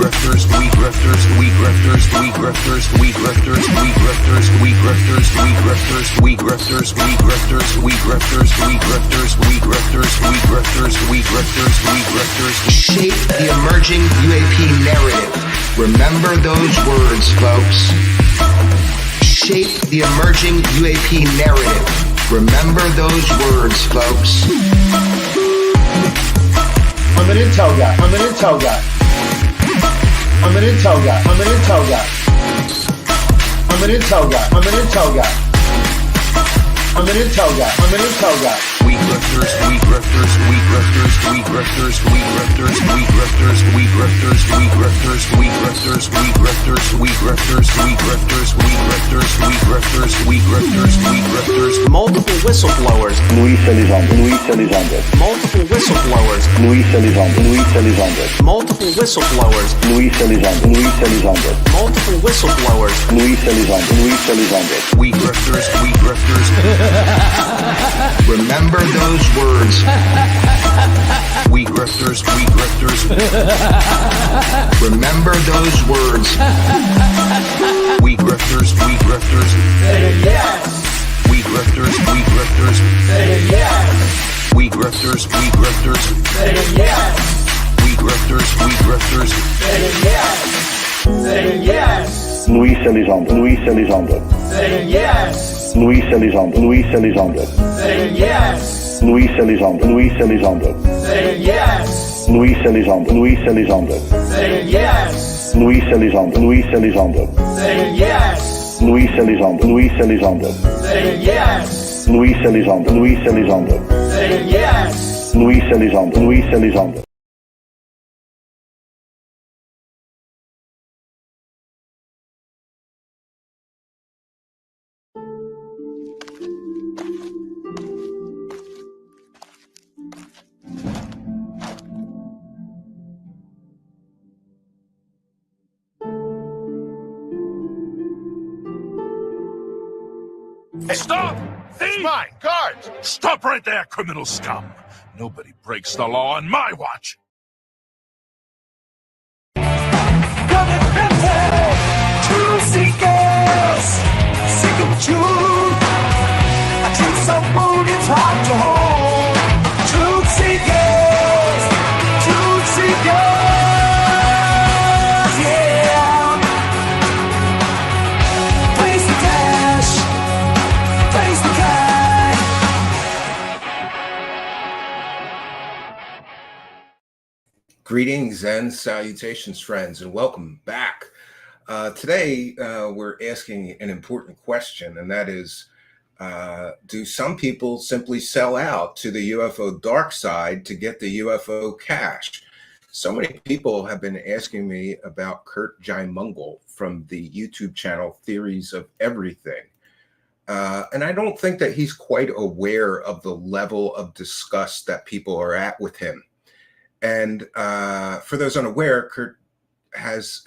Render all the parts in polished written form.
grifters, we grifters, we grifters, we grifters, we grifters, we grifters, we grifters, we grifters, we grifters, we grifters, we grifters, we grifters, we grifters, we grifters, we grifters, we grifters. Shape the emerging UAP narrative. Remember those words, folks. Shape the emerging UAP narrative. Remember those words, folks. I'm an intel guy. I'm an intel guy. I'm an intel guy. I'm an intel guy. I'm an intel guy. I'm an intel guy. I'm an intel guy. I'm an intel guy. We grifters, we grifters, we grifters, we grifters, we grifters, we grifters, we grifters, we grifters, we grifters, we grifters, we grifters, we grifters, we grifters, we grifters, we grifters, we grifters. Multiple whistleblowers. Luis Elizondo. Multiple whistleblowers. Luis Elizondo. Multiple whistleblowers. Luis Elizondo. Multiple whistleblowers. Luis Elizondo. We grifters, we grifters. Remember those words. We grifters, we grifters. Remember those words. We grifters, we grifters. Say yes. We grifters, we grifters. Say yes. We grifters, we grifters. Say yes. We grifters, we grifters. Say yes. Say yes. Luis Elizondo. Say yes. Luis Elizondo. Say yes. Luis Elizondo. Say yes. Luis Elizondo. Say yes. Luis Elizondo. Say yes. Luis Elizondo. Say yes. Luis Elizondo. Say yes. Luis Elizondo. Hey, stop! Thief! Mine, guards! Stop right there, criminal scum! Nobody breaks the law on my watch! Truthseekers, seeking the truth. A truth so bold it's hard to hold. Truthseekers, truthseekers, yeah. Place the cash, place the cash. Greetings and salutations, friends, and welcome back. Today, we're asking an important question, and that is, do some people simply sell out to the UFO dark side to get the UFO cash? So many people have been asking me about Curt Jaimungal from the YouTube channel Theories of Everything. And I don't think that he's quite aware of the level of disgust that people are at with him. And for those unaware, Curt has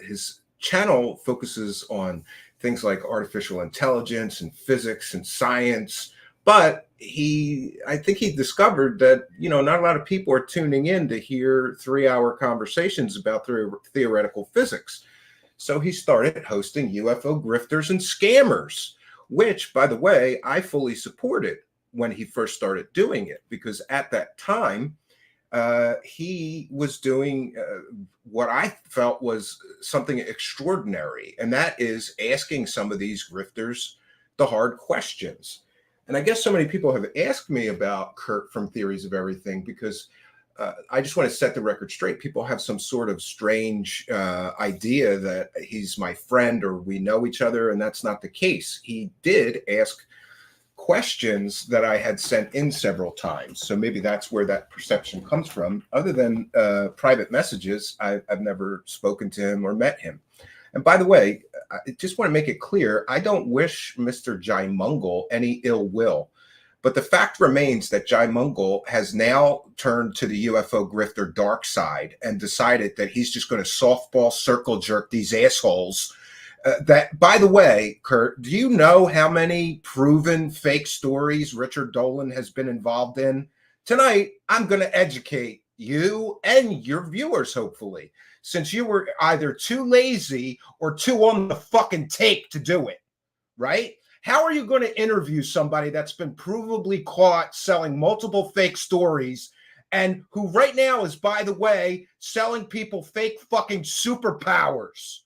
his channel focuses on things like artificial intelligence and physics and science, but I think he discovered that, not a lot of people are tuning in to hear 3-hour conversations about theoretical physics. So he started hosting UFO grifters and scammers, which, by the way, I fully supported when he first started doing it, because at that time, he was doing what I felt was something extraordinary, and that is asking some of these grifters the hard questions. And I guess so many people have asked me about Curt from Theories of Everything because I just want to set the record straight. People have some sort of strange idea that he's my friend or we know each other, and that's not the case. He did ask questions that I had sent in several times. So maybe that's where that perception comes from. Other than private messages, I've never spoken to him or met him. And by the way, I just want to make it clear, I don't wish Mr. Jaimungal any ill will. But the fact remains that Jaimungal has now turned to the UFO grifter dark side and decided that he's just going to softball circle jerk these assholes. That, by the way, Curt, do you know how many proven fake stories Richard Dolan has been involved in? Tonight, I'm going to educate you and your viewers, hopefully, since you were either too lazy or too on the fucking take to do it, right? How are you going to interview somebody that's been provably caught selling multiple fake stories and who right now is, by the way, selling people fake fucking superpowers?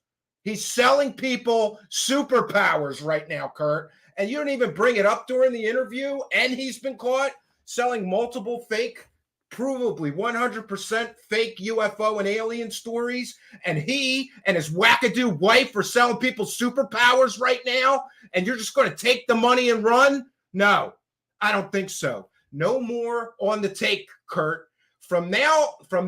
He's selling people superpowers right now, Curt, and you don't even bring it up during the interview, and he's been caught selling multiple fake, provably 100% fake UFO and alien stories, and he and his wackadoo wife are selling people superpowers right now, and you're just going to take the money and run? No, I don't think so. No more on the take, Curt. From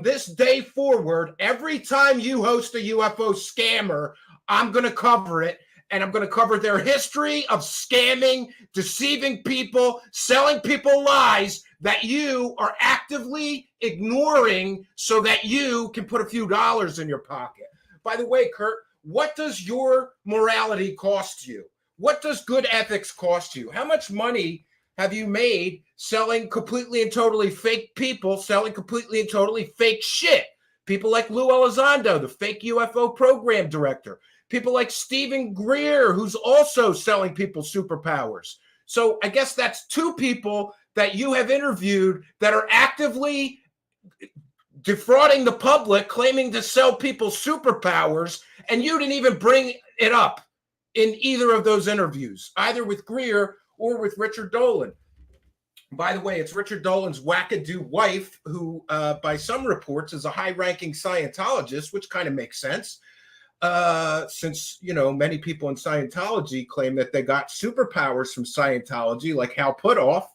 this day forward, every time you host a UFO scammer, I'm going to cover it, and I'm going to cover their history of scamming, deceiving people, selling people lies that you are actively ignoring so that you can put a few dollars in your pocket. By the way, Curt, what does your morality cost you? What does good ethics cost you? How much money have you made selling completely and totally fake people, selling completely and totally fake shit? People like Lou Elizondo, the fake UFO program director. People like Stephen Greer, who's also selling people superpowers. So I guess that's two people that you have interviewed that are actively defrauding the public, claiming to sell people superpowers, and you didn't even bring it up in either of those interviews, either with Greer or with Richard Dolan. By the way, it's Richard Dolan's wackadoo wife, who by some reports is a high-ranking Scientologist, which kind of makes sense. Since, many people in Scientology claim that they got superpowers from Scientology, like Hal Puthoff,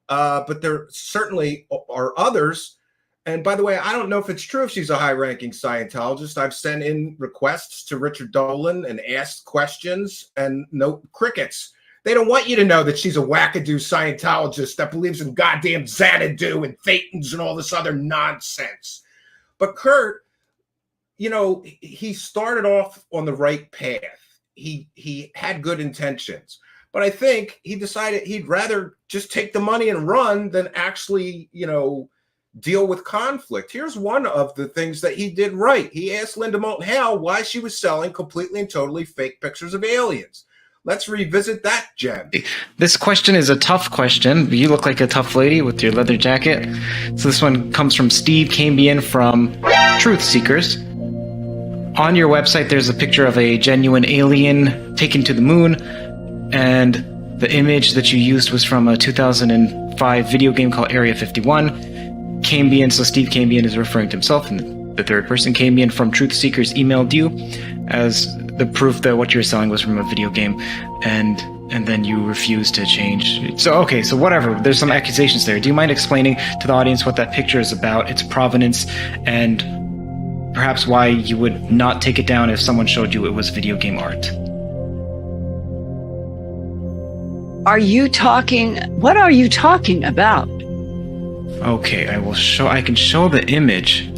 but there certainly are others. And by the way, I don't know if it's true if she's a high-ranking Scientologist. I've sent in requests to Richard Dolan and asked questions, and no crickets. They don't want you to know that she's a wackadoo Scientologist that believes in goddamn Xanadu and Thetans and all this other nonsense. But Curt, he started off on the right path. He had good intentions, but I think he decided he'd rather just take the money and run than actually, deal with conflict. Here's one of the things that he did right. He asked Linda Moulton Howe why she was selling completely and totally fake pictures of aliens. Let's revisit that gem. This question is a tough question. You look like a tough lady with your leather jacket. So this one comes from Steve Cambian from Truthseekers. On your website, there's a picture of a genuine alien taken to the moon, and the image that you used was from a 2005 video game called Area 51. Cambian, so Steve Cambian is referring to himself in the third person. Cambian from Truthseekers emailed you as the proof that what you're selling was from a video game, and then you refused to change. So whatever. There's some accusations there. Do you mind explaining to the audience what that picture is about, its provenance, and perhaps why you would not take it down if someone showed you it was video game art? What are you talking about? Okay, I can show the image.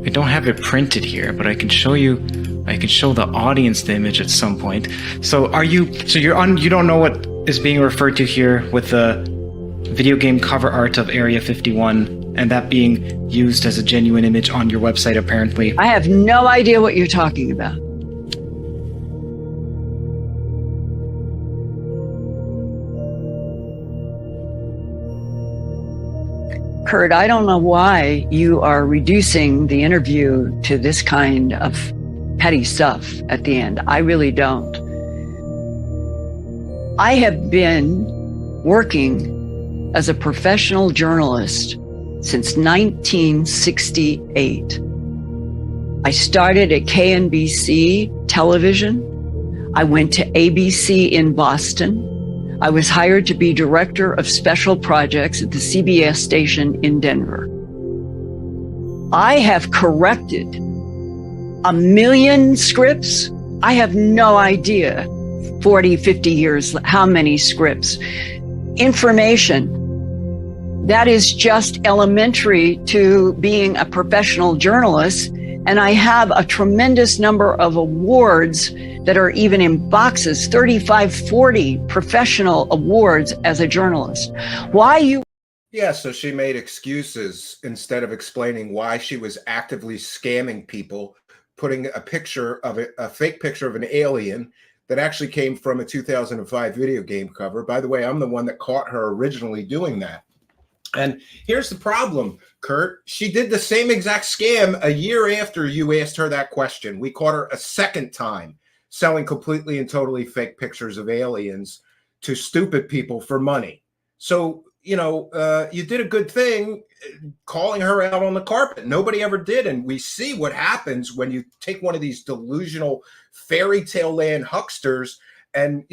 I don't have it printed here, but I can show the audience the image at some point. So you don't know what is being referred to here with the video game cover art of Area 51 and that being used as a genuine image on your website, apparently. I have no idea what you're talking about. Curt, I don't know why you are reducing the interview to this kind of petty stuff at the end. I really don't. I have been working as a professional journalist since 1968. I started at KNBC television. I went to ABC in Boston. I was hired to be director of special projects at the CBS station in Denver. I have corrected 1 million scripts. I have no idea, 40, 50 years, how many scripts. Information that is just elementary to being a professional journalist. And I have a tremendous number of awards that are even in boxes, 35, 40 professional awards as a journalist. Why you Yeah, so she made excuses instead of explaining why she was actively scamming people, putting a fake picture of an alien that actually came from a 2005 video game cover. By the way, I'm the one that caught her originally doing that. And here's the problem, Curt. She did the same exact scam a year after you asked her that question. We caught her a second time selling completely and totally fake pictures of aliens to stupid people for money. So, you did a good thing calling her out on the carpet. Nobody ever did. And we see what happens when you take one of these delusional fairy tale land hucksters and,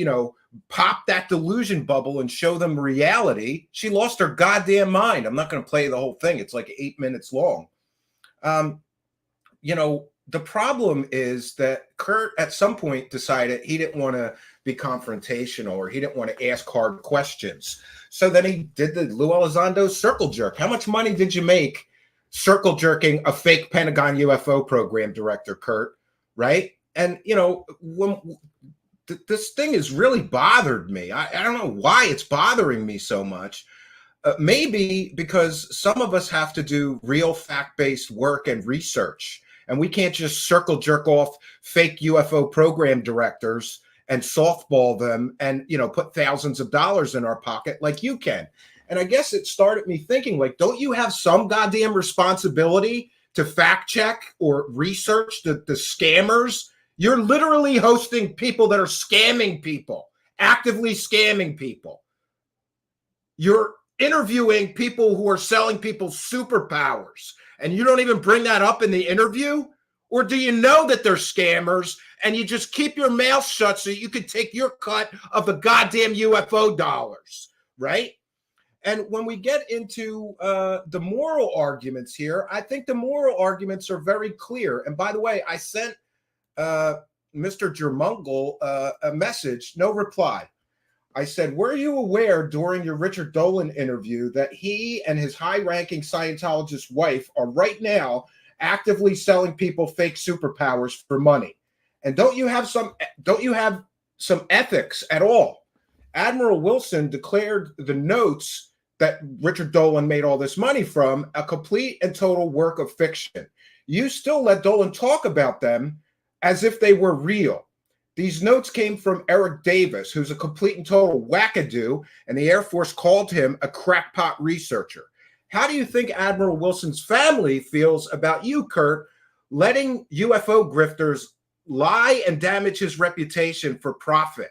pop that delusion bubble and show them reality. She lost her goddamn mind. I'm not going to play the whole thing. It's like 8 minutes long. The problem is that Curt at some point decided he didn't want to be confrontational, or he didn't want to ask hard questions. So then he did the Lou Elizondo circle jerk. How much money did you make circle jerking a fake Pentagon UFO program director, Curt? Right? And, when this thing has really bothered me. I don't know why it's bothering me so much. Maybe because some of us have to do real fact-based work and research, and we can't just circle jerk off fake UFO program directors and softball them and, put thousands of dollars in our pocket like you can. And I guess it started me thinking, like, don't you have some goddamn responsibility to fact check or research the scammers? You're literally hosting people that are scamming people, actively scamming people. You're interviewing people who are selling people superpowers, and you don't even bring that up in the interview? Or do you know that they're scammers and you just keep your mouth shut so you can take your cut of the goddamn UFO dollars, right? And when we get into the moral arguments here, I think the moral arguments are very clear. And by the way, I sent Mr. Jaimungal a message, no reply. I said, were you aware during your Richard Dolan interview that he and his high-ranking Scientologist wife are right now actively selling people fake superpowers for money? And don't you have some ethics at all? Admiral Wilson declared the notes that Richard Dolan made all this money from a complete and total work of fiction. You still let Dolan talk about them as if they were real. These notes came from Eric Davis, who's a complete and total wackadoo, and the Air Force called him a crackpot researcher. How do you think Admiral Wilson's family feels about you, Curt, letting UFO grifters lie and damage his reputation for profit?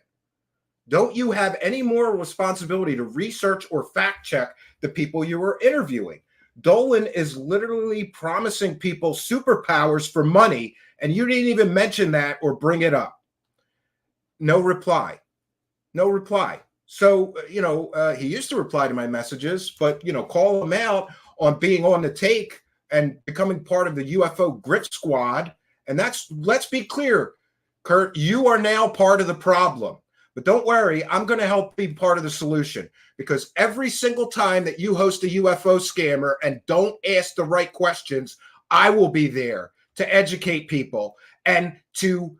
Don't you have any moral responsibility to research or fact check the people you were interviewing? Dolan is literally promising people superpowers for money, and you didn't even mention that or bring it up. No reply. No reply. So, he used to reply to my messages, but, call him out on being on the take and becoming part of the UFO grift squad. And let's be clear, Curt, you are now part of the problem. But don't worry, I'm going to help be part of the solution, because every single time that you host a UFO scammer and don't ask the right questions, I will be there to educate people and to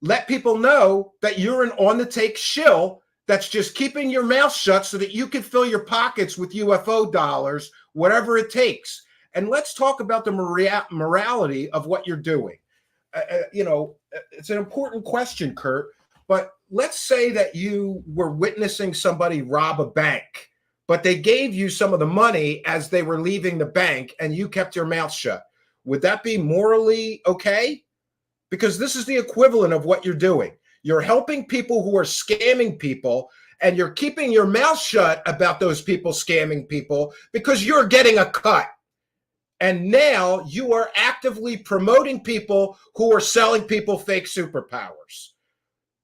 let people know that you're an on-the-take shill that's just keeping your mouth shut so that you can fill your pockets with UFO dollars, whatever it takes. And let's talk about the morality of what you're doing. It's an important question, Curt, but let's say that you were witnessing somebody rob a bank, but they gave you some of the money as they were leaving the bank and you kept your mouth shut. Would that be morally okay? Because this is the equivalent of what you're doing. You're helping people who are scamming people, and you're keeping your mouth shut about those people scamming people because you're getting a cut. And now you are actively promoting people who are selling people fake superpowers.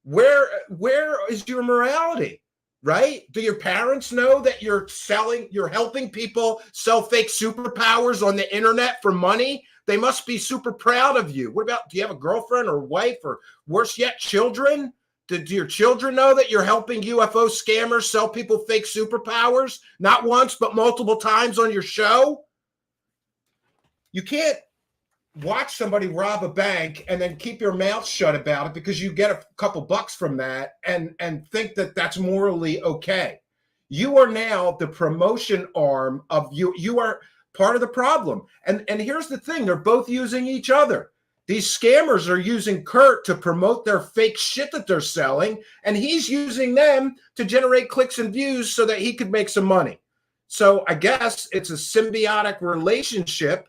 Where is your morality, right? Do your parents know that you're helping people sell fake superpowers on the internet for money? They must be super proud of you. What about, do you have a girlfriend or wife, or worse yet, children? Do your children know that you're helping UFO scammers sell people fake superpowers? Not once, but multiple times on your show? You can't watch somebody rob a bank and then keep your mouth shut about it because you get a couple bucks from that and think that that's morally okay. you are now the promotion arm of you. You are part of the problem. And here's the thing, they're both using each other. These scammers are using Curt to promote their fake shit that they're selling, and he's using them to generate clicks and views so that he could make some money. So I guess it's a symbiotic relationship,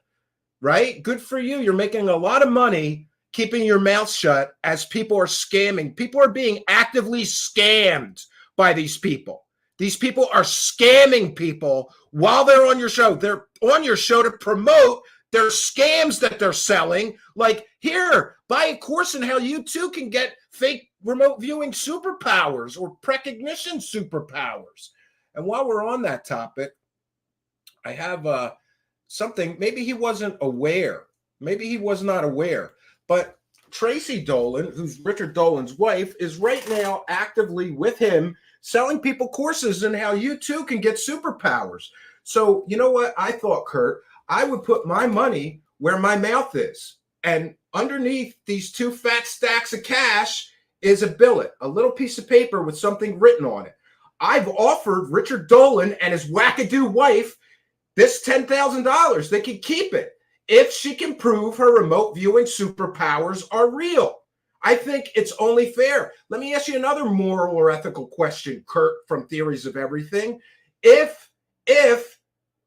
right? Good for you. You're making a lot of money keeping your mouth shut as people are scamming. People are being actively scammed by these people. These people are scamming people while they're on your show. They're on your show to promote their scams that they're selling. Like, here, buy a course in how you too can get fake remote viewing superpowers or precognition superpowers. And while we're on that topic, I have something. Maybe he wasn't aware. Maybe he was not aware. But Tracy Dolan, who's Richard Dolan's wife, is right now actively with him selling people courses in how you too can get superpowers. So you know what I thought, Curt? I would put my money where my mouth is. And underneath these two fat stacks of cash is a billet, a little piece of paper with something written on it. I've offered Richard Dolan and his wackadoo wife this $10,000. They can keep it if she can prove her remote viewing superpowers are real. I think it's only fair. Let me ask you another moral or ethical question, Curt, from Theories of Everything. If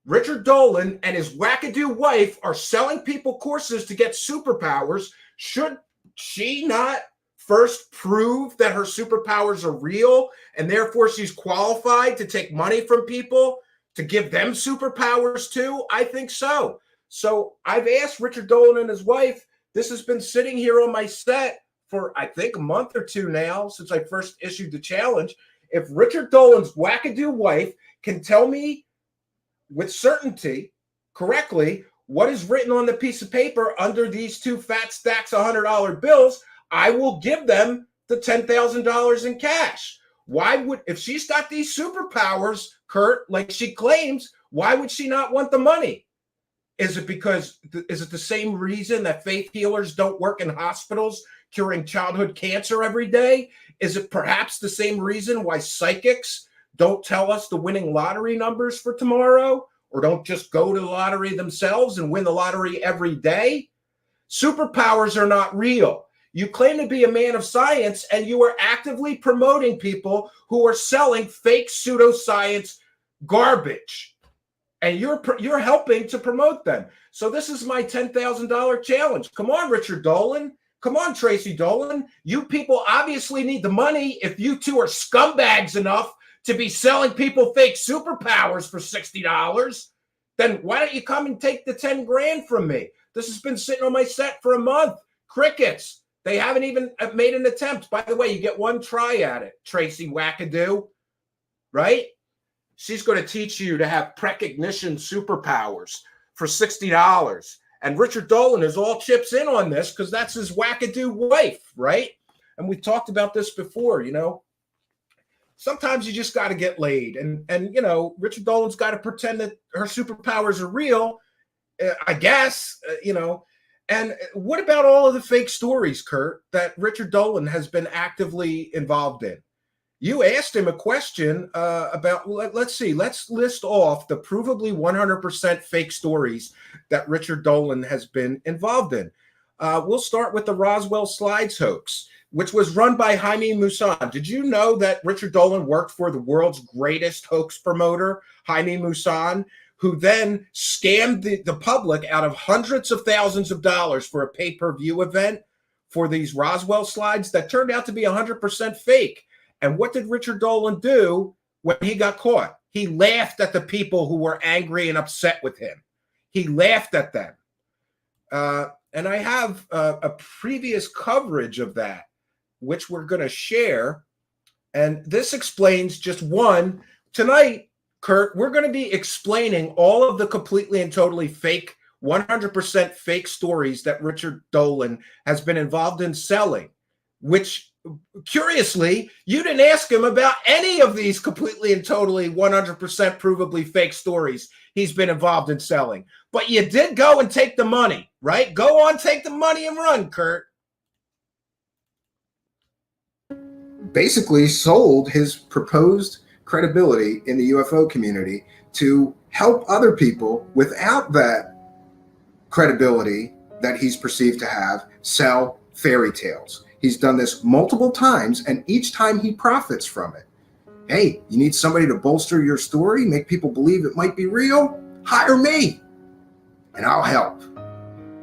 Richard Dolan and his wackadoo wife are selling people courses to get superpowers, should she not first prove that her superpowers are real and therefore she's qualified to take money from people to give them superpowers too? I think so. So I've asked Richard Dolan and his wife, this has been sitting here on my set for, I think, a month or two now since I first issued the challenge. If Richard Dolan's wackadoo wife can tell me with certainty, correctly, what is written on the piece of paper under these two fat stacks of $100 bills, I will give them the $10,000 in cash. Why would, if she's got these superpowers, Curt, like she claims, why would she not want the money? Is it because, is it the same reason that faith healers don't work in hospitals curing childhood cancer every day? Is it perhaps the same reason why psychics don't tell us the winning lottery numbers for tomorrow, or don't just go to the lottery themselves and win the lottery every day? Superpowers are not real. You claim to be a man of science, and you are actively promoting people who are selling fake pseudoscience garbage. And you're helping to promote them. So this is my $10,000 challenge. Come on, Richard Dolan. Come on, Tracy Dolan. You people obviously need the money if you two are scumbags enough to be selling people fake superpowers for $60. Then why don't you come and take the 10 grand from me? This has been sitting on my set for a month. Crickets. They haven't even made an attempt. By the way, you get one try at it, Tracy Wackadoo, right? She's going to teach you to have precognition superpowers for $60. And Richard Dolan is all chips in on this because that's his wackadoo wife, right? And we've talked about this before, you know. Sometimes you just got to get laid. And you know, Richard Dolan's got to pretend that her superpowers are real, I guess, you know. And what about all of the fake stories, Curt, that Richard Dolan has been actively involved in? You asked him a question about, let's see, let's list off the provably 100% fake stories that Richard Dolan has been involved in. We'll start with the Roswell Slides hoax, which was run by Jaime Maussan. Did you know that Richard Dolan worked for the world's greatest hoax promoter, Jaime Maussan, who then scammed the public out of hundreds of thousands of dollars for a pay-per-view event for these Roswell Slides that turned out to be 100% fake? And what did Richard Dolan do when he got caught? He laughed at the people who were angry and upset with him. He laughed at them. And I have a previous coverage of that, which we're going to share. And this explains just one. Tonight, Curt, we're going to be explaining all of the completely and totally fake, 100% fake stories that Richard Dolan has been involved in selling, which, curiously, you didn't ask him about any of these completely and totally 100% provably fake stories he's been involved in selling. But you did go and take the money, right? Go on, take the money and run, Curt. Basically sold his proposed credibility in the UFO community to help other people without that credibility that he's perceived to have sell fairy tales. He's done this multiple times, and each time he profits from it. Hey, you need somebody to bolster your story, make people believe it might be real? Hire me, and I'll help.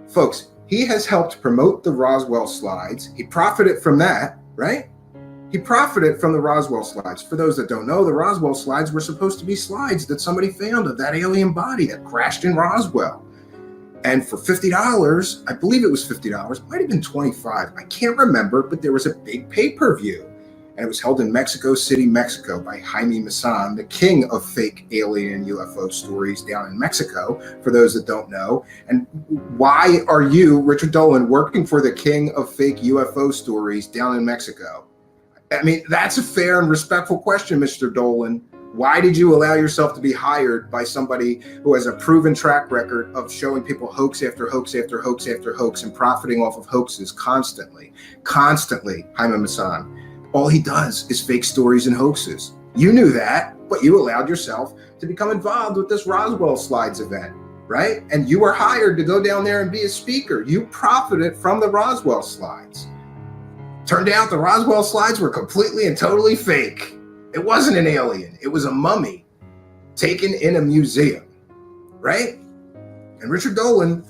Folks, he has helped promote the Roswell slides. He profited from that, right? He profited from the Roswell slides. For those that don't know, the Roswell slides were supposed to be slides that somebody found of that alien body that crashed in Roswell. And for $50, I believe it was $50, it might have been $25, I can't remember, but there was a big pay-per-view. And it was held in Mexico City, Mexico by Jaime Maussan, the king of fake alien and UFO stories down in Mexico, for those that don't know. And why are you, Richard Dolan, working for the king of fake UFO stories down in Mexico? I mean, that's a fair and respectful question, Mr. Dolan. Why did you allow yourself to be hired by somebody who has a proven track record of showing people hoax after hoax after hoax after hoax and profiting off of hoaxes constantly, Jaime Maussan? All he does is fake stories and hoaxes. You knew that, but you allowed yourself to become involved with this Roswell Slides event, right? And you were hired to go down there and be a speaker. You profited from the Roswell Slides. Turned out the Roswell Slides were completely and totally fake. It wasn't an alien. It was a mummy taken in a museum, right? And Richard Dolan,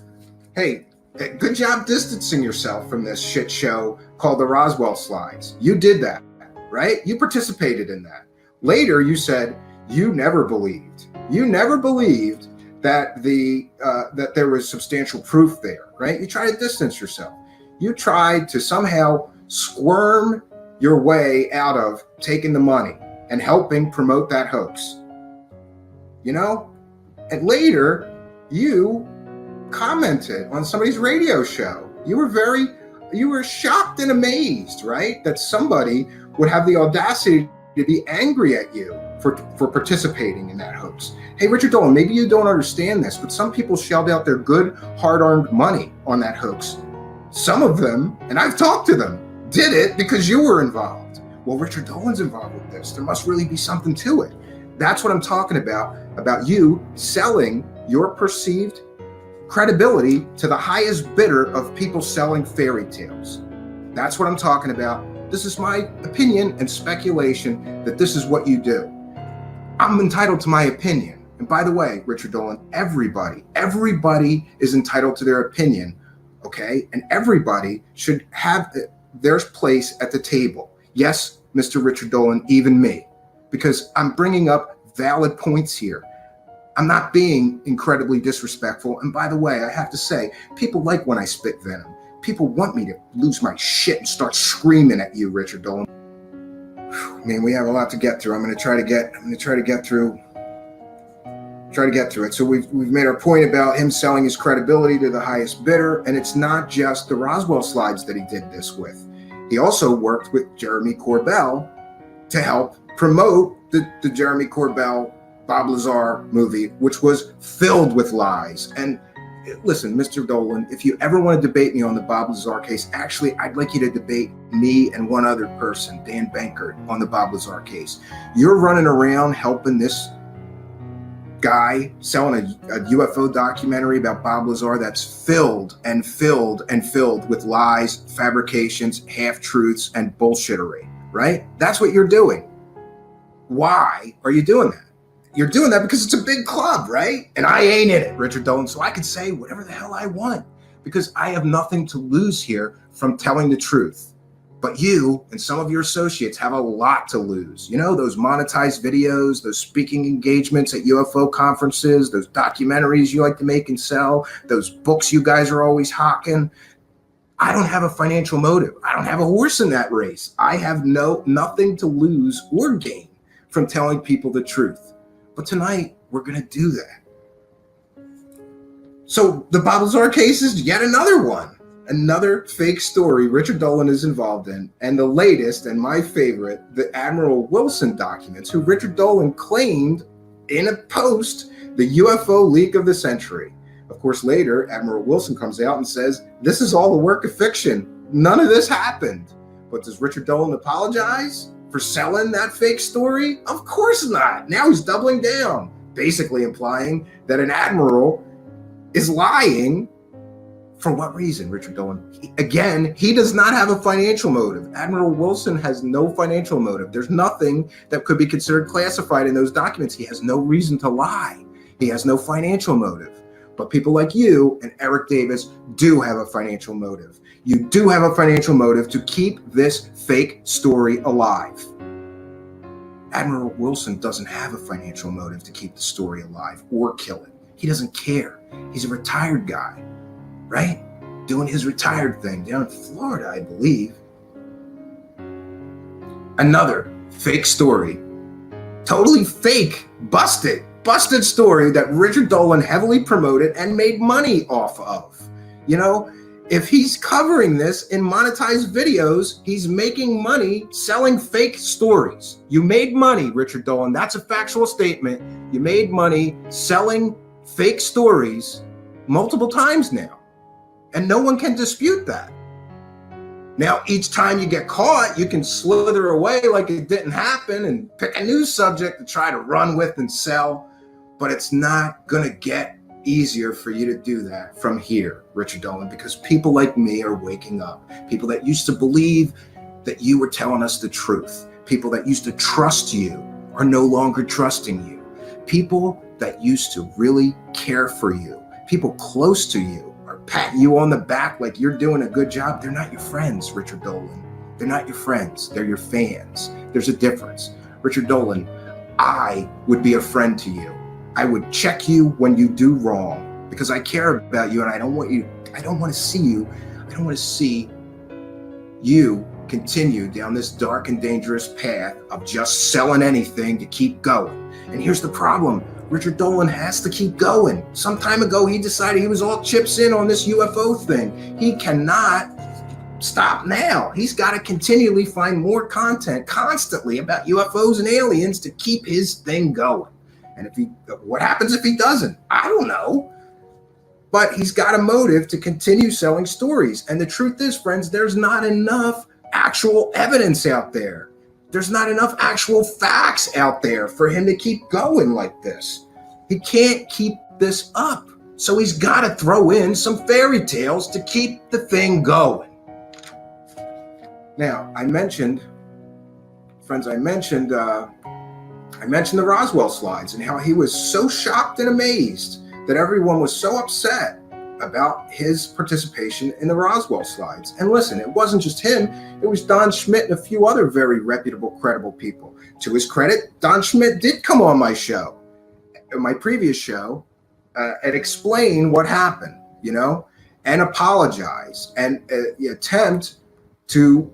hey, good job distancing yourself from this shit show called the Roswell Slides. You did that, right? You participated in that. Later, you said you never believed. You never believed that that there was substantial proof there, right? You tried to distance yourself. You tried to somehow squirm your way out of taking the money and helping promote that hoax. You know? And later, you commented on somebody's radio show. You were shocked and amazed, right? That somebody would have the audacity to be angry at you for participating in that hoax. Hey, Richard Dolan, maybe you don't understand this, but some people shelled out their good, hard-earned money on that hoax. Some of them, and I've talked to them, did it because you were involved. Well, Richard Dolan's involved with this. There must really be something to it. That's what I'm talking about you selling your perceived credibility to the highest bidder of people selling fairy tales. That's what I'm talking about. This is my opinion and speculation that this is what you do. I'm entitled to my opinion. And by the way, Richard Dolan, everybody is entitled to their opinion, okay? And everybody should have their place at the table. Yes, Mr. Richard Dolan, even me, because I'm bringing up valid points here. I'm not being incredibly disrespectful. And by the way, I have to say, people like when I spit venom. People want me to lose my shit and start screaming at you, Richard Dolan. Man, we have a lot to get through. I'm going to try to get through it. So we've made our point about him selling his credibility to the highest bidder, and it's not just the Roswell Slides that he did this with. He also worked with Jeremy Corbell to help promote the Jeremy Corbell Bob Lazar movie, which was filled with lies. And listen, Mr. Dolan, if you ever want to debate me on the Bob Lazar case, actually, I'd like you to debate me and one other person, Dan Bankert, on the Bob Lazar case. You're running around helping this guy selling a UFO documentary about Bob Lazar that's filled with lies, fabrications, half-truths, and bullshittery, right? That's what you're doing. Why are you doing that? You're doing that because it's a big club, right? And I ain't in it, Richard Dolan, so I can say whatever the hell I want because I have nothing to lose here from telling the truth. But you and some of your associates have a lot to lose. You know, those monetized videos, those speaking engagements at UFO conferences, those documentaries you like to make and sell, those books you guys are always hawking. I don't have a financial motive. I don't have a horse in that race. I have nothing to lose or gain from telling people the truth. But tonight, we're going to do that. So the Bob Lazar case is yet another one. Another fake story Richard Dolan is involved in. And the latest, and my favorite, the Admiral Wilson documents, who Richard Dolan claimed in a post, the UFO leak of the century. Of course, later, Admiral Wilson comes out and says, this is all a work of fiction. None of this happened. But does Richard Dolan apologize for selling that fake story? Of course not. Now he's doubling down, basically implying that an admiral is lying. For what reason, Richard Dolan? Again, he does not have a financial motive. Admiral Wilson has no financial motive. There's nothing that could be considered classified in those documents. He has no reason to lie. He has no financial motive. But people like you and Eric Davis do have a financial motive. You do have a financial motive to keep this fake story alive. Admiral Wilson doesn't have a financial motive to keep the story alive or kill it. He doesn't care. He's a retired guy, right? Doing his retired thing down in Florida, I believe. Another fake story. Totally fake, busted story that Richard Dolan heavily promoted and made money off of. You know, if he's covering this in monetized videos, he's making money selling fake stories. You made money, Richard Dolan. That's a factual statement. You made money selling fake stories multiple times now. And no one can dispute that. Now, each time you get caught, you can slither away like it didn't happen and pick a new subject to try to run with and sell. But it's not going to get easier for you to do that from here, Richard Dolan, because people like me are waking up. People that used to believe that you were telling us the truth. People that used to trust you are no longer trusting you. People that used to really care for you, people close to you, are patting you on the back like you're doing a good job. They're not your friends, Richard Dolan. They're not your friends. They're your fans. There's a difference. Richard Dolan, I would be a friend to you. I would check you when you do wrong because I care about you and I don't want to see you continue down this dark and dangerous path of just selling anything to keep going. And here's the problem. Richard Dolan has to keep going. Some time ago, he decided he was all chips in on this UFO thing. He cannot stop now. He's got to continually find more content constantly about UFOs and aliens to keep his thing going. And what happens if he doesn't? I don't know. But he's got a motive to continue selling stories. And the truth is, friends, there's not enough actual evidence out there. There's not enough actual facts out there for him to keep going like this. He can't keep this up. So he's got to throw in some fairy tales to keep the thing going. Now, I mentioned the Roswell slides and how he was so shocked and amazed that everyone was so upset about his participation in the Roswell slides. And listen, it wasn't just him. It was Don Schmitt and a few other very reputable, credible people. To his credit, Don Schmitt did come on my show, my previous show, and explain what happened, and apologize and attempt to,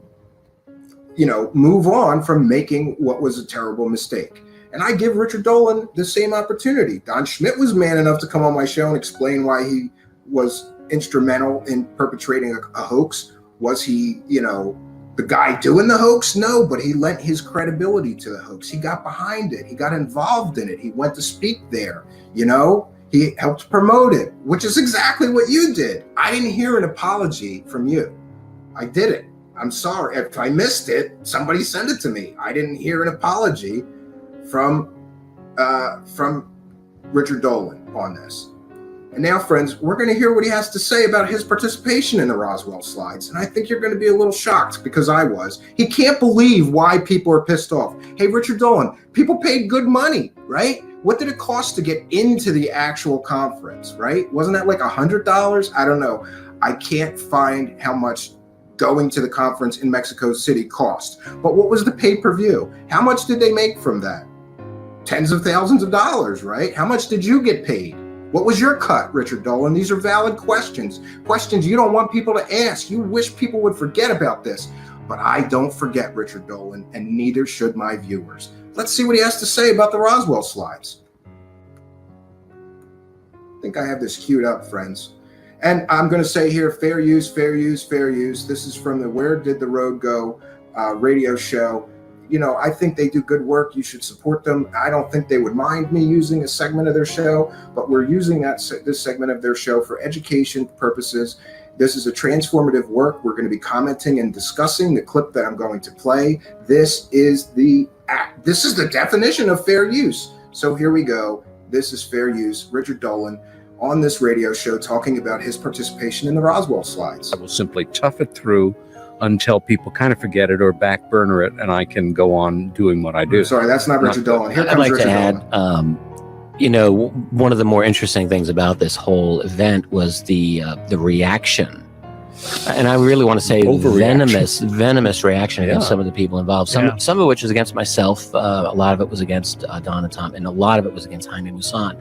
move on from making what was a terrible mistake. And I give Richard Dolan the same opportunity. Don Schmitt was man enough to come on my show and explain why he was instrumental in perpetrating a hoax. Was he, the guy doing the hoax? No, but he lent his credibility to the hoax. He got behind it. He got involved in it. He went to speak there, He helped promote it, which is exactly what you did. I didn't hear an apology from you. I did it. I'm sorry. If I missed it, somebody send it to me. I didn't hear an apology from Richard Dolan on this. And now, friends, we're going to hear what he has to say about his participation in the Roswell slides. And I think you're going to be a little shocked, because I was. He can't believe why people are pissed off. Hey, Richard Dolan, people paid good money, right? What did it cost to get into the actual conference, right? Wasn't that like $100? I don't know. I can't find how much going to the conference in Mexico City cost. But what was the pay-per-view? How much did they make from that? Tens of thousands of dollars, right? How much did you get paid? What was your cut, Richard Dolan? These are valid questions. Questions you don't want people to ask. You wish people would forget about this. But I don't forget, Richard Dolan, and neither should my viewers. Let's see what he has to say about the Roswell slides. I think I have this queued up, friends. And I'm going to say here, fair use, fair use, fair use. This is from the Where Did the Road Go radio show. I think they do good work. You should support them. I don't think they would mind me using a segment of their show, but we're using this segment of their show for education purposes. This is a transformative work. We're going to be commenting and discussing the clip that I'm going to play. This is the definition of fair use. So here we go. This is fair use. Richard Dolan on this radio show talking about his participation in the Roswell slides. I will simply tough it through until people kind of forget it or back burner it, and I can go on doing what I do. Sorry, that's not Richard Dolan. Here comes I'd like Richard to add, Dolan. One of the more interesting things about this whole event was the reaction. And I really want to say venomous reaction against some of the people involved. Some of which was against myself. A lot of it was against Don and Tom, and a lot of it was against Jaime Maussan.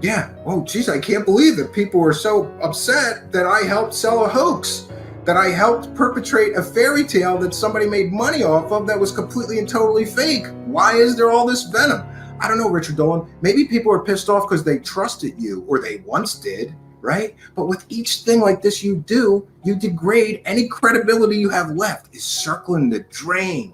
Yeah. Oh, geez, I can't believe that people were so upset that I helped sell a hoax, that I helped perpetrate a fairy tale that somebody made money off of that was completely and totally fake. Why is there all this venom? I don't know, Richard Dolan. Maybe people are pissed off because they trusted you, or they once did, right? But with each thing like this you do, you degrade any credibility you have left. It's circling the drain.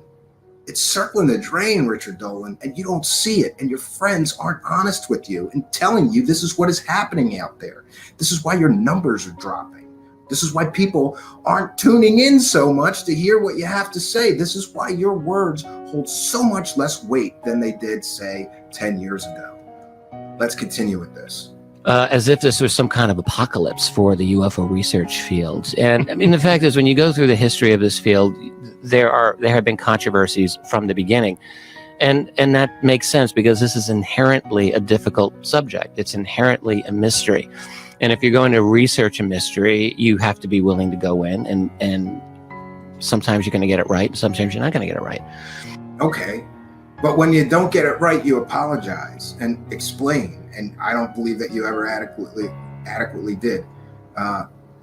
It's circling the drain, Richard Dolan, and you don't see it, and your friends aren't honest with you and telling you this is what is happening out there. This is why your numbers are dropping. This is why people aren't tuning in so much to hear what you have to say. This is why your words hold so much less weight than they did, say, 10 years ago. Let's continue with this. As if this was some kind of apocalypse for the UFO research field. And I mean, the fact is, when you go through the history of this field, there have been controversies from the beginning. And that makes sense because this is inherently a difficult subject. It's inherently a mystery. And if you're going to research a mystery, you have to be willing to go in, and sometimes you're going to get it right, and sometimes you're not going to get it right. Okay. But when you don't get it right, you apologize and explain. And I don't believe that you ever adequately did.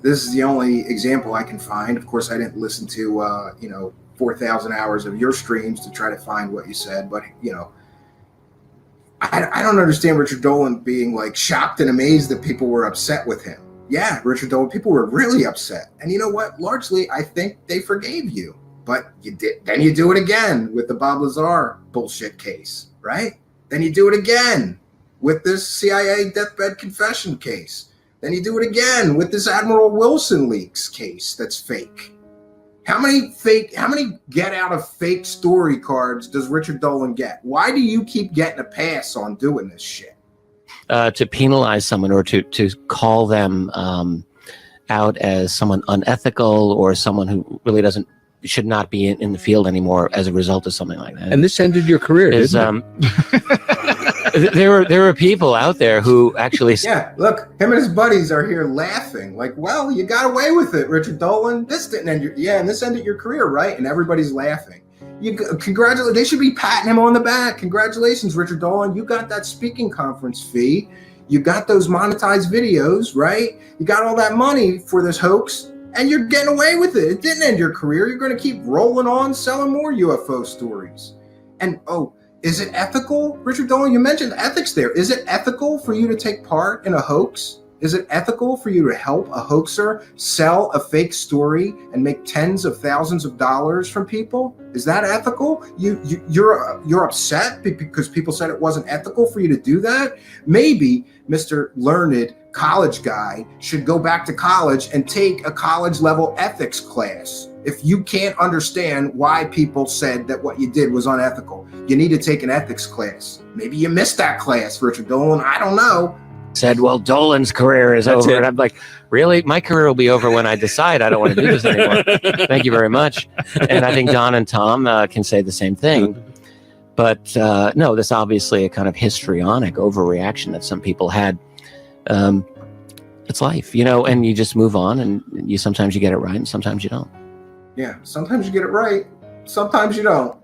This is the only example I can find. Of course, I didn't listen to 4,000 hours of your streams to try to find what you said. But I don't understand Richard Dolan being like shocked and amazed that people were upset with him. Yeah, Richard Dolan, people were really upset. And you know what? Largely, I think they forgave you. But you did. Then you do it again with the Bob Lazar bullshit case, right? Then you do it again with this CIA deathbed confession case. Then you do it again with this Admiral Wilson leaks case that's fake. How many get out of fake story cards does Richard Dolan get? Why do you keep getting a pass on doing this shit? To penalize someone or to call them out as someone unethical or someone who really should not be in the field anymore as a result of something like that. And this ended your career, didn't it? There were people out there who actually... Yeah, look, him and his buddies are here laughing. Like, well, you got away with it, Richard Dolan. This didn't end and this ended your career, right? And everybody's laughing. Congratulations. They should be patting him on the back. Congratulations, Richard Dolan. You got that speaking conference fee. You got those monetized videos, right? You got all that money for this hoax. And you're getting away with it. It didn't end your career. You're going to keep rolling on, selling more UFO stories. And, is it ethical, Richard Dolan? You mentioned ethics there. Is it ethical for you to take part in a hoax? Is it ethical for you to help a hoaxer sell a fake story and make tens of thousands of dollars from people? Is that ethical? You're upset because people said it wasn't ethical for you to do that? Maybe Mr. Learned college guy should go back to college and take a college level ethics class. If you can't understand why people said that what you did was unethical, you need to take an ethics class. Maybe you missed that class, Richard Dolan. I don't know. Said, well, Dolan's career is over. And I'm like, really? My career will be over when I decide I don't want to do this anymore. Thank you very much. And I think Don and Tom can say the same thing. But no, there's obviously a kind of histrionic overreaction that some people had. It's life, and you just move on, and sometimes you get it right and sometimes you don't. Yeah, sometimes you get it right. Sometimes you don't.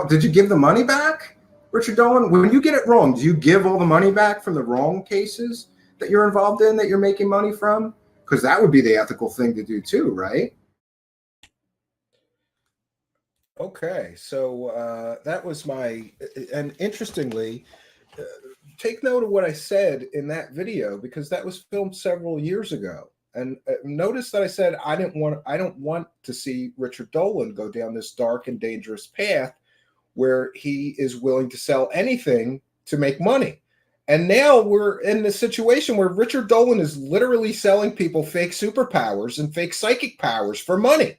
Did you give the money back, Richard Dolan? When you get it wrong, do you give all the money back from the wrong cases that you're involved in, that you're making money from? Because that would be the ethical thing to do too, right? Okay, so that was and interestingly, take note of what I said in that video, because that was filmed several years ago. And notice that I said I don't want to see Richard Dolan go down this dark and dangerous path where he is willing to sell anything to make money. And now we're in the situation where Richard Dolan is literally selling people fake superpowers and fake psychic powers for money.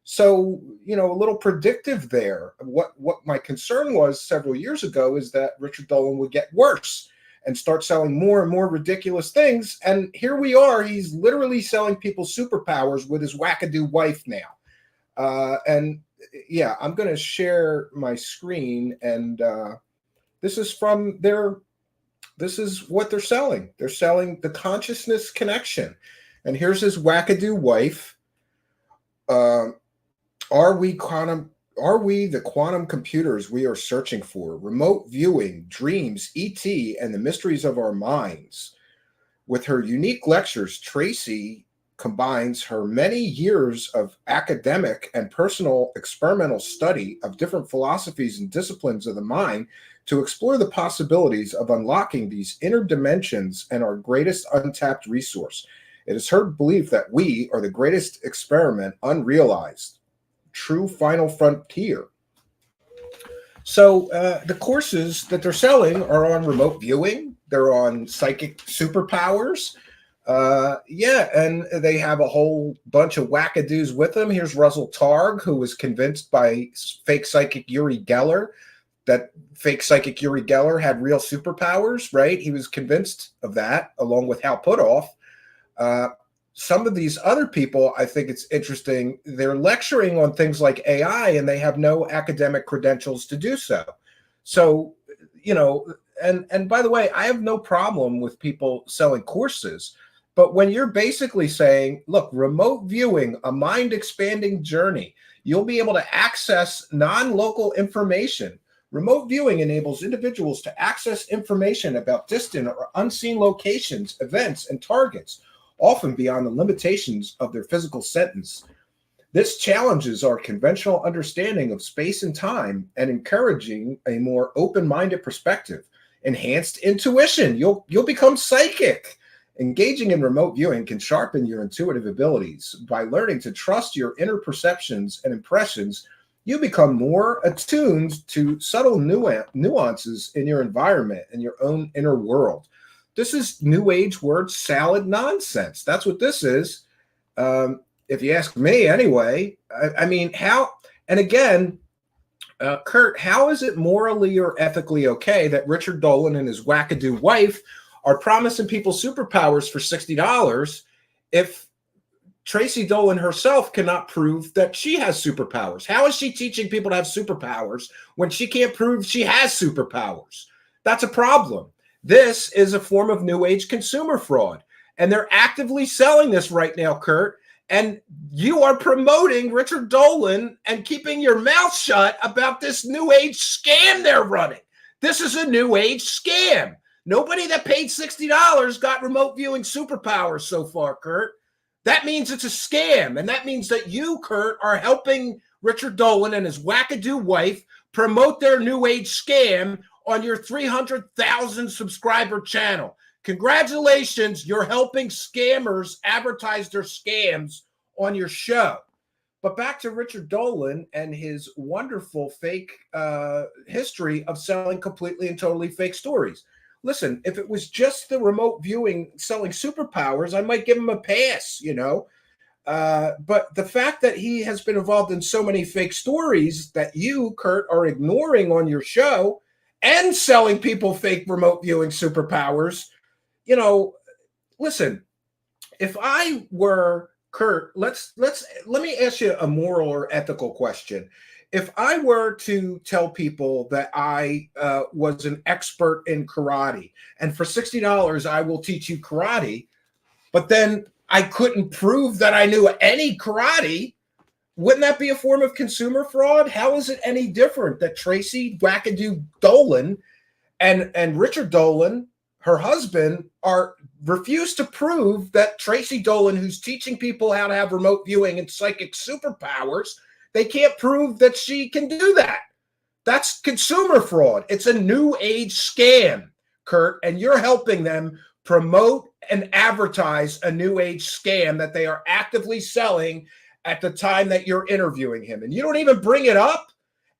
So, you know, a little predictive there. What my concern was several years ago is that Richard Dolan would get worse and start selling more and more ridiculous things. And here we are. He's literally selling people superpowers with his wackadoo wife now. And yeah, I'm going to share my screen. And this is from this is what they're selling. They're selling the consciousness connection. And here's his wackadoo wife. Are we the quantum computers we are searching for? Remote viewing, dreams, ET, and the mysteries of our minds. With her unique lectures, Tracy combines her many years of academic and personal experimental study of different philosophies and disciplines of the mind to explore the possibilities of unlocking these inner dimensions and our greatest untapped resource. It is her belief that we are the greatest experiment unrealized. True final frontier. So the courses that they're selling are on remote viewing. They're on psychic superpowers. Yeah, and they have a whole bunch of wackadoos with them. Here's Russell Targ, who was convinced by fake psychic Uri Geller that fake psychic Uri Geller had real superpowers, right? He was convinced of that, along with Hal Puthoff. Some of these other people, I think it's interesting, they're lecturing on things like AI and they have no academic credentials to do so. So, you know, and by the way, I have no problem with people selling courses, but when you're basically saying, look, remote viewing, a mind expanding journey, you'll be able to access non-local information. Remote viewing enables individuals to access information about distant or unseen locations, events, and targets, often beyond the limitations of their physical sentence. This challenges our conventional understanding of space and time and encouraging a more open-minded perspective. Enhanced intuition. You'll become psychic. Engaging in remote viewing can sharpen your intuitive abilities. By learning to trust your inner perceptions and impressions, you become more attuned to subtle nuances in your environment and your own inner world. This is new age word salad nonsense. That's what this is. If you ask me anyway, I mean, how, and again, Curt, how is it morally or ethically okay that Richard Dolan and his wackadoo wife are promising people superpowers for $60 if Tracy Dolan herself cannot prove that she has superpowers? How is she teaching people to have superpowers when she can't prove she has superpowers? That's a problem. This is a form of new age consumer fraud, and they're actively selling this right now, Curt. And you are promoting Richard Dolan and keeping your mouth shut about this new age scam they're running. This is a new age scam. Nobody that paid $60 got remote viewing superpowers so far, Curt. That means it's a scam, and that means that you, Curt, are helping Richard Dolan and his wackadoo wife promote their new age scam on your 300,000 subscriber channel. Congratulations, you're helping scammers advertise their scams on your show. But back to Richard Dolan and his wonderful fake history of selling completely and totally fake stories. Listen, if it was just the remote viewing selling superpowers, I might give him a pass, you know. But the fact that he has been involved in so many fake stories that you, Curt, are ignoring on your show and selling people fake remote viewing superpowers, you know, listen, if I were Curt, let me ask you a moral or ethical question. If I were to tell people that I was an expert in karate, and for $60 I will teach you karate, but then I couldn't prove that I knew any karate, wouldn't that be a form of consumer fraud? How is it any different that Tracy wackadoo Dolan and Richard Dolan, her husband, refuse to prove that Tracy Dolan, who's teaching people how to have remote viewing and psychic superpowers, they can't prove that she can do that. That's consumer fraud. It's a new age scam, Curt, and you're helping them promote and advertise a new age scam that they are actively selling at the time that you're interviewing him. And you don't even bring it up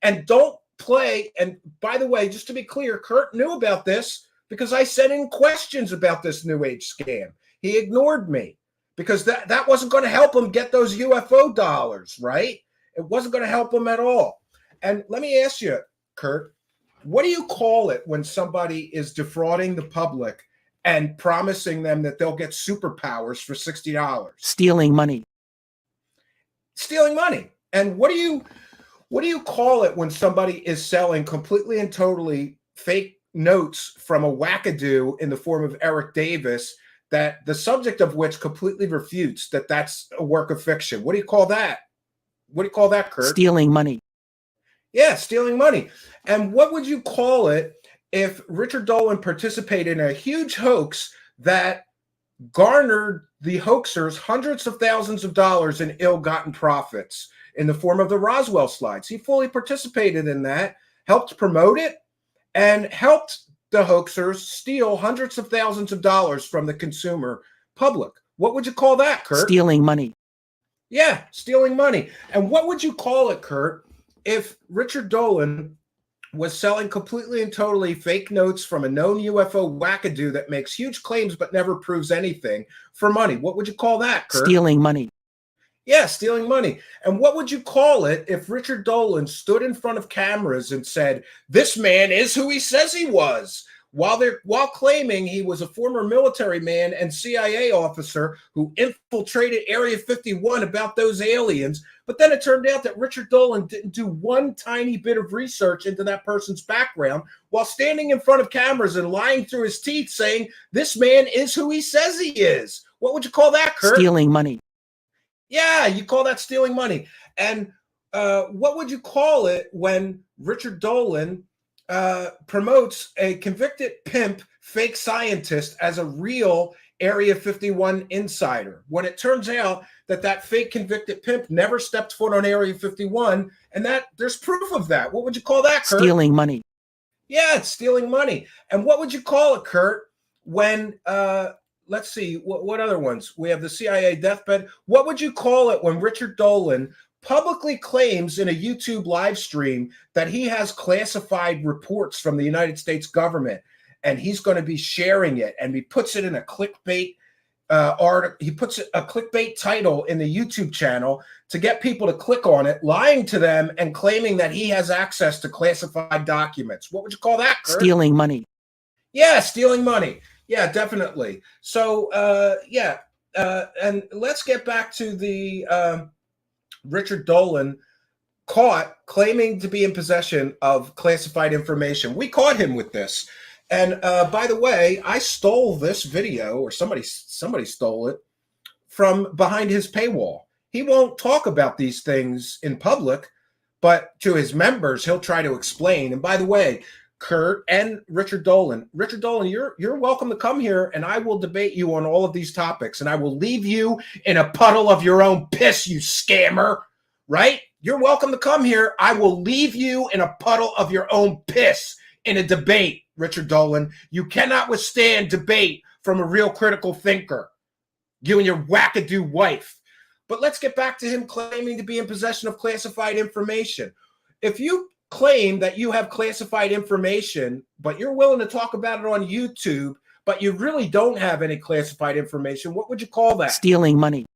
and don't play. And by the way, just to be clear, Curt knew about this because I sent in questions about this New Age scam. He ignored me because that wasn't going to help him get those UFO dollars, right? It wasn't going to help him at all. And let me ask you, Curt, what do you call it when somebody is defrauding the public and promising them that they'll get superpowers for $60? Stealing money. Stealing money. And what do you call it when somebody is selling completely and totally fake notes from a wackadoo in the form of Eric Davis, that the subject of which completely refutes that that's a work of fiction? What do you call that? What do you call that, Curt? Stealing money. Yeah, stealing money. And what would you call it if Richard Dolan participated in a huge hoax that garnered the hoaxers hundreds of thousands of dollars in ill-gotten profits in the form of the Roswell slides? He fully participated in that, helped promote it, and helped the hoaxers steal hundreds of thousands of dollars from the consumer public. What would you call that, Curt? Stealing money. Yeah, stealing money. And what would you call it, Curt, if Richard Dolan was selling completely and totally fake notes from a known UFO wackadoo that makes huge claims but never proves anything for money? What would you call that, Curt? Stealing money. Yeah, stealing money. And what would you call it if Richard Dolan stood in front of cameras and said, this man is who he says he was, while claiming he was a former military man and CIA officer who infiltrated Area 51 about those aliens? But then it turned out that Richard Dolan didn't do one tiny bit of research into that person's background while standing in front of cameras and lying through his teeth saying, this man is who he says he is. What would you call that, Curt? Stealing money. Yeah, you call that stealing money. And what would you call it when Richard Dolan promotes a convicted pimp fake scientist as a real Area 51 insider, when it turns out that fake convicted pimp never stepped foot on Area 51, and that there's proof of that? What would you call that, Curt? Stealing money. Yeah, it's stealing money. And what would you call it, Curt, when let's see, what other ones? We have the CIA deathbed. What would you call it when Richard Dolan publicly claims in a YouTube live stream that he has classified reports from the United States government, and he's going to be sharing it, and he puts it in a clickbait article? He puts a clickbait title in the YouTube channel to get people to click on it, lying to them and claiming that he has access to classified documents. What would you call that, Curt? Stealing money. Yeah, stealing money. Yeah, definitely. So, and let's get back to the Richard Dolan caught claiming to be in possession of classified information. We caught him with this. And by the way, I stole this video, or somebody stole it from behind his paywall. He won't talk about these things in public, but to his members, he'll try to explain. And by the way, Curt and Richard Dolan, you're welcome to come here, and I will debate you on all of these topics, and I will leave you in a puddle of your own piss, you scammer, right? You're welcome to come here. I will leave you in a puddle of your own piss in a debate, Richard Dolan. You cannot withstand debate from a real critical thinker, you and your wackadoo wife. But let's get back to him claiming to be in possession of classified information. If you claim that you have classified information, but you're willing to talk about it on YouTube, but you really don't have any classified information, what would you call that? Stealing money.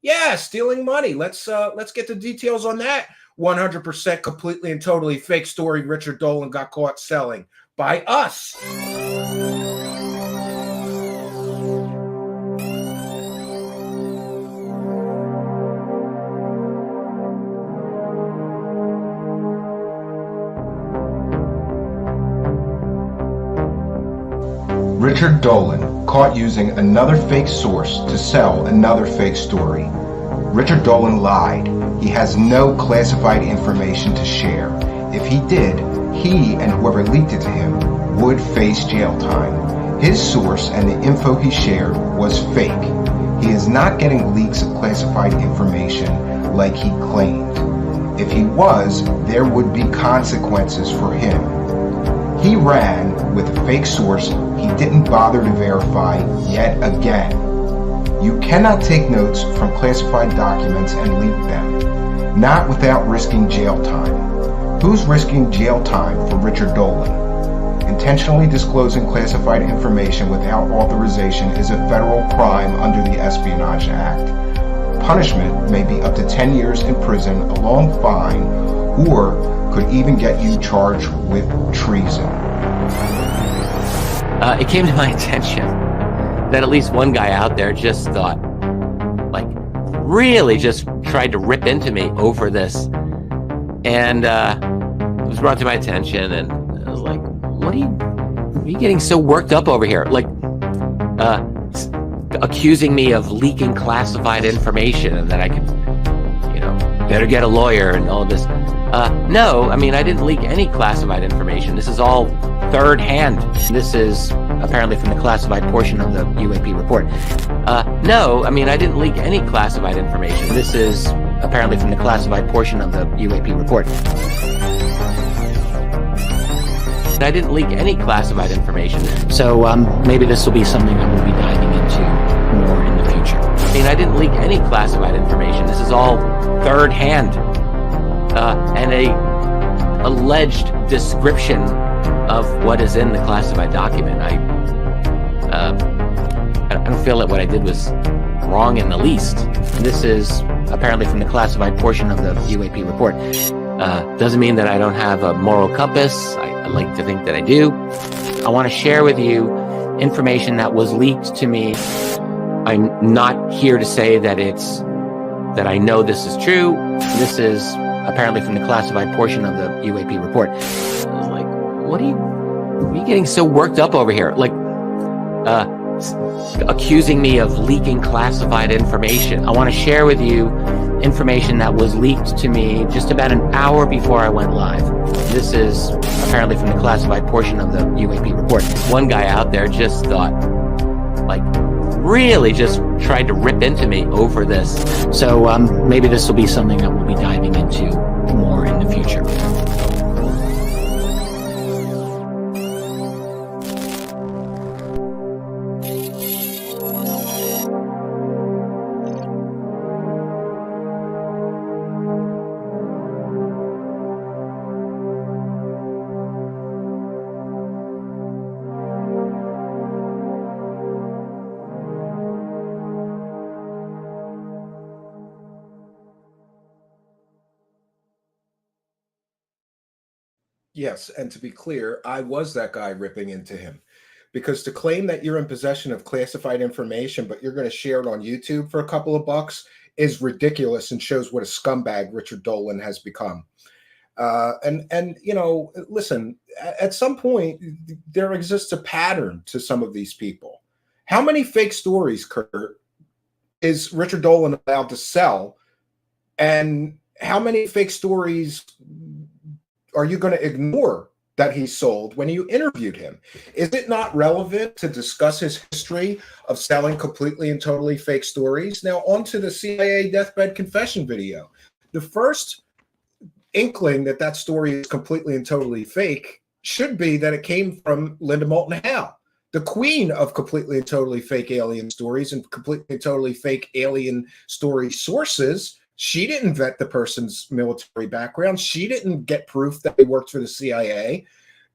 Yeah, stealing money. Let's get the details on that 100% completely and totally fake story Richard Dolan got caught selling by us. Richard Dolan caught using another fake source to sell another fake story. Richard Dolan lied. He has no classified information to share. If he did, he and whoever leaked it to him would face jail time. His source and the info he shared was fake. He is not getting leaks of classified information like he claimed. If he was, there would be consequences for him. He ran with a fake source he didn't bother to verify yet again. You cannot take notes from classified documents and leak them, not without risking jail time. Who's risking jail time for Richard Dolan? Intentionally disclosing classified information without authorization is a federal crime under the Espionage Act. Punishment may be up to 10 years in prison, a long fine, or could even get you charged with treason. It came to my attention that at least one guy out there just thought, like, really just tried to rip into me over this. And it was brought to my attention, and I was like, what are you getting so worked up over here? Like, accusing me of leaking classified information and that I could, better get a lawyer and all of this. No, I mean, I didn't leak any classified information. This is all third hand. This is apparently from the classified portion of the UAP report. No, I mean, I didn't leak any classified information. This is apparently from the classified portion of the UAP report. I didn't leak any classified information. So maybe this will be something that we'll be diving into more in the future. I mean, I didn't leak any classified information. This is all third hand. And a alleged description of what is in the classified document. I don't feel that what I did was wrong in the least. This is apparently from the classified portion of the UAP report. Doesn't mean that I don't have a moral compass. I like to think that I do. I want to share with you information that was leaked to me. I'm not here to say that I know this is true. This is apparently from the classified portion of the UAP report. I was like, what are you getting so worked up over here? Like, accusing me of leaking classified information. I want to share with you information that was leaked to me just about an hour before I went live. This is apparently from the classified portion of the UAP report. One guy out there just thought, like, really just tried to rip into me over this. So maybe this will be something that we'll be diving into more in the future. Yes, and to be clear, I was that guy ripping into him. Because to claim that you're in possession of classified information, but you're going to share it on YouTube for a couple of bucks is ridiculous and shows what a scumbag Richard Dolan has become. And listen, at some point, there exists a pattern to some of these people. How many fake stories, Curt, is Richard Dolan allowed to sell? And how many fake stories are you going to ignore that he sold when you interviewed him? Is it not relevant to discuss his history of selling completely and totally fake stories? Now, on to the CIA deathbed confession video. The first inkling that that story is completely and totally fake should be that it came from Linda Moulton Howe, the queen of completely and totally fake alien stories and completely and totally fake alien story sources. She didn't vet the person's military background. She didn't get proof that he worked for the CIA,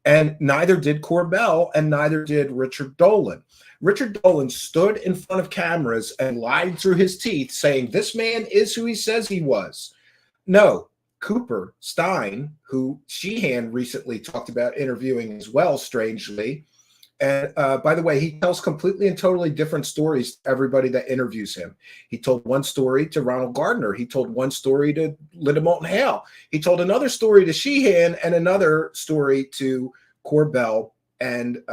and neither did Corbell, and neither did Richard Dolan. Richard Dolan stood in front of cameras and lied through his teeth, saying this man is who he says he was. No, Cooper Stein, who Sheehan recently talked about interviewing as well, strangely. And by the way, he tells completely and totally different stories to everybody that interviews him. He told one story to Ronald Gardner. He told one story to Linda Moulton Howe. He told another story to Sheehan and another story to Corbell and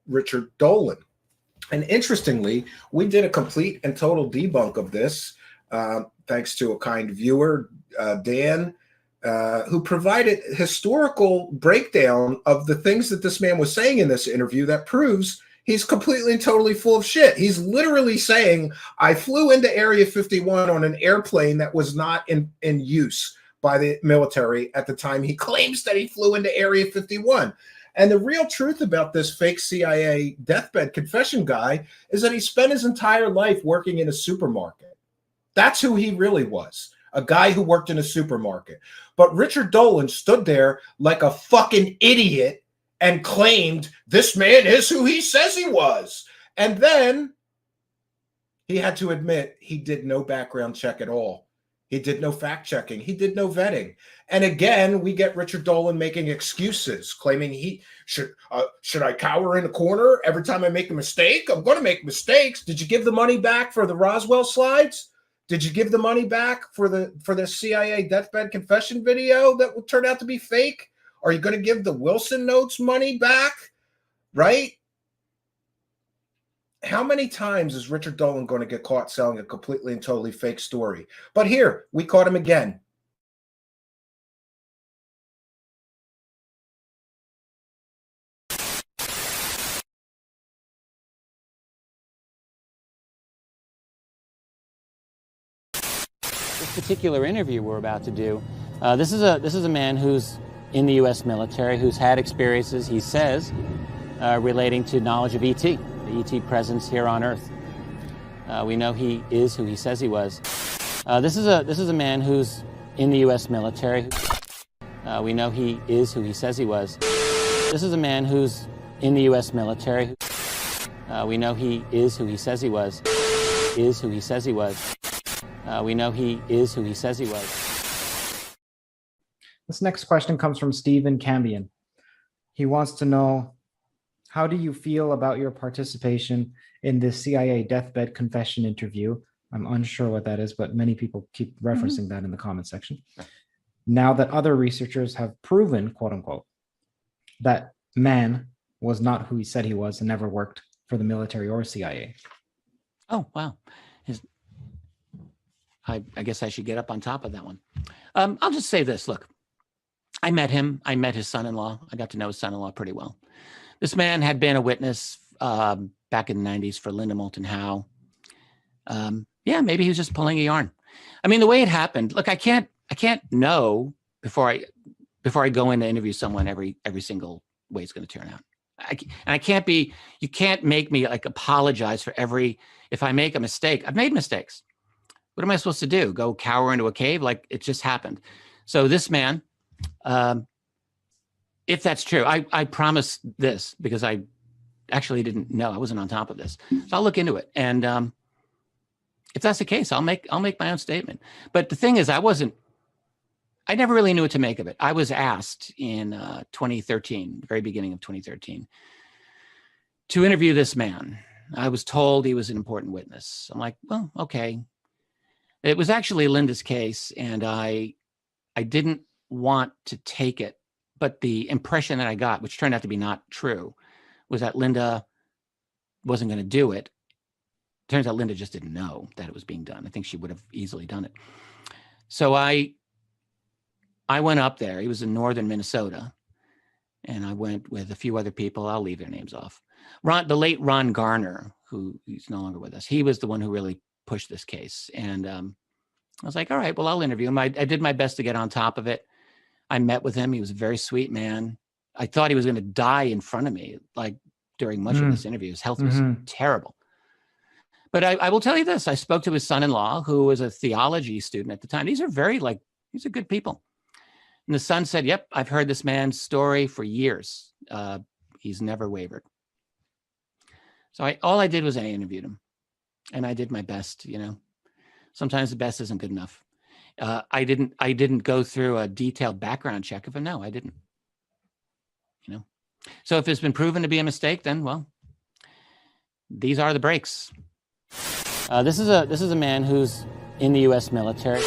Richard Dolan. And interestingly, we did a complete and total debunk of this, thanks to a kind viewer, Dan, who provided historical breakdown of the things that this man was saying in this interview that proves he's completely and totally full of shit. He's literally saying, I flew into Area 51 on an airplane that was not in use by the military at the time he claims that he flew into Area 51. And the real truth about this fake CIA deathbed confession guy is that he spent his entire life working in a supermarket. That's who he really was. A guy who worked in a supermarket. But Richard Dolan stood there like a fucking idiot and claimed this man is who he says he was. And then he had to admit he did no background check at all. He did no fact checking. He did no vetting. And again, we get Richard Dolan making excuses, claiming he should I cower in a corner every time I make a mistake? I'm going to make mistakes. Did you give the money back for the Roswell slides? Did you give the money back for the CIA deathbed confession video that will turn out to be fake? Are you going to give the Wilson notes money back? Right? How many times is Richard Dolan going to get caught selling a completely and totally fake story? But here, we caught him again. This particular interview we're about to do, this is a man who's in the U.S. military, who's had experiences, he says, relating to knowledge of ET. The ET presence here on Earth. We know he is who he says he was. This is a man who's in the U.S. military. We know he is who he says he was. This is a man who's in the U.S. military. We know he is who he says he was. Is who he says he was. We know he is who he says he was. This next question comes from Stephen Cambion. He wants to know, how do you feel about your participation in this CIA deathbed confession interview? I'm unsure what that is, but many people keep referencing that in the comment section. Now that other researchers have proven, quote unquote, that man was not who he said he was and never worked for the military or CIA. Oh, wow. I guess I should get up on top of that one. I'll just say this. Look, I met him. I met his son-in-law. I got to know his son-in-law pretty well. This man had been a witness back in the 90s for Linda Moulton Howe. Yeah, maybe he was just pulling a yarn. I mean, the way it happened, look, I can't know before I go in to interview someone every single way it's going to turn out. You can't make me like apologize for if I make a mistake. I've made mistakes. What am I supposed to do? Go cower into a cave? Like it just happened. So this man, if that's true, I promise this because I actually didn't know. I wasn't on top of this. So I'll look into it. And if that's the case, I'll make my own statement. But the thing is, I never really knew what to make of it. I was asked in 2013, the very beginning of 2013, to interview this man. I was told he was an important witness. I'm like, well, okay. It was actually Linda's case, and I didn't want to take it. But the impression that I got, which turned out to be not true, was that Linda wasn't going to do it. Turns out Linda just didn't know that it was being done. I think she would have easily done it. So I went up there. He was in northern Minnesota, and I went with a few other people. I'll leave their names off. The late Ron Garner, he's no longer with us, he was the one who really pushed this case. And I was like, all right, well, I'll interview him. I did my best to get on top of it. I met with him. He was a very sweet man. I thought he was going to die in front of me, like during much of this interview. His health was terrible. But I will tell you this. I spoke to his son-in-law, who was a theology student at the time. These are these are good people. And the son said, yep, I've heard this man's story for years. He's never wavered. So all I did was I interviewed him. And I did my best, Sometimes the best isn't good enough. I didn't go through a detailed background check of him. No, I didn't. So if it's been proven to be a mistake, then well, these are the breaks. This is a man who's in the U.S. military.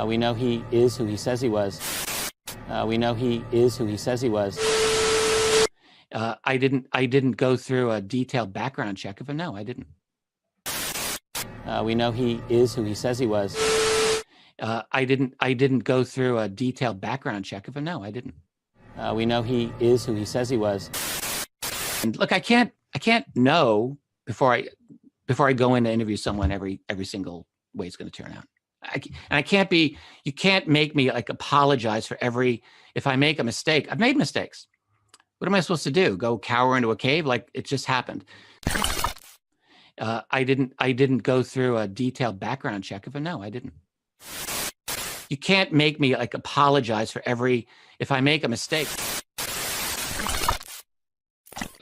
We know he is who he says he was. We know he is who he says he was. I didn't go through a detailed background check of him. No, I didn't. We know he is who he says he was. I didn't go through a detailed background check of him. No, I didn't. We know he is who he says he was. And look, I can't know before I go in to interview someone every single way it's going to turn out. You can't make me like apologize for if I make a mistake. I've made mistakes. What am I supposed to do? Go cower into a cave? Like it just happened. I didn't go through a detailed background check of him. No, I didn't. You can't make me like apologize for if I make a mistake.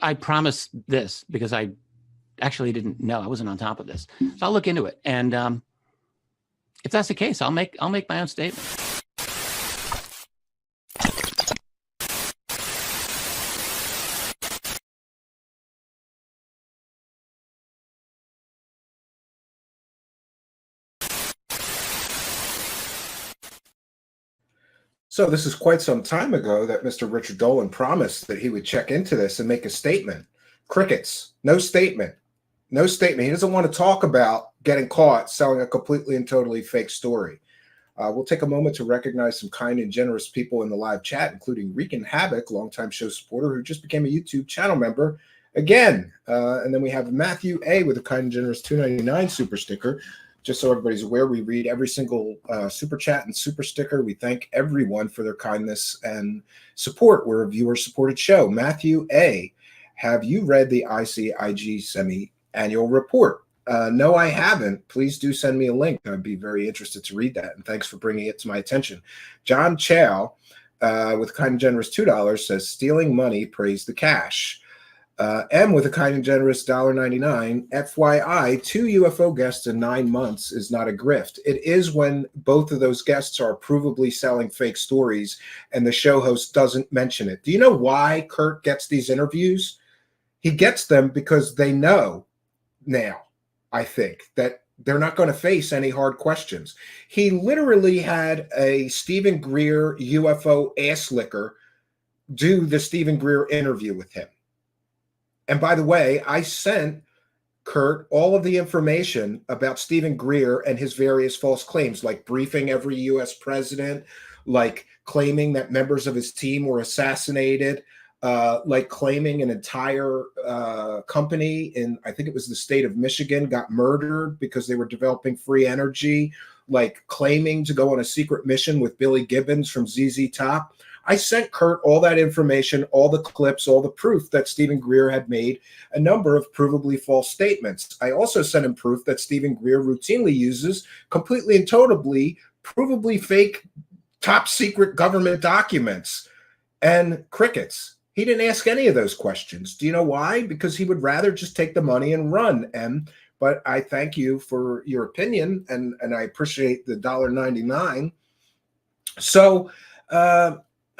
I promise this because I actually didn't know. I wasn't on top of this. So I'll look into it. And if that's the case, I'll make my own statement. So this is quite some time ago that Mr. Richard Dolan promised that he would check into this and make a statement. Crickets, no statement. No statement. He doesn't want to talk about getting caught selling a completely and totally fake story. We'll take a moment to recognize some kind and generous people in the live chat, including Wreaking Havoc, longtime show supporter who just became a YouTube channel member again. And then we have Matthew A with a kind and generous $2.99 super sticker. Just so everybody's aware, we read every single super chat and super sticker. We thank everyone for their kindness and support. We're a viewer-supported show. Matthew A, have you read the ICIG semi-annual report? No, I haven't. Please do send me a link. I'd be very interested to read that. And thanks for bringing it to my attention. John Chow, with a kind and generous $2, says, stealing money, praise the cash. M with a kind and generous $1.99. FYI, 2 UFO guests in 9 months is not a grift. It is when both of those guests are provably selling fake stories and the show host doesn't mention it. Do you know why Curt gets these interviews? He gets them because they know now, I think, that they're not going to face any hard questions. He literally had a Stephen Greer UFO ass licker do the Stephen Greer interview with him. And by the way, I sent Curt all of the information about Stephen Greer and his various false claims, like briefing every U.S. president, like claiming that members of his team were assassinated, like claiming an entire company in, I think it was the state of Michigan, got murdered because they were developing free energy, like claiming to go on a secret mission with Billy Gibbons from ZZ Top. I sent Curt all that information, all the clips, all the proof that Stephen Greer had made a number of provably false statements. I also sent him proof that Stephen Greer routinely uses completely and totally provably fake top secret government documents and crickets. He didn't ask any of those questions. Do you know why? Because he would rather just take the money and run, M. But I thank you for your opinion, and I appreciate the $1.99. So,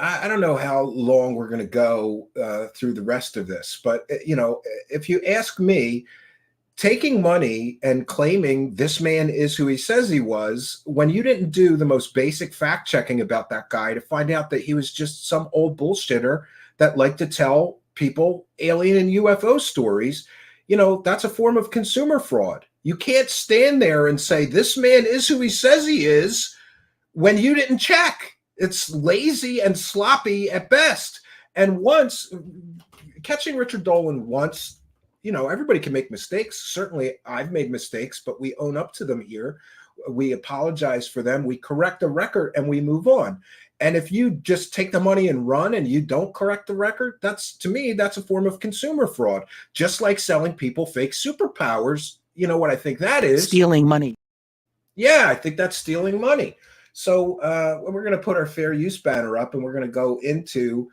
I don't know how long we're going to go through the rest of this, but, you know, if you ask me, taking money and claiming this man is who he says he was, when you didn't do the most basic fact checking about that guy to find out that he was just some old bullshitter that liked to tell people alien and UFO stories, you know, that's a form of consumer fraud. You can't stand there and say this man is who he says he is when you didn't check. It's lazy and sloppy at best. And once, catching Richard Dolan once, you know, everybody can make mistakes. Certainly I've made mistakes, but we own up to them here. We apologize for them. We correct the record and we move on. And if you just take the money and run and you don't correct the record, that's, to me, that's a form of consumer fraud. Just like selling people fake superpowers. You know what I think that is? Stealing money. Yeah, I think that's stealing money. So we're going to put our fair use banner up and we're going to go into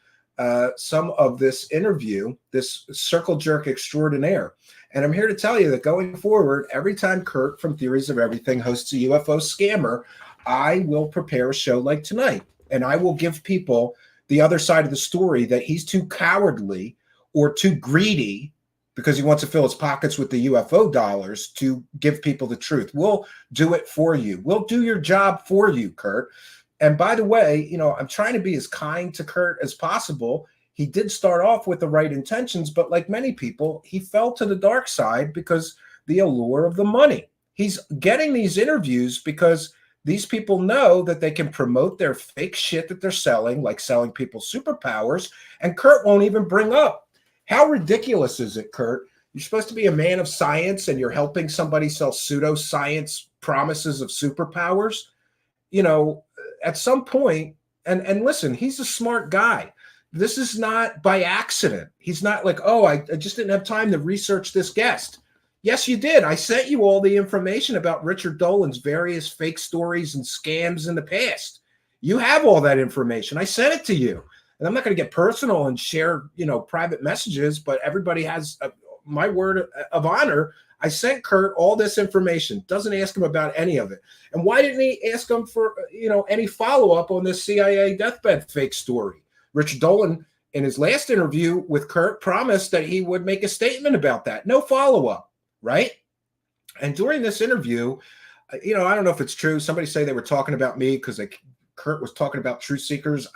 some of this interview, this circle jerk extraordinaire. And I'm here to tell you that going forward, every time Curt from Theories of Everything hosts a UFO scammer, I will prepare a show like tonight. And I will give people the other side of the story, that he's too cowardly or too greedy because he wants to fill his pockets with the UFO dollars to give people the truth. We'll do it for you. We'll do your job for you, Curt. And by the way, you know, I'm trying to be as kind to Curt as possible. He did start off with the right intentions, but like many people, he fell to the dark side because the allure of the money. He's getting these interviews because these people know that they can promote their fake shit that they're selling, like selling people superpowers, and Curt won't even bring up. How ridiculous is it, Curt? You're supposed to be a man of science and you're helping somebody sell pseudoscience promises of superpowers. You know, at some point, and listen, he's a smart guy. This is not by accident. He's not like, oh, I just didn't have time to research this guest. Yes, you did. I sent you all the information about Richard Dolan's various fake stories and scams in the past. You have all that information. I sent it to you. And I'm not going to get personal and share, private messages, but everybody has my word of honor. I sent Curt all this information, doesn't ask him about any of it. And why didn't he ask him for, any follow-up on this CIA deathbed fake story? Richard Dolan, in his last interview with Curt, promised that he would make a statement about that. No follow-up, right? And during this interview, I don't know if it's true. Somebody say they were talking about me because Curt was talking about Truthseekers.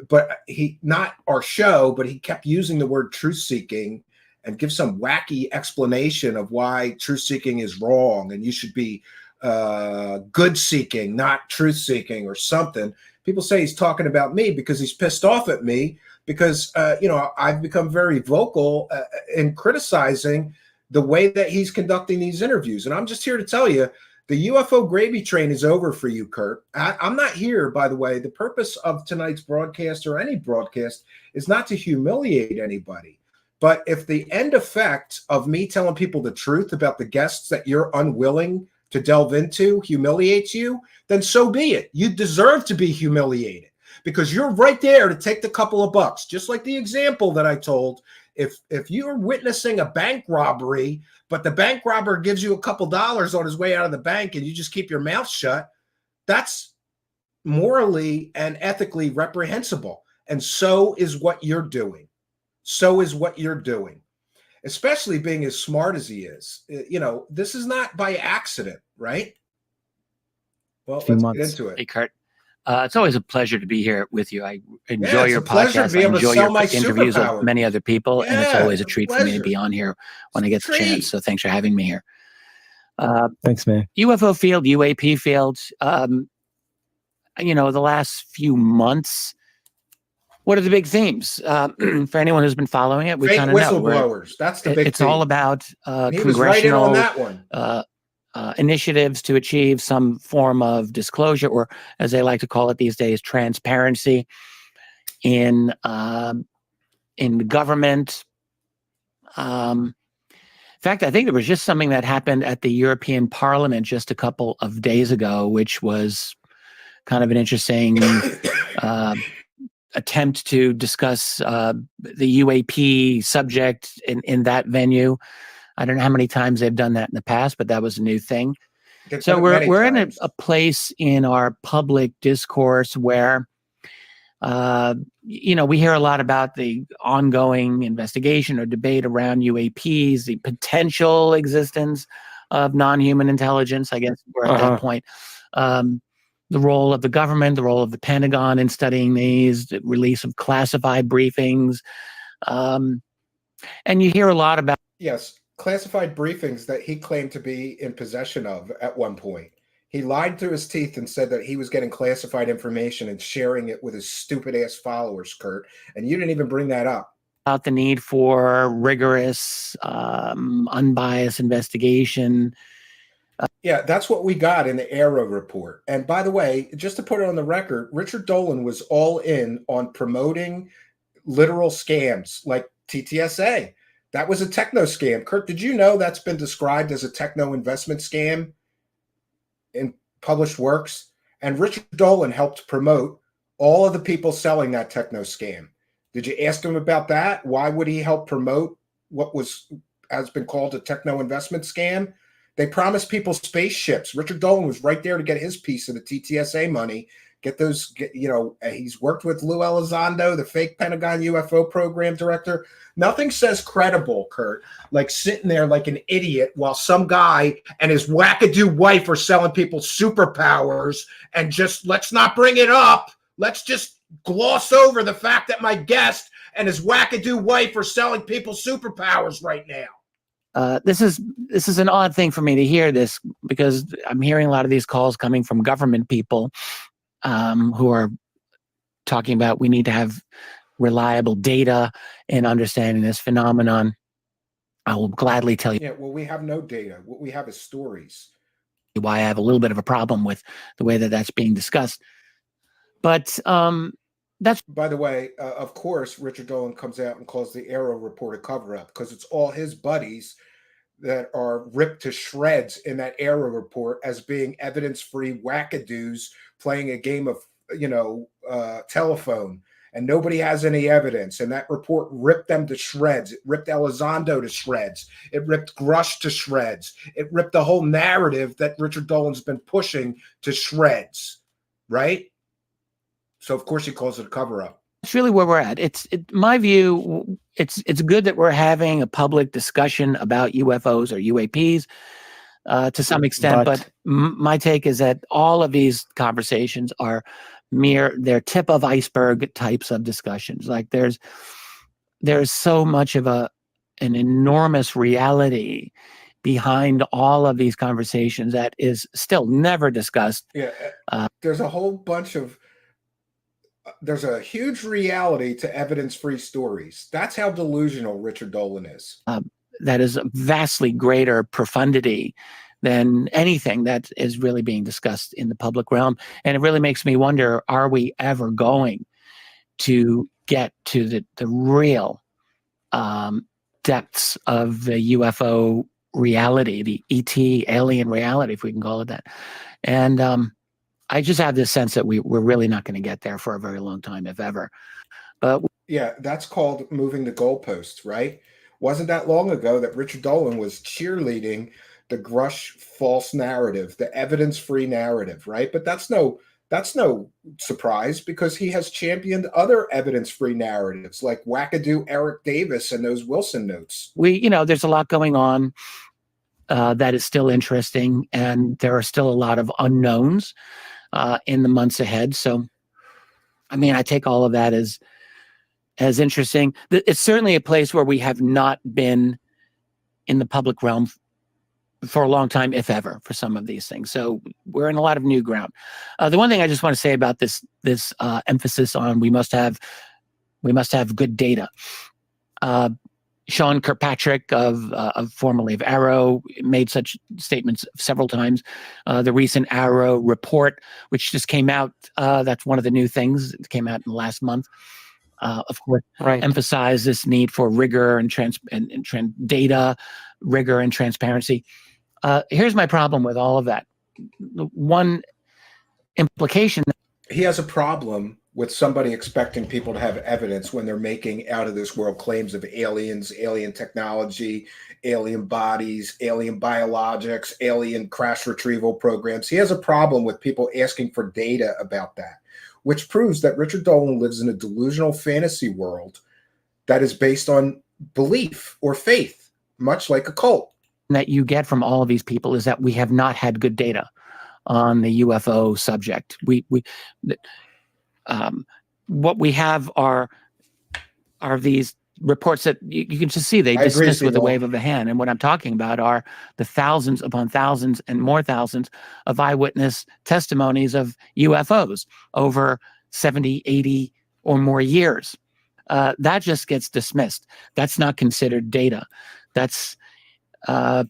But he, not our show, but he kept using the word truth-seeking and give some wacky explanation of why truth-seeking is wrong and you should be good-seeking, not truth-seeking or something. People say he's talking about me because he's pissed off at me because, I've become very vocal in criticizing the way that he's conducting these interviews. And I'm just here to tell you, the UFO gravy train is over for you, Curt. I'm not here, by the way. The purpose of tonight's broadcast or any broadcast is not to humiliate anybody. But if the end effect of me telling people the truth about the guests that you're unwilling to delve into humiliates you, then so be it. You deserve to be humiliated because you're right there to take the couple of bucks. Just like the example that I told, if you're witnessing a bank robbery, but the bank robber gives you a couple dollars on his way out of the bank and you just keep your mouth shut, that's morally and ethically reprehensible. And so is what you're doing. So is what you're doing, especially being as smart as he is. This is not by accident, right? Well, let's get into it. Hey, Curt. It's always a pleasure to be here with you. I enjoy your podcast. I enjoy your interviews with many other people, and it's always a treat for me to be on here when I get the chance. So thanks for having me here. Thanks, man. UFO field, UAP field. The last few months, what are the big themes? For anyone who's been following it, we kind of know. Whistleblowers. That's the big It's theme. all about congressional initiatives to achieve some form of disclosure, or as they like to call it these days, transparency in government. In fact, I think there was just something that happened at the European Parliament just a couple of days ago, which was kind of an interesting attempt to discuss the UAP subject in that venue. I don't know how many times they've done that in the past, but that was a new thing. So we're in a place in our public discourse where, we hear a lot about the ongoing investigation or debate around UAPs, the potential existence of non-human intelligence. I guess we're at that point. The role of the government, the role of the Pentagon in studying these, the release of classified briefings. And you hear a lot about... Yes, classified briefings that he claimed to be in possession of at one point. He lied through his teeth and said that he was getting classified information and sharing it with his stupid-ass followers, Curt. And you didn't even bring that up. About the need for rigorous, unbiased investigation. Yeah, that's what we got in the Arrow report. And by the way, just to put it on the record, Richard Dolan was all in on promoting literal scams like TTSA. That was a techno scam. Curt, did you know that's been described as a techno investment scam in published works? And Richard Dolan helped promote all of the people selling that techno scam. Did you ask him about that? Why would he help promote what has been called a techno investment scam? They promised people spaceships. Richard Dolan was right there to get his piece of the TTSA money. He's worked with Lou Elizondo, the fake Pentagon UFO program director. Nothing says credible, Curt, like sitting there like an idiot while some guy and his wackadoo wife are selling people superpowers, and just, let's not bring it up. Let's just gloss over the fact that my guest and his wackadoo wife are selling people superpowers right now. This is an odd thing for me to hear this, because I'm hearing a lot of these calls coming from government people who are talking about we need to have reliable data in understanding this phenomenon. I will gladly tell you. Yeah, well, we have no data. What we have is stories. Why I have a little bit of a problem with the way that that's being discussed. But that's... By the way, of course, Richard Dolan comes out and calls the Arrow report a cover-up because it's all his buddies that are ripped to shreds in that Arrow report as being evidence-free wackadoos playing a game of, telephone. and nobody has any evidence. And that report ripped them to shreds. It ripped Elizondo to shreds. It ripped Grush to shreds. It ripped the whole narrative that Richard Dolan's been pushing to shreds, right? So of course he calls it a cover-up. That's really where we're at. My view, it's good that we're having a public discussion about UFOs or UAPs to some extent, but my take is that all of these conversations are they're tip of iceberg types of discussions. Like there's so much of an enormous reality behind all of these conversations that is still never discussed. Yeah, there's a whole bunch of there's a huge reality to evidence-free stories. That's how delusional Richard Dolan is. That is a vastly greater profundity than anything that is really being discussed in the public realm. And it really makes me wonder, are we ever going to get to the real depths of the UFO reality, the ET alien reality, if we can call it that? And I just have this sense that we're really not going to get there for a very long time, if ever. But yeah, that's called moving the goalposts, right? Wasn't that long ago that Richard Dolan was cheerleading the Grush false narrative, the evidence-free narrative, right? But that's no surprise, because he has championed other evidence-free narratives like wackadoo Eric Davis and those Wilson notes. There's a lot going on that is still interesting, and there are still a lot of unknowns in the months ahead. So, I mean, I take all of that as interesting. It's certainly a place where we have not been in the public realm for a long time, if ever, for some of these things. So we're in a lot of new ground. The one thing I just want to say about this emphasis on we must have good data. Sean Kirkpatrick of formerly of Arrow made such statements several times. The recent Arrow report, which just came out, that's one of the new things. It came out in the last month. Of course, emphasize this need for rigor and data, rigor and transparency. Here's my problem with all of that. One implication. He has a problem with somebody expecting people to have evidence when they're making out of this world claims of aliens, alien technology, alien bodies, alien biologics, alien crash retrieval programs. He has a problem with people asking for data about that, which proves that Richard Dolan lives in a delusional fantasy world that is based on belief or faith, much like a cult. That you get from all of these people is that we have not had good data on the UFO subject. What we have are these reports that you can just see they dismiss with a wave of the hand. And what I'm talking about are the thousands upon thousands and more thousands of eyewitness testimonies of UFOs over 70, 80 or more years. That just gets dismissed. That's not considered data. That's not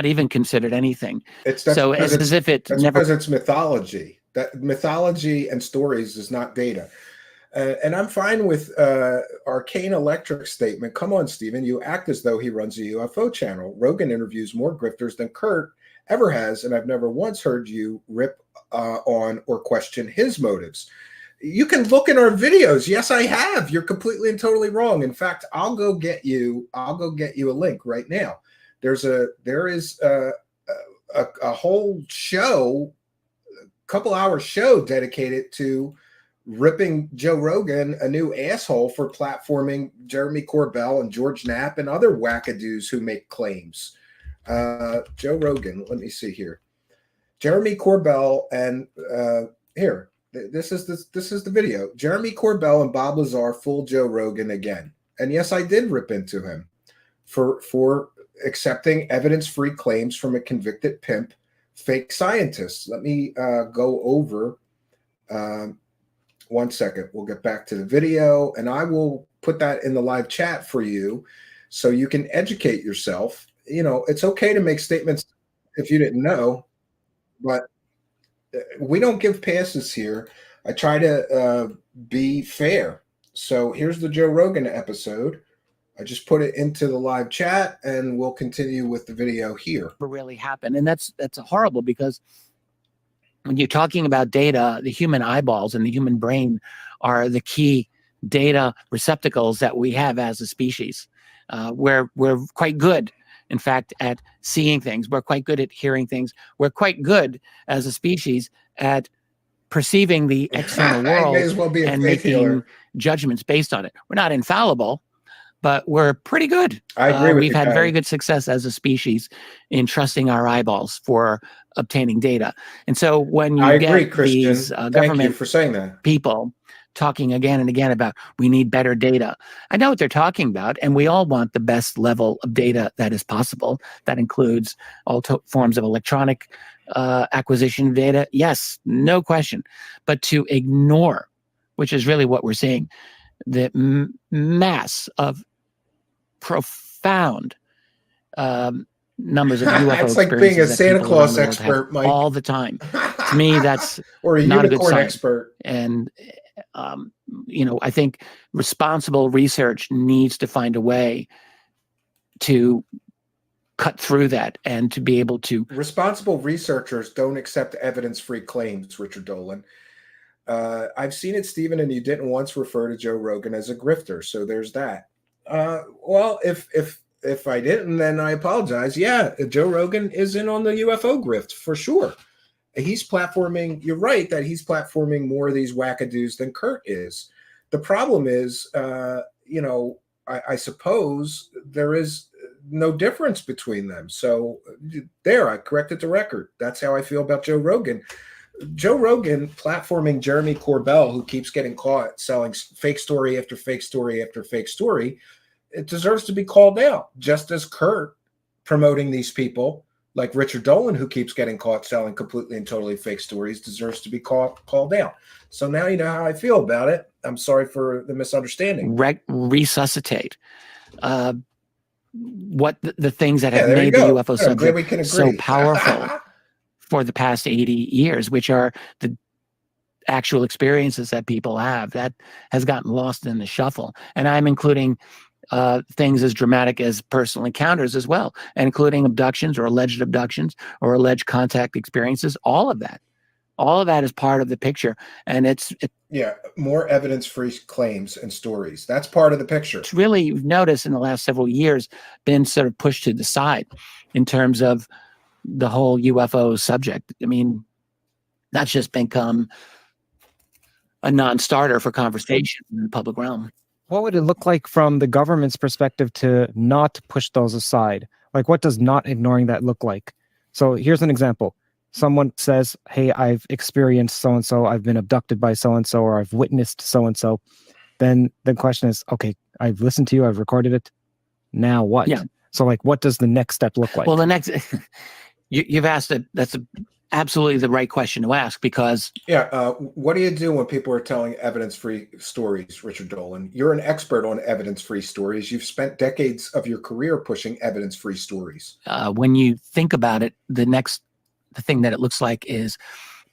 even considered anything. It's as if it never. Because it's mythology. That mythology and stories is not data. And I'm fine with Arcane Electric's statement. Come on, Stephen, you act as though he runs a UFO channel. Rogan interviews more grifters than Curt ever has, and I've never once heard you rip on or question his motives. You can look in our videos. Yes, I have. You're completely and totally wrong. In fact, I'll go get you a link right now. There is a whole show, couple-hour show dedicated to ripping Joe Rogan a new asshole for platforming Jeremy Corbell and George Knapp and other wackadoos who make claims. Joe Rogan, let me see here. Jeremy Corbell and here. This is the video. Jeremy Corbell and Bob Lazar fooled Joe Rogan again. And yes, I did rip into him for accepting evidence-free claims from a convicted pimp, fake scientist. Let me go over 1 second. We'll get back to the video, and I will put that in the live chat for you so you can educate yourself. You know, it's okay to make statements if you didn't know, but we don't give passes here. I try to be fair. So here's the Joe Rogan episode. I just put it into the live chat, and we'll continue with the video here. Really happened, and that's horrible because when you're talking about data, the human eyeballs and the human brain are the key data receptacles that we have as a species. We're quite good, in fact, at seeing things. We're quite good at hearing things. We're quite good as a species at perceiving the external world May as well be a and faith making healer. judgments based on it. We're not infallible, but we're pretty good. I agree with We've you, had very Patty. good success as a species in trusting our eyeballs for obtaining data. And so when you I agree, get Christian. these Thank you government for saying that. people talking again and again about we need better data, I know what they're talking about, and we all want the best level of data that is possible. That includes all forms of electronic acquisition of data. Yes, no question. But to ignore, which is really what we're seeing, the mass of profound numbers of UFO It's like being a experiences that Santa people around Claus the world have expert, Mike. all the time. To me, that's or a not a good unicorn sign. expert. And I think responsible research needs to find a way to cut through that and to be able to. Responsible researchers don't accept evidence-free claims, Richard Dolan. I've seen it, Stephen, and you didn't once refer to Joe Rogan as a grifter, so there's that. Well, if I didn't, then I apologize. Yeah, Joe Rogan is in on the UFO grift for sure. He's platforming. You're right that he's platforming more of these wackadoos than Curt is. The problem is, I suppose there is no difference between them. So there, I corrected the record. That's how I feel about Joe Rogan. Joe Rogan platforming Jeremy Corbell, who keeps getting caught selling fake story after fake story after fake story, it deserves to be called out, just as Curt promoting these people like Richard Dolan, who keeps getting caught selling completely and totally fake stories, deserves to be called out. So now you know how I feel about it. I'm sorry for the misunderstanding. Resuscitate what the things that have there you made the go. UFO Good, I'm glad we subject can so agree. powerful for the past 80 years, which are the actual experiences that people have. That has gotten lost in the shuffle. And I'm including things as dramatic as personal encounters as well, including abductions or alleged alleged contact experiences. All of that is part of the picture. And yeah, more evidence-free claims and stories. That's part of the picture. It's really, you've noticed in the last several years, been sort of pushed to the side in terms of the whole UFO subject. I mean, that's just become a non-starter for conversation in the public realm. What would it look like from the government's perspective to not push those aside? Like, what does not ignoring that look like? So here's an example. Someone says, hey, I've experienced so-and-so, I've been abducted by so-and-so, or I've witnessed so-and-so. Then the question is, okay, I've listened to you, I've recorded it. Now what? Yeah. So like, what does the next step look like? Well, the next, you've asked it. That's absolutely the right question to ask, because what do you do when people are telling evidence-free stories, Richard Dolan? You're an expert on evidence-free stories. You've spent decades of your career pushing evidence-free stories. When you think about it, the thing that it looks like is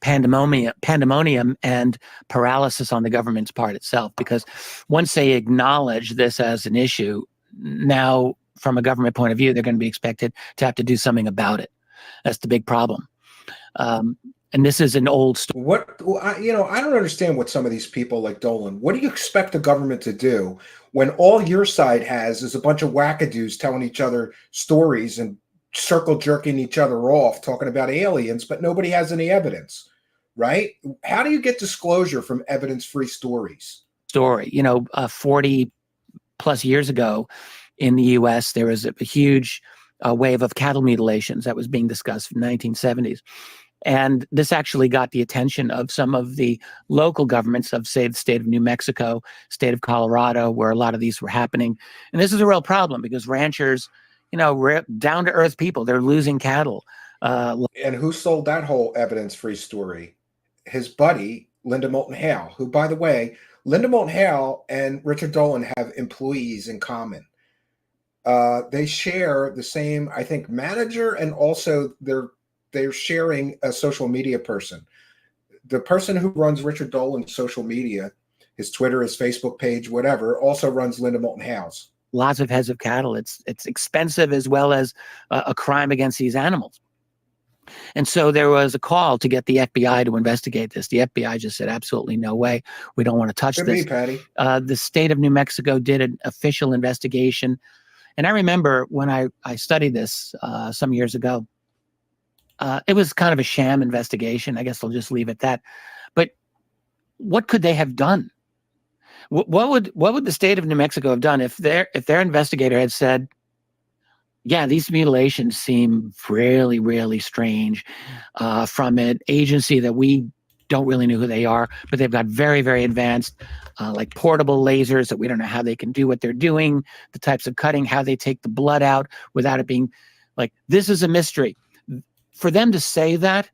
pandemonium and paralysis on the government's part itself, because once they acknowledge this as an issue, now from a government point of view, they're going to be expected to have to do something about it. That's the big problem. And this is an old story. I don't understand what some of these people like Dolan, what do you expect the government to do when all your side has is a bunch of wackadoos telling each other stories and circle jerking each other off, talking about aliens, but nobody has any evidence, right? How do you get disclosure from evidence-free stories? 40 plus years ago in the US, there was a huge wave of cattle mutilations that was being discussed in the 1970s. And this actually got the attention of some of the local governments of, say, the state of New Mexico, state of Colorado, where a lot of these were happening. And this is a real problem because ranchers, down-to-earth people, they're losing cattle. And who sold that whole evidence-free story? His buddy, Linda Moulton Howe, who, by the way, Linda Moulton Howe and Richard Dolan have employees in common. They share the same, I think, manager, and also they're sharing a social media person. The person who runs Richard Dolan's social media, his Twitter, his Facebook page, whatever, also runs Linda Moulton Howe's. Lots of heads of cattle. It's expensive as well as a crime against these animals. And so there was a call to get the FBI to investigate this. The FBI just said, absolutely no way. We don't want to touch Could this. be, Patty. The state of New Mexico did an official investigation. And I remember when I studied this some years ago, it was kind of a sham investigation. I guess I'll just leave it at that. But what could they have done? What would the state of New Mexico have done if their investigator had said, yeah, these mutilations seem really, really strange from an agency that we don't really know who they are, but they've got very, very advanced, like portable lasers that we don't know how they can do what they're doing, the types of cutting, how they take the blood out without it being like, this is a mystery. For them to say that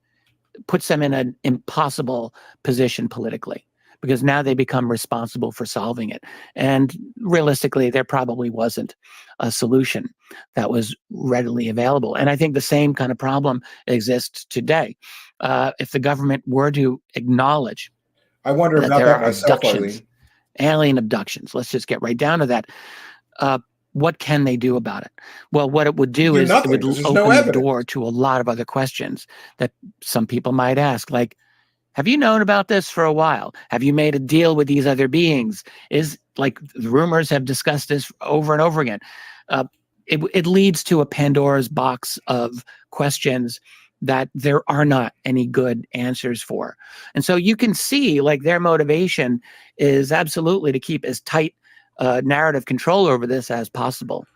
puts them in an impossible position politically, because now they become responsible for solving it. And realistically, there probably wasn't a solution that was readily available. And I think the same kind of problem exists today. If the government were to acknowledge I wonder that about there that are myself, abductions, Eileen. alien abductions, let's just get right down to that. What can they do about it? Well, what it would do is nothing, it would 'cause there's open no the evidence. door to a lot of other questions that some people might ask, like, have you known about this for a while? Have you made a deal with these other beings? Is like rumors have discussed this over and over again. It leads to a Pandora's box of questions that there are not any good answers for. And so you can see like their motivation is absolutely to keep as tight narrative control over this as possible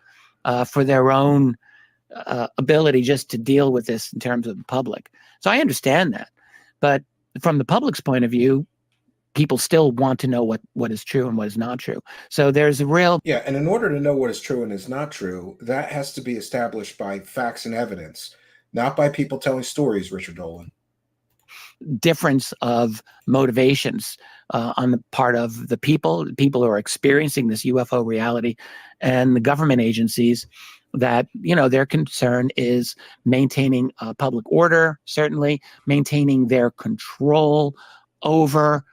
for their own ability just to deal with this in terms of the public. So I understand that. But from the public's point of view, people still want to know what is true and what is not true. So there's a real... Yeah, and in order to know what is true and is not true, that has to be established by facts and evidence, not by people telling stories, Richard Dolan. difference of motivations on the part of the people who are experiencing this UFO reality, and the government agencies that, you know, their concern is maintaining public order, certainly maintaining their control over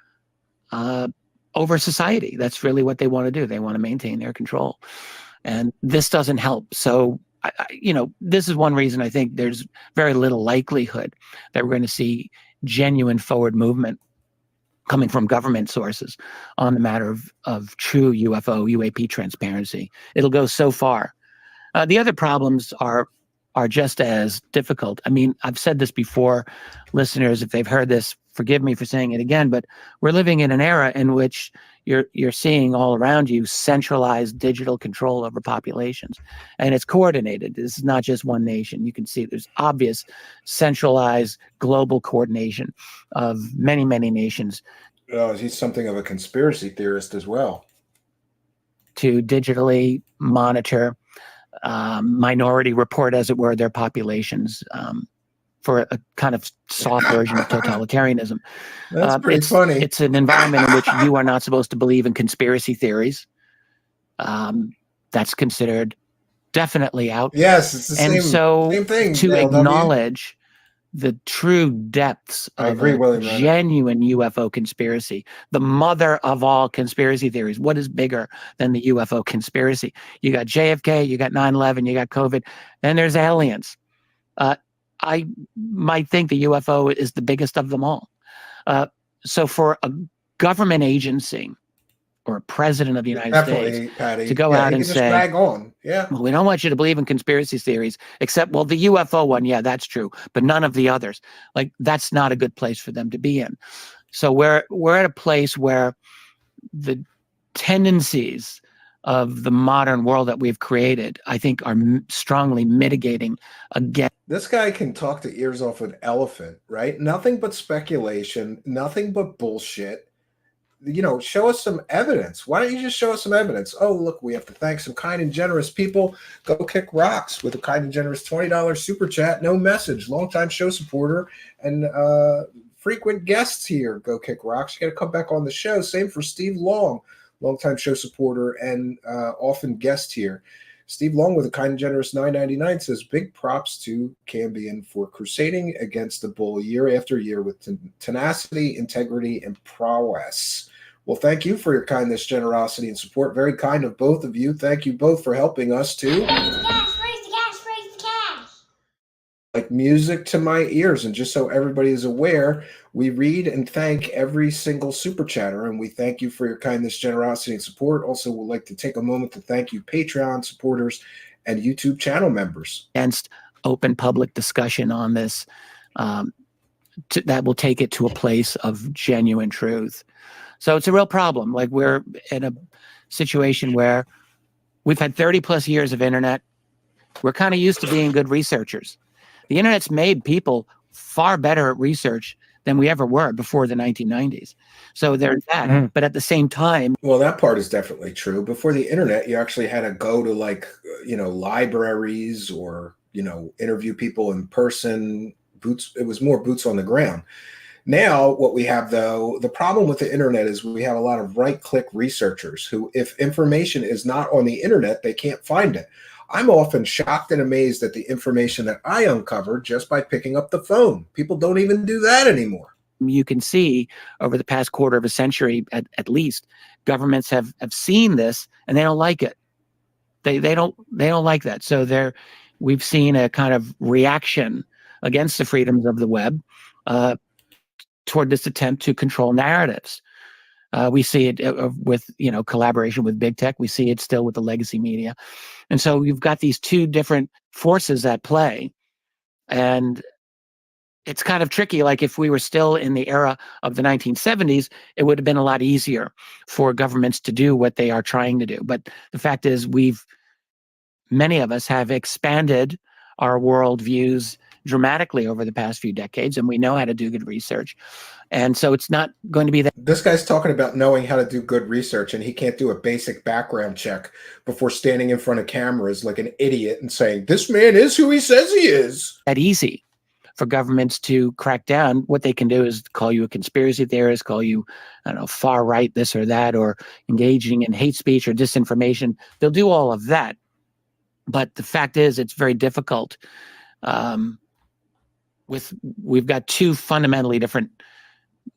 society. That's really what they want to do. They want to maintain their control, and this doesn't help. So, you know, this is one reason I think there's very little likelihood that we're going to see genuine forward movement coming from government sources on the matter of true UFO, UAP transparency. It'll go so far. The other problems are just as difficult. I mean, I've said this before, listeners, if they've heard this, forgive me for saying it again, but we're living in an era in which you're seeing all around you centralized digital control over populations, and it's coordinated. This is not just one nation. You can see there's obvious centralized global coordination of many, many nations. Oh, he's something of a conspiracy theorist as well. To digitally monitor, minority report, as it were, their populations for a kind of soft version of totalitarianism. That's pretty funny. It's an environment in which you are not supposed to believe in conspiracy theories. That's considered definitely out. Yes, it's the same thing. To LW. acknowledge the true depths of a genuine UFO conspiracy, the mother of all conspiracy theories. What is bigger than the UFO conspiracy? You got JFK, you got 9/11, you got COVID, then there's aliens. I might think the UFO is the biggest of them all. So for a government agency or a president of the United States Patty, to go out and just say, drag on. Yeah, well, we don't want you to believe in conspiracy theories, except, well, the UFO one, yeah, that's true, but none of the others. Like, that's not a good place for them to be in. So we're at a place where the tendencies of the modern world that we've created, I think, are strongly mitigating against. This guy can talk the ears off an elephant, right? Nothing but speculation, nothing but bullshit. You know, show us some evidence. Why don't you just show us some evidence? Oh, look, we have to thank some kind and generous people. Go Kick Rocks with a kind and generous $20 super chat. No message. Longtime show supporter and frequent guests here. Go Kick Rocks. You got to come back on the show. Same for Steve Long, longtime show supporter and often guest here. Steve Long with a kind and generous $9.99 says, big props to Cambion for crusading against the bull year after year with tenacity, integrity, and prowess. Well, thank you for your kindness, generosity, and support. Very kind of both of you. Thank you both for helping us too. like music to my ears. And just so everybody is aware, we read and thank every single super chatter, and we thank you for your kindness, generosity, and support. Also, we'd like to take a moment to thank you, Patreon supporters and YouTube channel members. Against open public discussion on this, that will take it to a place of genuine truth. So it's a real problem. Like, we're in a situation where we've had 30 plus years of internet. We're kind of used to being good researchers. The internet's made people far better at research than we ever were before the 1990s. So there's that. But at the same time, well, that part is definitely true. Before the internet, you actually had to go to, like, libraries or, interview people in person. It was more boots on the ground. Now, what we have, though, the problem with the internet is we have a lot of right-click researchers who, if information is not on the internet, they can't find it. I'm often shocked and amazed at the information that I uncovered just by picking up the phone. People don't even do that anymore. You can see over the past quarter of a century, at least, governments have seen this and they don't like it. They don't like that. So we've seen a kind of reaction against the freedoms of the web toward this attempt to control narratives. We see it with collaboration with big tech. We see it still with the legacy media. And so you've got these two different forces at play. And it's kind of tricky. Like, if we were still in the era of the 1970s, it would have been a lot easier for governments to do what they are trying to do. But the fact is, many of us have expanded our worldviews dramatically over the past few decades, and we know how to do good research. And so it's not going to be that. This guy's talking about knowing how to do good research, and he can't do a basic background check before standing in front of cameras like an idiot and saying, this man is who he says he is. That easy for governments to crack down. What they can do is call you a conspiracy theorist, call you, far right, this or that, or engaging in hate speech or disinformation. They'll do all of that. But the fact is, it's very difficult. We've got two fundamentally different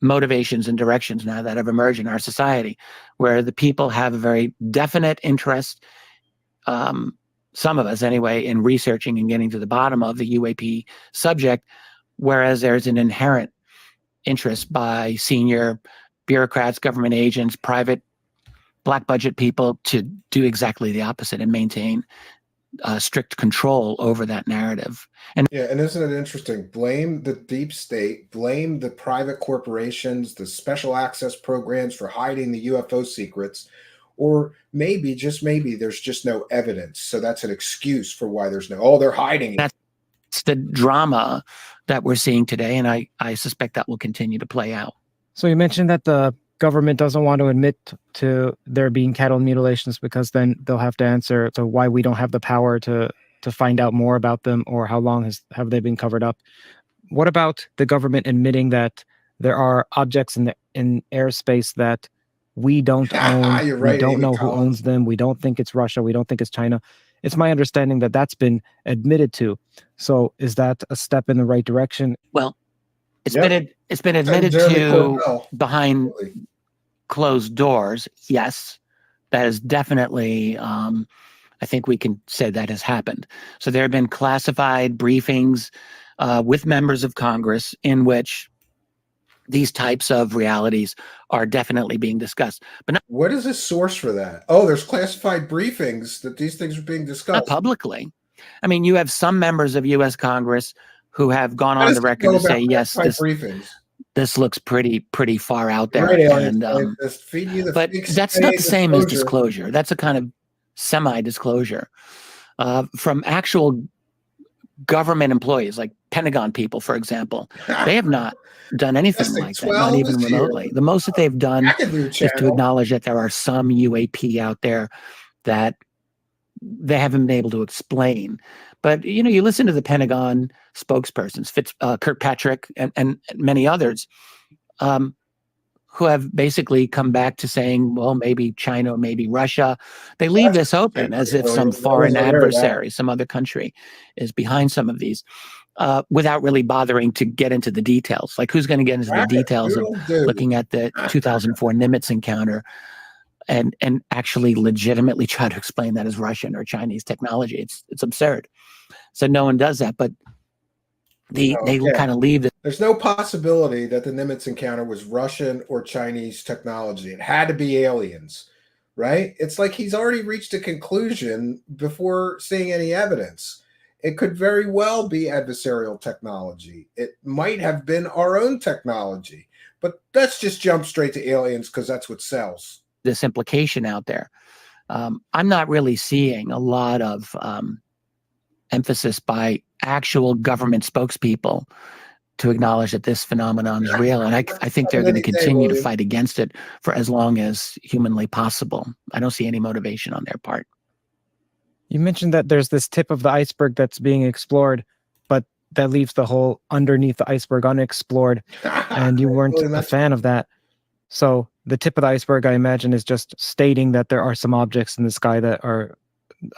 motivations and directions now that have emerged in our society, where the people have a very definite interest, some of us anyway, in researching and getting to the bottom of the UAP subject, whereas there's an inherent interest by senior bureaucrats, government agents, private black budget people to do exactly the opposite and maintain strict control over that narrative. And isn't it interesting? Blame the deep state, blame the private corporations, the special access programs for hiding the UFO secrets, or maybe, just maybe, there's just no evidence. So that's an excuse for why there's they're hiding it. That's the drama that we're seeing today, and I suspect that will continue to play out. So you mentioned that the government doesn't want to admit to there being cattle mutilations because then they'll have to answer to why we don't have the power to find out more about them, or how long have they been covered up. What about the government admitting that there are objects in airspace that we don't own? You're right, we don't Amy know Collins. who owns them. We don't think it's Russia. We don't think it's China. It's my understanding that that's been admitted to. So is that a step in the right direction? Well, it's been admitted to behind closed doors. Yes, that is definitely, I think we can say that has happened. So there have been classified briefings with members of Congress in which these types of realities are definitely being discussed. But what is the source for that? Oh, there's classified briefings that these things are being discussed. Not publicly. I mean, you have some members of U.S. Congress who have gone on the record to say, yes, this looks pretty far out there. Right, and, but that's not the same as disclosure. That's a kind of semi-disclosure from actual government employees, like Pentagon people, for example. They have not done anything like that, not even remotely. The most that they've done is to acknowledge that there are some UAP out there that they haven't been able to explain. But, you listen to the Pentagon spokespersons, Kirkpatrick and many others, who have basically come back to saying, well, maybe China or maybe Russia. They leave this open as if some foreign adversary, some other country is behind some of these, without really bothering to get into the details. Like, who's going to get into the details of looking at the 2004 Nimitz encounter and actually legitimately try to explain that as Russian or Chinese technology? It's absurd. So no one does that. But they yeah. kind of leave the There's no possibility that the Nimitz encounter was Russian or Chinese technology. It had to be aliens, right? It's like he's already reached a conclusion before seeing any evidence. It could very well be adversarial technology. It might have been our own technology. But let's just jump straight to aliens because that's what sells. this implication out there. I'm not really seeing a lot of emphasis by actual government spokespeople to acknowledge that this phenomenon is real. And I think they're going to continue to fight against it for as long as humanly possible. I don't see any motivation on their part. You mentioned that there's this tip of the iceberg that's being explored, but that leaves the whole underneath the iceberg unexplored, and you weren't a fan of that. So the tip of the iceberg, I imagine, is just stating that there are some objects in the sky that are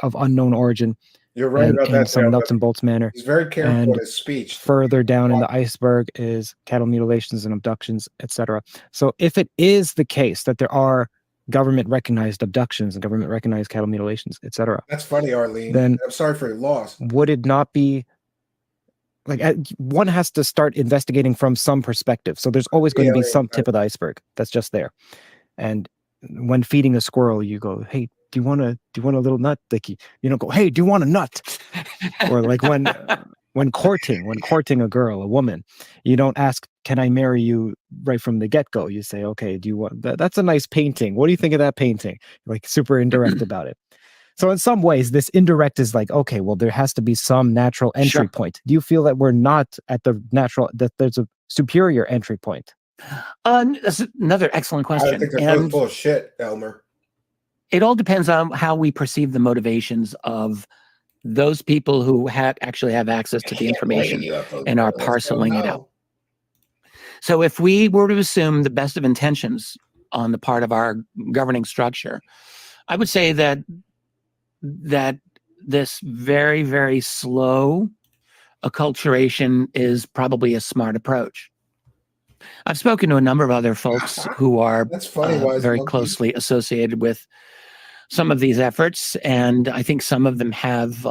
of unknown origin. You're right about in that. some nuts and bolts manner. He's very careful And in his speech. further down in the iceberg is cattle mutilations and abductions, etc. So if it is the case that there are government-recognized abductions and government-recognized cattle mutilations, etc. That's funny, Arlene. Then I'm sorry for your loss. would it not be like one has to start investigating from some perspective? So there's always going to be some tip of the iceberg that's just there. And when feeding a squirrel, you go, "Hey, do you want a little nut?" Like you don't go, "Hey, do you want a nut?" Or like when courting a girl, a woman, you don't ask, "Can I marry you?" right from the get-go. You say, "Okay, do you want that? That's a nice painting. What do you think of that painting?" Like super indirect about it. So in some ways, this indirect is like, okay, well, there has to be some natural entry point. Do you feel that we're not at the natural, that there's a superior entry point? That's another excellent question. I think they're both full of shit, Elmer. It all depends on how we perceive the motivations of those people who actually have access to the information and are parceling it out. So if we were to assume the best of intentions on the part of our governing structure, I would say that this very, very slow acculturation is probably a smart approach. I've spoken to a number of other folks who are very closely associated with some of these efforts, and I think some of them have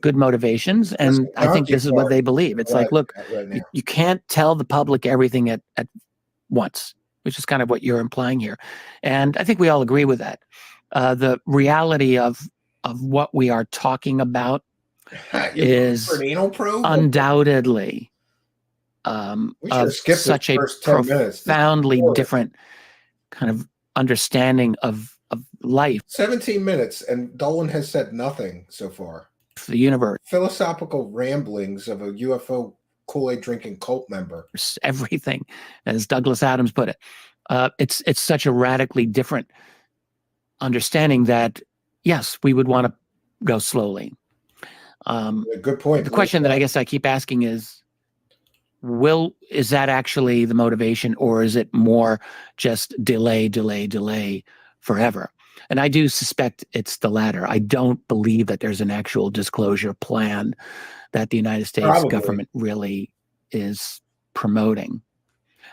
good motivations, and I think this is what they believe. It's like, look, you can't tell the public everything at once, which is kind of what you're implying here. And I think we all agree with that. The reality of what we are talking about is undoubtedly of such a profoundly different kind of understanding of life. 17 minutes, and Dolan has said nothing so far. The universe. Philosophical ramblings of a UFO Kool-Aid drinking cult member. Everything, as Douglas Adams put it. It's such a radically different understanding that, yes, we would want to go slowly. Good point. The question that I guess I keep asking is that actually the motivation, or is it more just delay forever? And I do suspect it's the latter. I don't believe that there's an actual disclosure plan that the United States government really is promoting.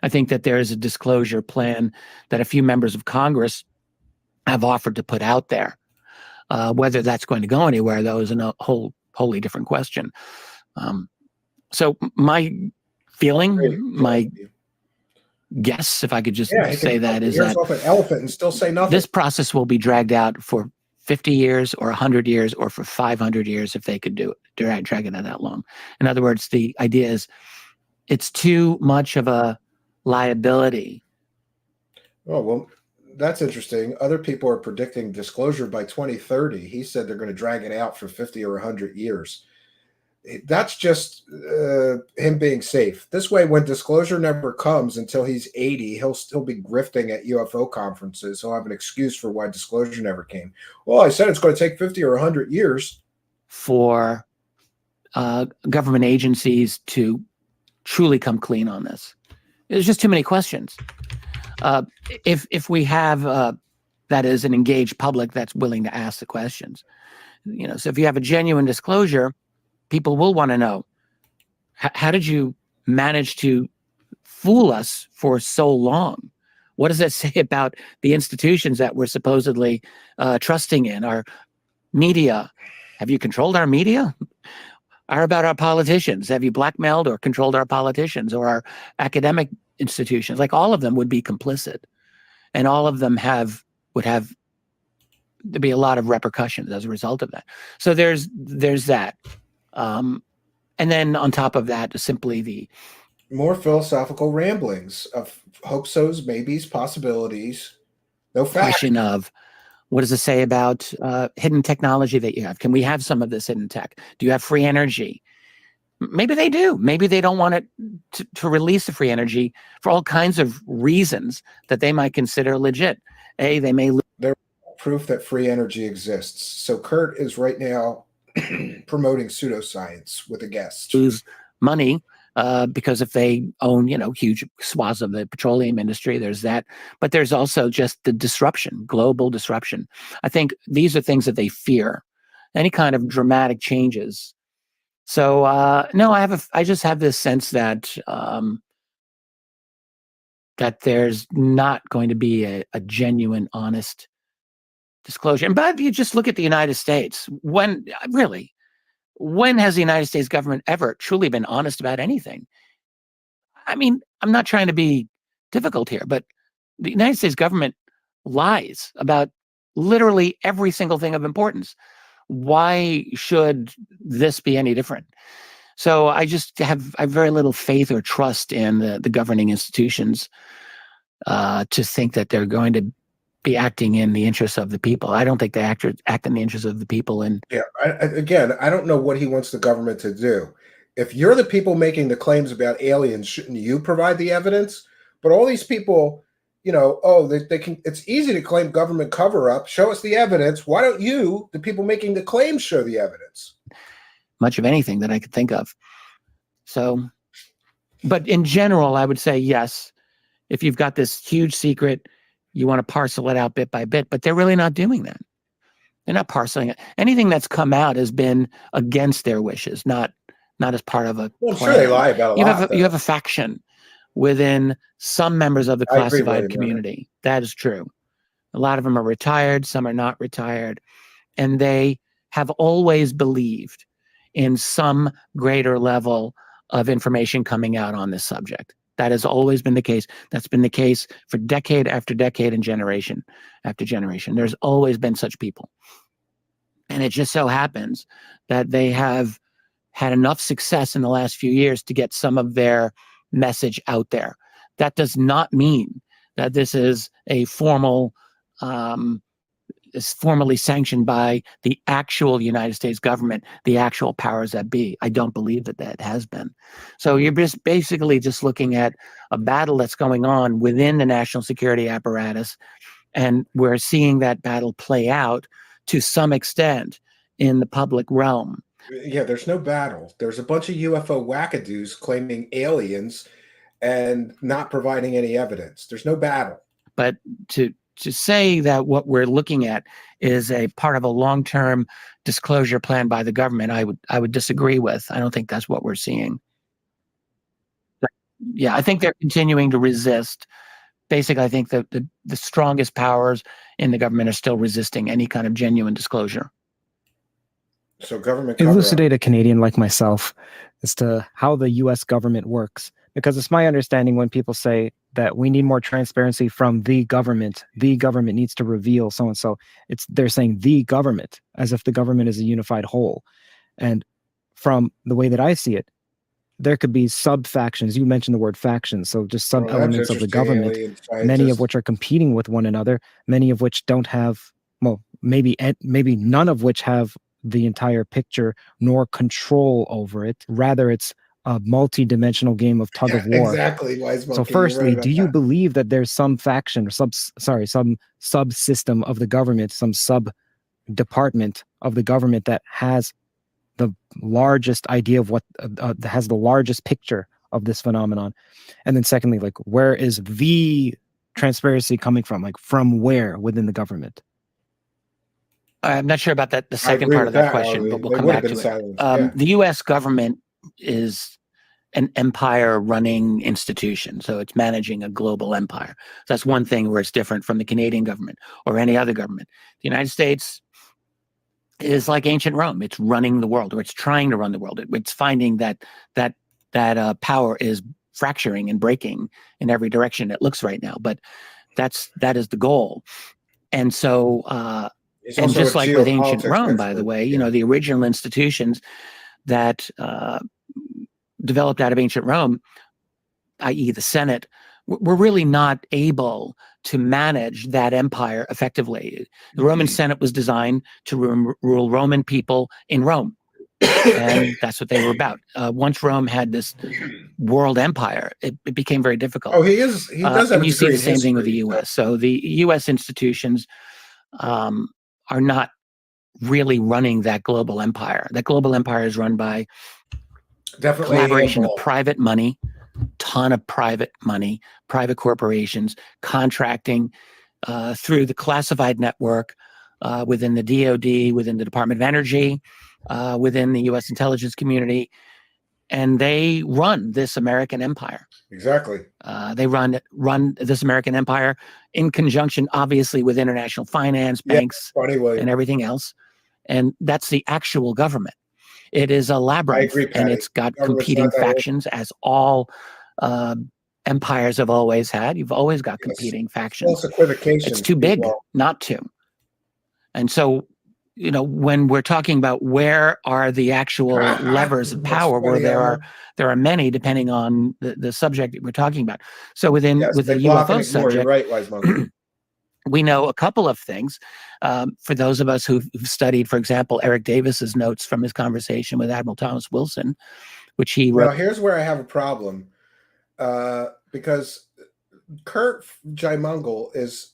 I think that there is a disclosure plan that a few members of Congress have offered to put out there. Whether that's going to go anywhere, though, is a wholly different question. So my feeling, my guess, if I could just say that, is that off an elephant and still say nothing. This process will be dragged out for 50 years or 100 years or for 500 years if they could do it, drag it out that long. In other words, the idea is it's too much of a liability. Oh, well, that's interesting. Other people are predicting disclosure by 2030. He said they're going to drag it out for 50 or 100 years. That's just him being safe. This way, when disclosure never comes until he's 80, he'll still be grifting at UFO conferences. He'll have an excuse for why disclosure never came. Well, I said it's going to take 50 or 100 years. For government agencies to truly come clean on this. There's just too many questions. If we have, that is, an engaged public that's willing to ask the questions, so if you have a genuine disclosure, people will want to know, how did you manage to fool us for so long? What does that say about the institutions that we're supposedly trusting in, our media? Have you controlled our media? are about our politicians. Have you blackmailed or controlled our politicians or our academic institutions? Like all of them would be complicit, and all of them would have to be a lot of repercussions as a result of that. So there's that. And then on top of that, simply the more philosophical ramblings of hope-sos, maybes, possibilities. No fact. question of what does it say about hidden technology that you have? Can we have some of this hidden tech? Do you have free energy? Maybe they do. Maybe they don't want it to release the free energy for all kinds of reasons that they might consider legit. They may there's proof that free energy exists. So Curt is right now promoting pseudoscience with a guest. Lose money because if they own, huge swaths of the petroleum industry, there's that. But there's also just the disruption, global disruption. I think these are things that they fear. Any kind of dramatic changes. So no, I just have this sense that that there's not going to be a genuine, honest disclosure. But you just look at the United States. When has the United States government ever truly been honest about anything? I mean, I'm not trying to be difficult here, but the United States government lies about literally every single thing of importance. Why should this be any different? So I have very little faith or trust in the governing institutions to think that they're going to be acting in the interests of the people. I don't think they act in the interests of the people. And yeah, I don't know what he wants the government to do. If you're the people making the claims about aliens, shouldn't you provide the evidence? But all these people, they can. It's easy to claim government cover-up. Show us the evidence. Why don't you, the people making the claims, show the evidence? Much of anything that I could think of. So, but in general, I would say yes. If you've got this huge secret, you want to parcel it out bit by bit, but they're really not doing that. They're not parceling it. Anything that's come out has been against their wishes, not as part of a well, I'm plan. sure they lie about a lot. You have a faction within some members of the classified community. That is true. A lot of them are retired, some are not retired, and they have always believed in some greater level of information coming out on this subject. That has always been the case. That's been the case for decade after decade and generation after generation. There's always been such people. And it just so happens that they have had enough success in the last few years to get some of their message out there. That does not mean that this is a formal, is formally sanctioned by the actual United States government, the actual powers that be. I don't believe that has been. So you're basically just looking at a battle that's going on within the national security apparatus, and we're seeing that battle play out to some extent in the public realm. Yeah, there's no battle. There's a bunch of UFO wackadoos claiming aliens and not providing any evidence. There's no battle. But to say that what we're looking at is a part of a long-term disclosure plan by the government, I would disagree with. I don't think that's what we're seeing. But yeah, I think they're continuing to resist. Basically, I think that the strongest powers in the government are still resisting any kind of genuine disclosure. So government elucidate a Canadian like myself as to how the U.S. government works, because it's my understanding when people say that we need more transparency from the government needs to reveal so and so. They're saying the government as if the government is a unified whole, and from the way that I see it, there could be sub factions. You mentioned the word factions, so just sub elements of the government, many of which are competing with one another, many of which don't have, well, maybe none of which have the entire picture nor control over it. Rather, it's a multi-dimensional game of tug of war. Exactly. Wise monkey, so firstly, right do you that. believe that there's some faction or some subsystem of the government, some sub-department of the government that has the largest idea of what has the largest picture of this phenomenon? And then secondly, like, where is the transparency coming from? Like, from where within the government? I'm not sure about the second part of that question, but we'll come back to it. The U.S. government is an empire-running institution, so it's managing a global empire. So that's one thing where it's different from the Canadian government or any other government. The United States is like ancient Rome. It's running the world, or it's trying to run the world. It's finding that power is fracturing and breaking in every direction it looks right now. But that is the goal. And so, and just like with ancient Rome, by the way, the original institutions that developed out of ancient Rome, i.e. the Senate, were really not able to manage that empire effectively. The Roman Senate was designed to rule Roman people in Rome. And that's what they were about. Once Rome had this world empire, it became very difficult. Oh, he does have and you see the same thing with the U.S. So the U.S. institutions are not really running that global empire. That global empire is run by collaboration of private money, ton of private money, private corporations, contracting through the classified network within the DoD, within the Department of Energy, within the U.S. intelligence community, and they run this American empire. Exactly. They run this American empire in conjunction, obviously, with international finance, banks, and everything else. And that's the actual government. It is a labyrinth, and it's got competing factions, as all empires have always had. You've always got competing factions. It's too big not to. And so, when we're talking about where are the actual levers of power, where there are many, depending on the subject that we're talking about. So with the UFO subject, we know a couple of things. For those of us who've studied, for example, Eric Davis's notes from his conversation with Admiral Thomas Wilson, which he wrote. Now, here's where I have a problem, because Curt Jaimungal is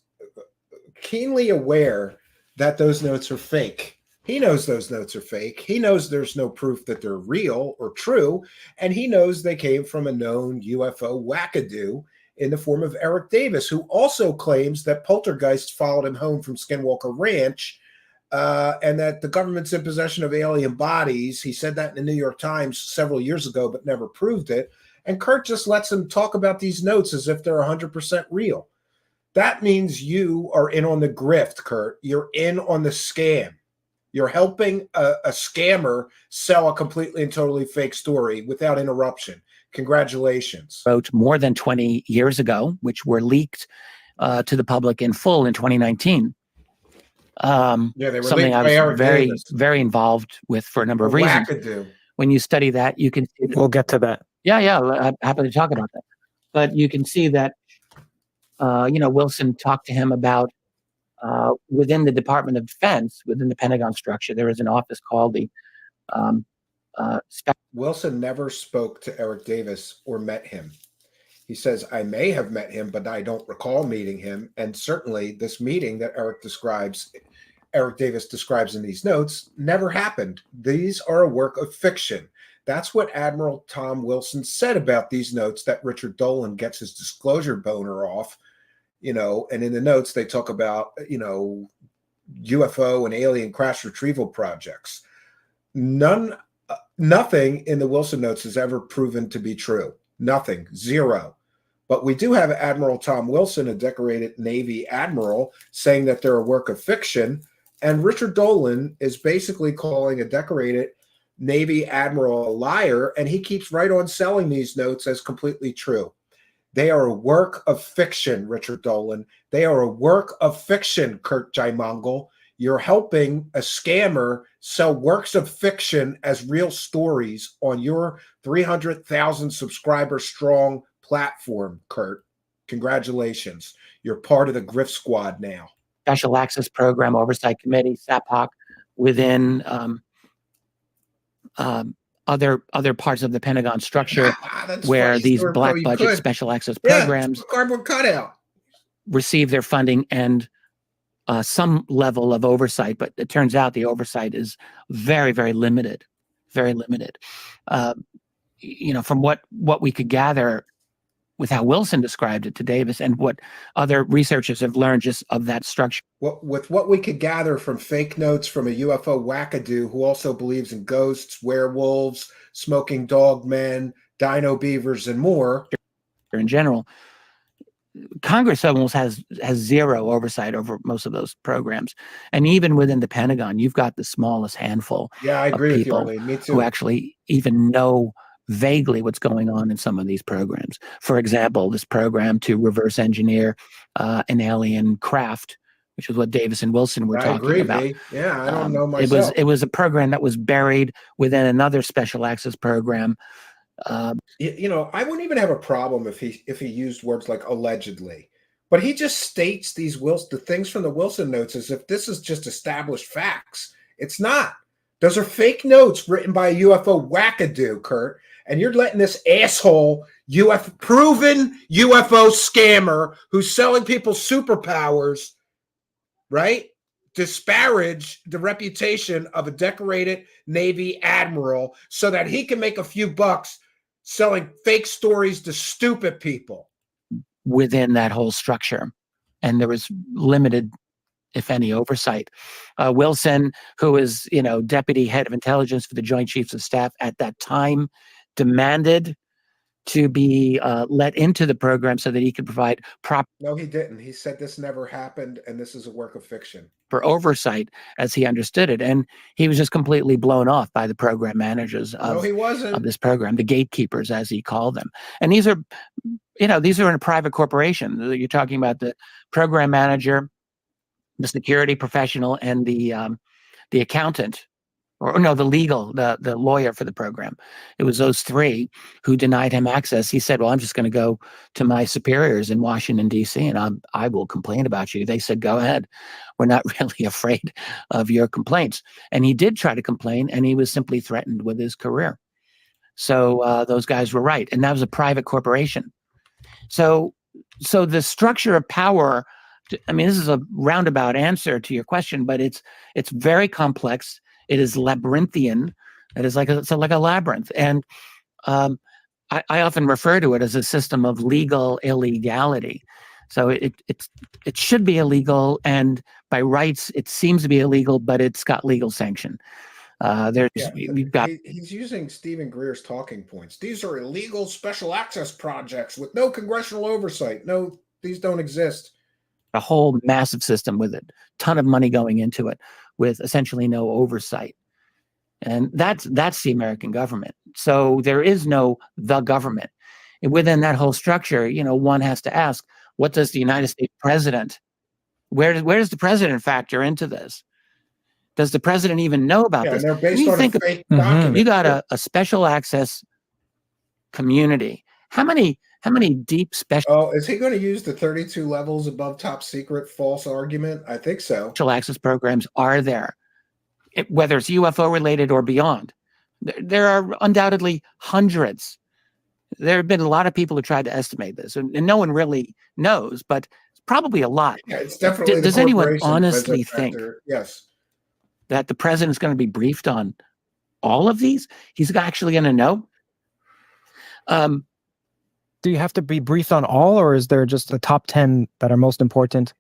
keenly aware that those notes are fake. He knows those notes are fake. He knows there's no proof that they're real or true. And he knows they came from a known UFO wackadoo in the form of Eric Davis, who also claims that poltergeists followed him home from Skinwalker Ranch, and that the government's in possession of alien bodies. He said that in the New York Times several years ago, but never proved it. And Curt just lets him talk about these notes as if they're 100% real. That means you are in on the grift, Curt. You're in on the scam. You're helping a scammer sell a completely and totally fake story without interruption. Congratulations. Wrote more than 20 years ago, which were leaked to the public in full in 2019. They were something I was very involved with for a number of reasons. Wackadoo. When you study that, you can see that. We'll get to that. Yeah, I'm happy to talk about that. But you can see that, Wilson talked to him about within the Department of Defense, within the Pentagon structure, there is an office called the Wilson never spoke to Eric Davis or met him. He says, I may have met him, but I don't recall meeting him. And certainly this meeting that Eric Davis describes in these notes never happened. These are a work of fiction. That's what Admiral Tom Wilson said about these notes that Richard Dolan gets his disclosure boner off, and in the notes they talk about, UFO and alien crash retrieval projects. Nothing in the Wilson notes is ever proven to be true. Nothing, zero. But we do have Admiral Tom Wilson, a decorated Navy admiral, saying that they're a work of fiction. And Richard Dolan is basically calling a decorated Navy admiral a liar, and he keeps right on selling these notes as completely true. They are a work of fiction, Richard Dolan. They are a work of fiction, Curt Jaimungal. You're helping a scammer sell works of fiction as real stories on your 300,000 subscriber strong platform, Curt. Congratulations. You're part of the Grift Squad now. Special Access Program Oversight Committee, SAPOC, within other parts of the Pentagon structure where these black budget special access programs cardboard cutout receive their funding and some level of oversight, but it turns out the oversight is very, very limited, very limited. From what we could gather with how Wilson described it to Davis and what other researchers have learned just of that structure. With what we could gather from fake notes from a UFO wackadoo who also believes in ghosts, werewolves, smoking dog men, dino beavers, and more. In general, Congress almost has zero oversight over most of those programs, and even within the Pentagon, you've got the smallest handful Yeah, I of agree with you, people Arlene. Me too. who actually even know vaguely what's going on in some of these programs. For example, this program to reverse engineer an alien craft, which is what Davis and Wilson were I talking agree, about. V. Yeah, I don't know myself. It was a program that was buried within another special access program. You know, I wouldn't even have a problem if he used words like allegedly, but he just states the things from the Wilson notes as if this is just established facts. It's not. Those are fake notes written by a UFO wackadoo, Curt, and you're letting this asshole proven UFO scammer who's selling people superpowers, right, disparage the reputation of a decorated Navy admiral so that he can make a few bucks selling fake stories to stupid people within that whole structure. And there was limited, if any, oversight. Wilson, who is, deputy head of intelligence for the Joint Chiefs of Staff at that time, demanded to be let into the program so that he could provide proper. No, he didn't. He said this never happened and this is a work of fiction. For oversight as he understood it. And he was just completely blown off by the program managers of this program, the gatekeepers, as he called them. And these are in a private corporation. You're talking about the program manager, the security professional, and the accountant, the lawyer for the program. It was those three who denied him access. He said, well, I'm just going to go to my superiors in Washington, D.C., and I will complain about you. They said, go ahead. We're not really afraid of your complaints. And he did try to complain, and he was simply threatened with his career. So those guys were right. And that was a private corporation. So the structure of power, I mean, this is a roundabout answer to your question, but it's very complex. It is labyrinthian. It is like a labyrinth. And I often refer to it as a system of legal illegality. So it should be illegal, and by rights it seems to be illegal, but it's got legal sanction. He's using Stephen Greer's talking points. These are illegal special access projects with no congressional oversight. No, these don't exist. A whole massive system with a ton of money going into it, with essentially no oversight. And that's the American government. So there is no the government. And within that whole structure, one has to ask, what does the United States president, where does the president factor into this? Does the president even know about this? They're based on a fake document. You got a special access community. How many deep special... Oh, is he going to use the 32 levels above top secret false argument? I think so. Special access programs are there, whether it's UFO related or beyond. There are undoubtedly hundreds. There have been a lot of people who tried to estimate this, and no one really knows, but it's probably a lot. Yeah, it's definitely. Does anyone honestly think yes, that the president's going to be briefed on all of these? He's actually going to know. Do you have to be briefed on all, or is there just the top 10 that are most important?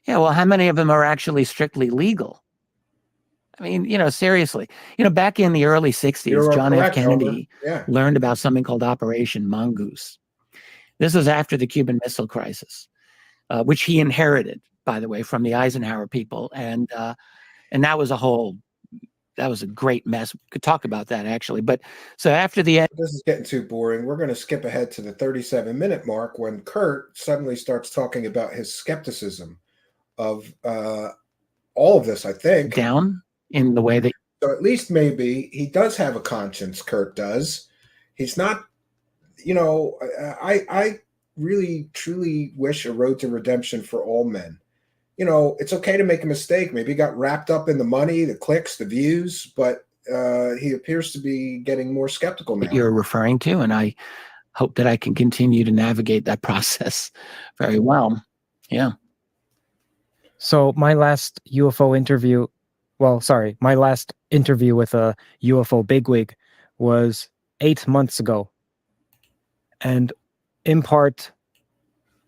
Yeah, well, how many of them are actually strictly legal? I mean, seriously. Back in the early 60s, John F. Kennedy learned about something called Operation Mongoose. This was after the Cuban Missile Crisis, which he inherited, by the way, from the Eisenhower people. And that was a great mess. We could talk about that, actually. But so after the end... This is getting too boring. We're going to skip ahead to the 37-minute mark when Curt suddenly starts talking about his skepticism of all of this, I think. Down in the way that... So at least maybe he does have a conscience, Curt does. He's not, I really, truly wish a road to redemption for all men. It's okay to make a mistake. Maybe he got wrapped up in the money, the clicks, the views, but he appears to be getting more skeptical now. That you're referring to, and I hope that I can continue to navigate that process very well. Yeah. So my last my last interview with a UFO bigwig was 8 months ago. And in part,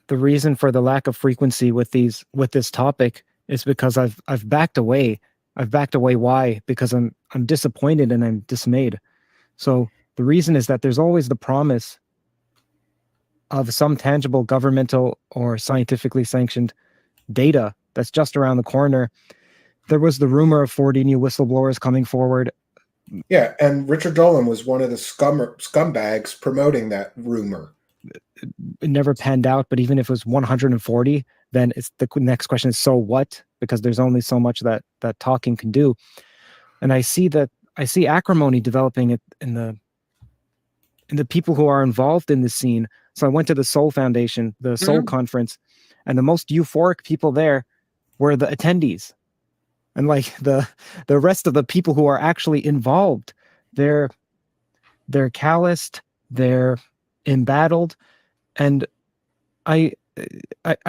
the reason for the lack of frequency with this topic is because I've backed away. I've backed away. Why? Because I'm disappointed and I'm dismayed. So the reason is that there's always the promise of some tangible governmental or scientifically sanctioned data that's just around the corner. There was the rumor of 40 new whistleblowers coming forward. Yeah, and Richard Dolan was one of the scumbags promoting that rumor. It never panned out, but even if it was 140, then it's the next question is, so what? Because there's only so much that talking can do. And I see acrimony developing in the people who are involved in the scene. So I went to the Soul Foundation, the Soul Conference, and the most euphoric people there were the attendees. And like the rest of the people who are actually involved, they're calloused, they're embattled, and I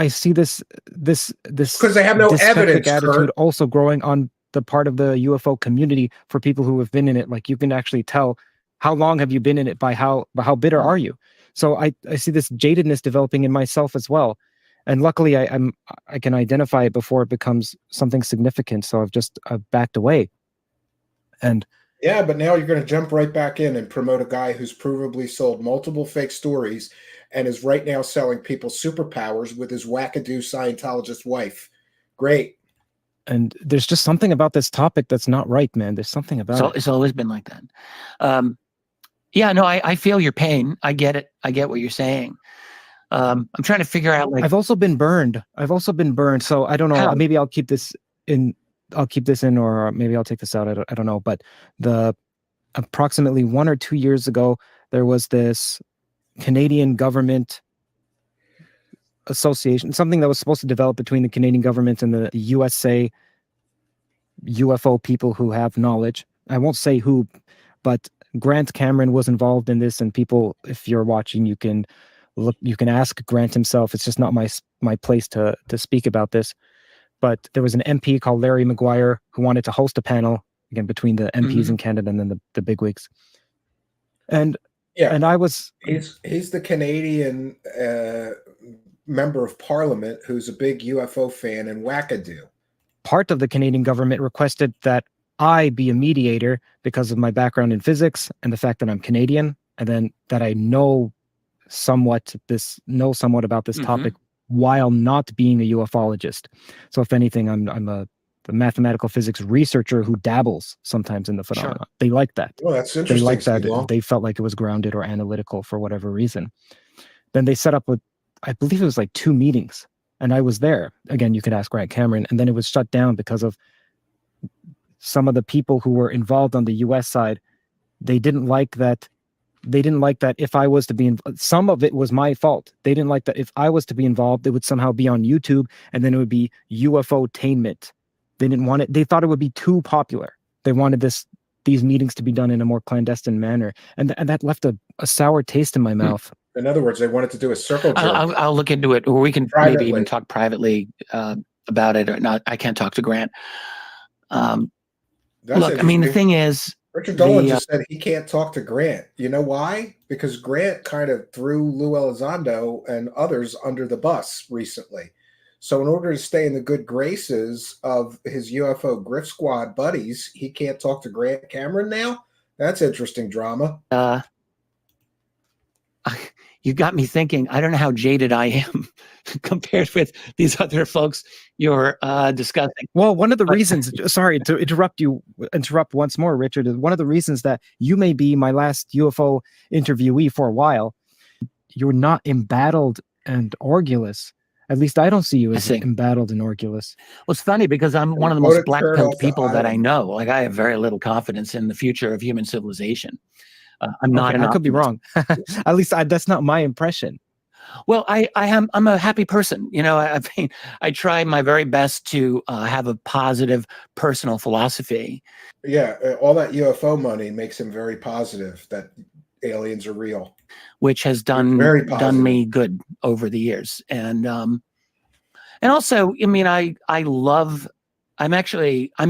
see this because they have no evidence attitude Curt. Also growing on the part of the UFO community for people who have been in it. Like you can actually tell how long have you been in it by how bitter are you. So I see this jadedness developing in myself as well. And luckily, I can identify it before it becomes something significant. So I've backed away. And yeah, but now you're going to jump right back in and promote a guy who's provably sold multiple fake stories and is right now selling people superpowers with his wackadoo Scientologist wife. Great. And there's just something about this topic that's not right, man. There's something about it. It's always been like that. Yeah, no, I feel your pain. I get it. I get what you're saying. I'm trying to figure out, like, I've also been burned. So I don't know. How? Maybe I'll keep this in. Or maybe I'll take this out. I don't know. But approximately 1 or 2 years ago, there was this Canadian government association, something that was supposed to develop between the Canadian government and the USA UFO people who have knowledge. I won't say who, but Grant Cameron was involved in this. And people, if you're watching, you can ask Grant himself. It's just not my place to speak about this. But there was an MP called Larry Maguire who wanted to host a panel, again, between the MPs in Canada and then the bigwigs. And yeah, and I was... He's the Canadian member of parliament who's a big UFO fan and wackadoo. Part of the Canadian government requested that I be a mediator because of my background in physics and the fact that I'm Canadian, and then that I know somewhat about this topic while not being a ufologist. So if anything, I'm a mathematical physics researcher who dabbles sometimes in the phenomenon. Sure. They like that. Well, that's interesting. They like that. They felt like it was grounded or analytical for whatever reason. Then they set up I believe it was like 2 meetings, and I was there. Again, you could ask Grant Cameron, and then it was shut down because of some of the people who were involved on the US side. They didn't like that if I was to be some of it was my fault. They didn't like that if I was to be involved, it would somehow be on YouTube, and then it would be UFO-tainment. They didn't want it. They thought it would be too popular. They wanted these meetings to be done in a more clandestine manner, and that left a sour taste in my mouth. In other words, they wanted to do a circle jerk. I'll look into it, or we can maybe even talk privately about it. Or not. I can't talk to Grant. Look, I mean, the thing is, Richard Dolan just said he can't talk to Grant. You know why? Because Grant kind of threw Lou Elizondo and others under the bus recently. So in order to stay in the good graces of his UFO Griff Squad buddies, he can't talk to Grant Cameron now? That's interesting drama. You got me thinking. I don't know how jaded I am compared with these other folks you're discussing. Well, one of the reasons, sorry to interrupt once more, Richard, is one of the reasons that you may be my last UFO interviewee for a while. You're not embattled and orgulous. At least I don't see you as embattled and orgulous. Well, it's funny because I'm one of the most black-pilled people that I know. Like, I have very little confidence in the future of human civilization. I'm not. I could be wrong. At least that's not my impression. Well, I'm a happy person. You know, I try my very best to have a positive personal philosophy. Yeah, all that UFO money makes him very positive that aliens are real, which has done me good over the years. And also, I mean, I'm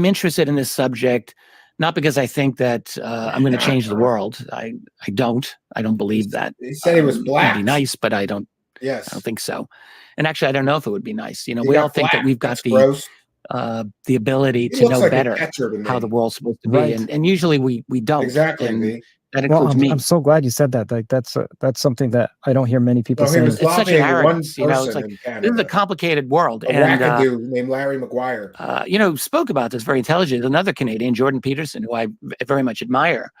interested in this subject. Not because I think that I'm going to change the world. I don't believe that. He said he was black. It'd be nice, but I don't. Yes, I don't think so. And actually, I don't know if it would be nice. You know, we all think that we've got the ability to know better how the world's supposed to be, and usually we don't. Exactly. That Well, includes me. I'm so glad you said that. Like that's something that I don't hear many people Well, he saying. was It's such an lobbying one arrogance, you know. It's person like in this is a Canada, complicated world, a and wackadoo named Larry McGuire. you know, spoke about this very intelligent. Another Canadian, Jordan Peterson, who I very much admire,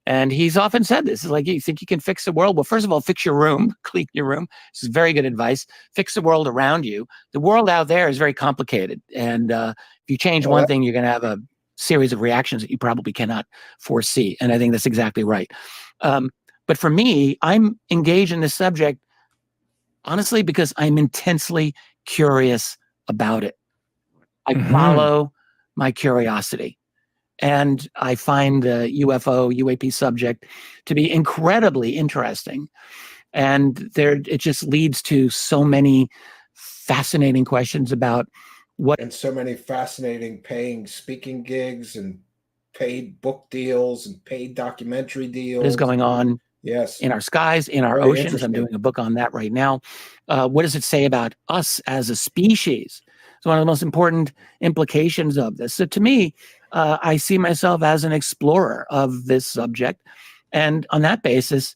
and he's often said this: is like, you think you can fix the world? Well, first of all, fix your room, clean your room. This is very good advice. Fix the world around you. The world out there is very complicated, and if you change one thing, you're going to have a series of reactions that you probably cannot foresee. And I think that's exactly right. But for me, I'm engaged in this subject, honestly, because I'm intensely curious about it. I follow my curiosity. And I find the UFO, UAP subject to be incredibly interesting. And it just leads to so many fascinating questions about and so many fascinating paying speaking gigs and paid book deals and paid documentary deals. What is going on in our skies, in our Very oceans. I'm doing a book on that right now. What does it say about us as a species? It's one of the most important implications of this. So to me, I see myself as an explorer of this subject. And on that basis,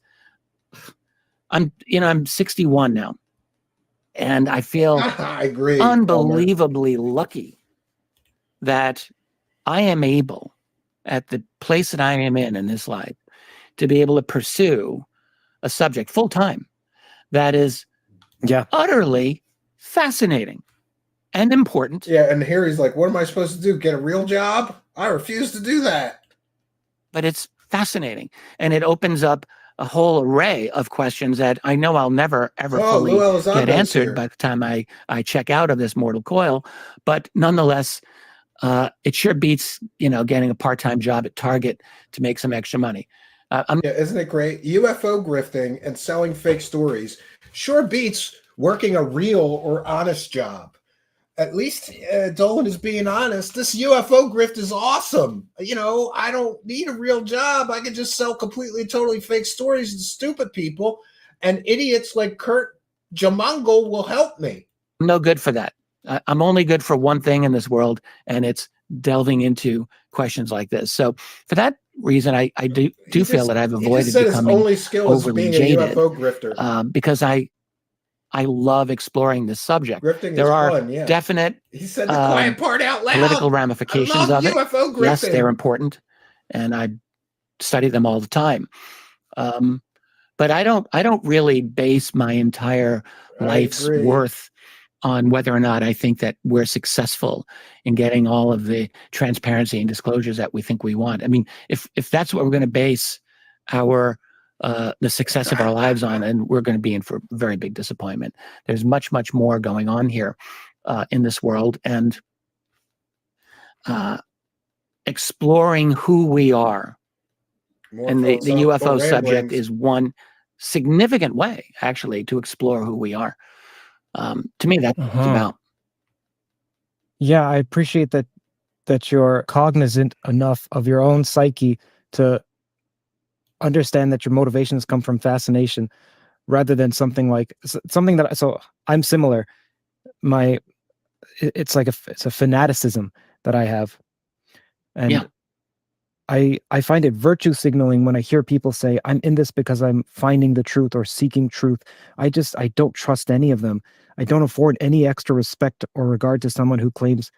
I'm 61 now. And I feel I agree, unbelievably lucky that I am able, at the place that I am in this life, to be able to pursue a subject full time that is utterly fascinating and important. Yeah, and here he's like, what am I supposed to do? Get a real job? I refuse to do that. But it's fascinating. And it opens up a whole array of questions that I know I'll never, ever fully get answered by the time I check out of this mortal coil. But nonetheless, it sure beats, getting a part-time job at Target to make some extra money. Isn't it great? UFO grifting and selling fake stories sure beats working a real or honest job. At least Dolan is being honest. This UFO grift is awesome. I don't need a real job. I can just sell completely, totally fake stories to stupid people, and idiots like Curt Jaimungal will help me. I'm no good for that. I'm only good for one thing in this world, and it's delving into questions like this. So for that reason, I do feel that I've avoided becoming overly jaded, UFO grifter. because I love exploring this subject. Grifting there are fun, yeah. definite He said the quiet part out loud. Political ramifications of it. UFO grifting. Yes, they're important, and I study them all the time. But I don't really base my entire life's worth on whether or not I think that we're successful in getting all of the transparency and disclosures that we think we want. I mean, if that's what we're going to base the success of our lives on, and we're going to be in for very big disappointment. There's much, much more going on here in this world, and exploring who we are. And the UFO subject is one significant way, actually, to explore who we are. To me, that's what it's about. Yeah, I appreciate that you're cognizant enough of your own psyche to understand that your motivations come from fascination rather than something that. So I'm similar. It's a fanaticism that I have, and I find it virtue signaling when I hear people say, I'm in this because I'm finding the truth or seeking truth. I don't trust any of them. I don't afford any extra respect or regard to someone who claims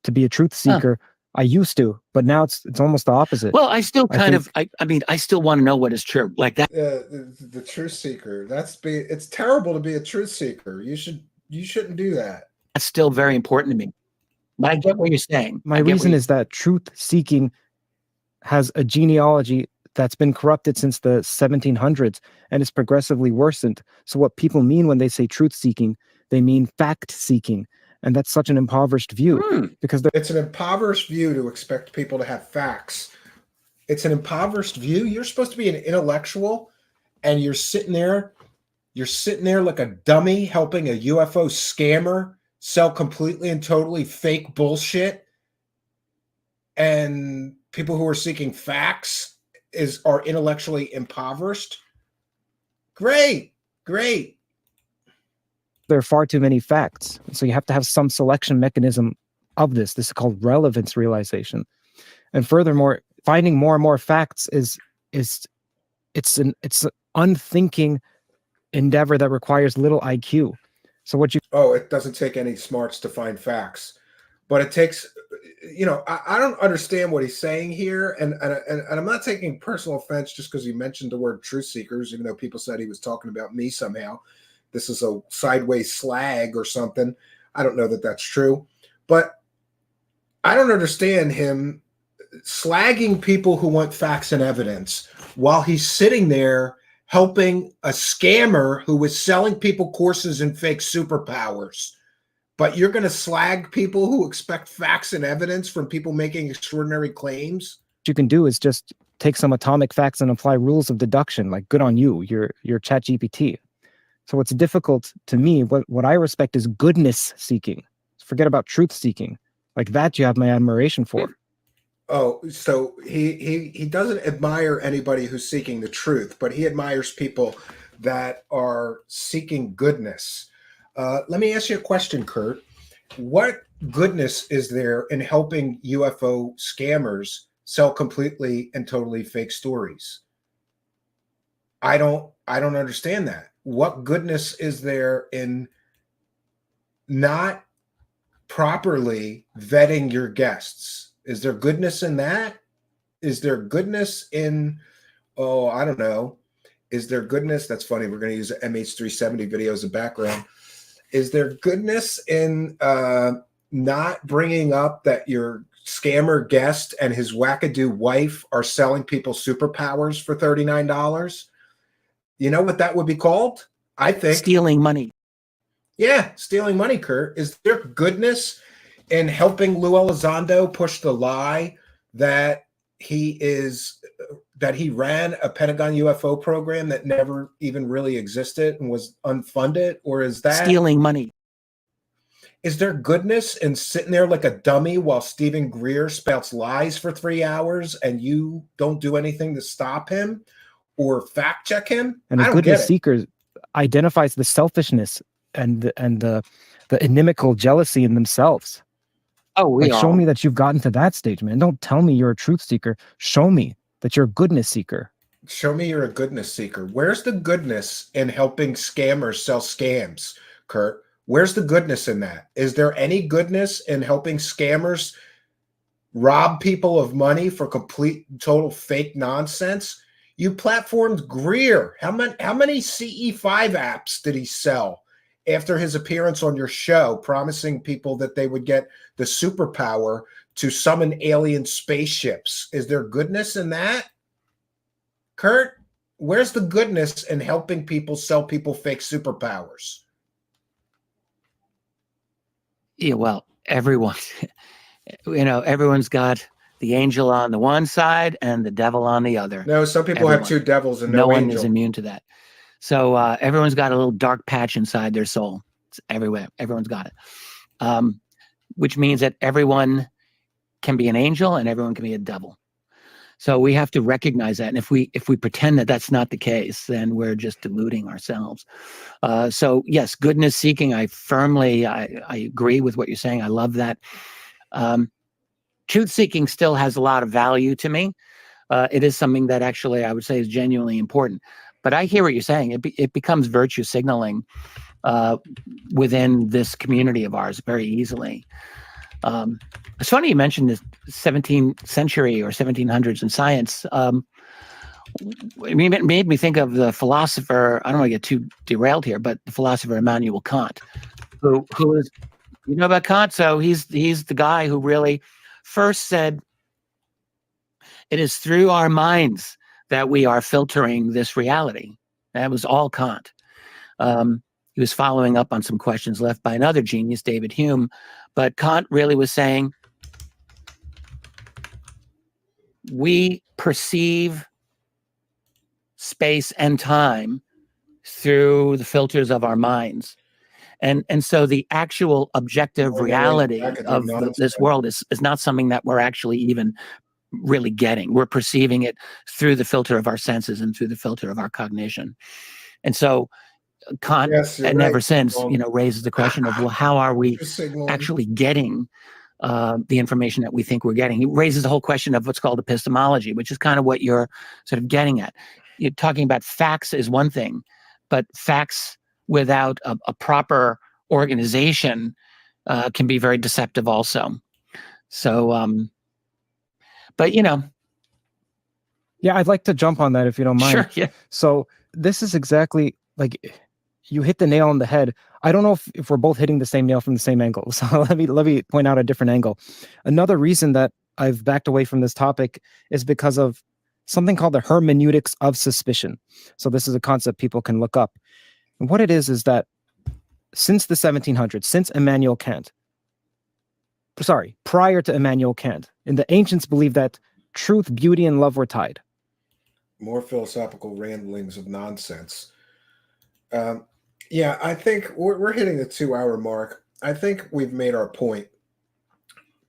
to be a truth seeker. I used to, but now it's almost the opposite. Well, I still I still want to know what is true. Like that. The truth seeker. It's terrible to be a truth seeker. You shouldn't do that. That's still very important to me. But I get what you're saying. My reason is that truth seeking has a genealogy that's been corrupted since the 1700s and is progressively worsened. So what people mean when they say truth seeking, they mean fact seeking. And that's such an impoverished view because it's an impoverished view to expect people to have facts. It's an impoverished view. You're supposed to be an intellectual, and you're sitting there like a dummy helping a UFO scammer sell completely and totally fake bullshit. And people who are seeking facts are intellectually impoverished. Great. There are far too many facts. So you have to have some selection mechanism of this. This is called relevance realization. And furthermore, finding more and more facts is is it's an unthinking endeavor that requires little IQ. So what you it doesn't take any smarts to find facts, but it takes, I don't understand what he's saying here, and I'm not taking personal offense just because he mentioned the word truth seekers, even though people said he was talking about me somehow. This is a sideways slag or something. I don't know that that's true, but I don't understand him slagging people who want facts and evidence while he's sitting there helping a scammer who was selling people courses in fake superpowers. But you're going to slag people who expect facts and evidence from people making extraordinary claims? What you can do is just take some atomic facts and apply rules of deduction. Like, good on you, you're ChatGPT. So what's difficult to me, what I respect is goodness seeking. Forget about truth seeking. Like that you have my admiration for. Oh, so he doesn't admire anybody who's seeking the truth, but he admires people that are seeking goodness. Let me ask you a question, Curt. What goodness is there in helping UFO scammers sell completely and totally fake stories? I don't understand that. What goodness is there in not properly vetting your guests? Is there goodness in that? Is there goodness in, I don't know. Is there goodness? That's funny. We're going to use an MH370 video as a background. Is there goodness in not bringing up that your scammer guest and his wackadoo wife are selling people superpowers for $39? You know what that would be called? I think stealing money. Yeah, stealing money, Curt. Is there goodness in helping Lou Elizondo push the lie that he ran a Pentagon UFO program that never even really existed and was unfunded? Or is that stealing money? Is there goodness in sitting there like a dummy while Stephen Greer spouts lies for 3 hours and you don't do anything to stop him or fact check him? And a goodness seeker identifies the selfishness and the inimical jealousy in themselves. Oh, show me that you've gotten to that stage, man. Don't tell me you're a truth seeker. Show me that you're a goodness seeker. Show me you're a goodness seeker. Where's the goodness in helping scammers sell scams, Curt? Where's the goodness in that? Is there any goodness in helping scammers rob people of money for complete, total fake nonsense? You platformed Greer. How many CE5 apps did he sell after his appearance on your show, promising people that they would get the superpower to summon alien spaceships? Is there goodness in that? Curt, where's the goodness in helping people sell people fake superpowers? Yeah, well, everyone, everyone's got the angel on the one side and the devil on the other. No, some people have two devils and no no one angel. is immune to that. So everyone's got a little dark patch inside their soul. It's everywhere. Everyone's got it, which means that everyone can be an angel and everyone can be a devil. So we have to recognize that. And if we pretend that that's not the case, then we're just deluding ourselves. So yes, goodness seeking. I agree with what you're saying. I love that. Truth seeking still has a lot of value to me. It is something that actually I would say is genuinely important. But I hear what you're saying. It becomes virtue signaling within this community of ours very easily. It's funny you mentioned this 17th century or 1700s in science. It made me think of the philosopher. I don't want to get too derailed here, but the philosopher Immanuel Kant, who is, you know about Kant? So he's the guy who really first said, it is through our minds that we are filtering this reality. That was all Kant. He was following up on some questions left by another genius, David Hume. But Kant really was saying, we perceive space and time through the filters of our minds. And so the actual objective reality of this world is not something that we're actually even really getting. We're perceiving it through the filter of our senses and through the filter of our cognition. And so Kant, and ever since, raises the question of, well, how are we actually getting the information that we think we're getting. He raises the whole question of what's called epistemology, which is kind of what you're sort of getting at. You're talking about facts is one thing, but facts without a proper organization can be very deceptive also. So, but yeah, I'd like to jump on that if you don't mind. Sure, yeah. So this is exactly like you hit the nail on the head. I don't know if we're both hitting the same nail from the same angle. So let me point out a different angle. Another reason that I've backed away from this topic is because of something called the hermeneutics of suspicion. So this is a concept people can look up. And what it is that since the 1700s, since Immanuel Kant, prior to Immanuel Kant, and the ancients believed that truth, beauty, and love were tied. More philosophical ramblings of nonsense. Yeah, I think we're hitting the 2-hour mark. I think we've made our point.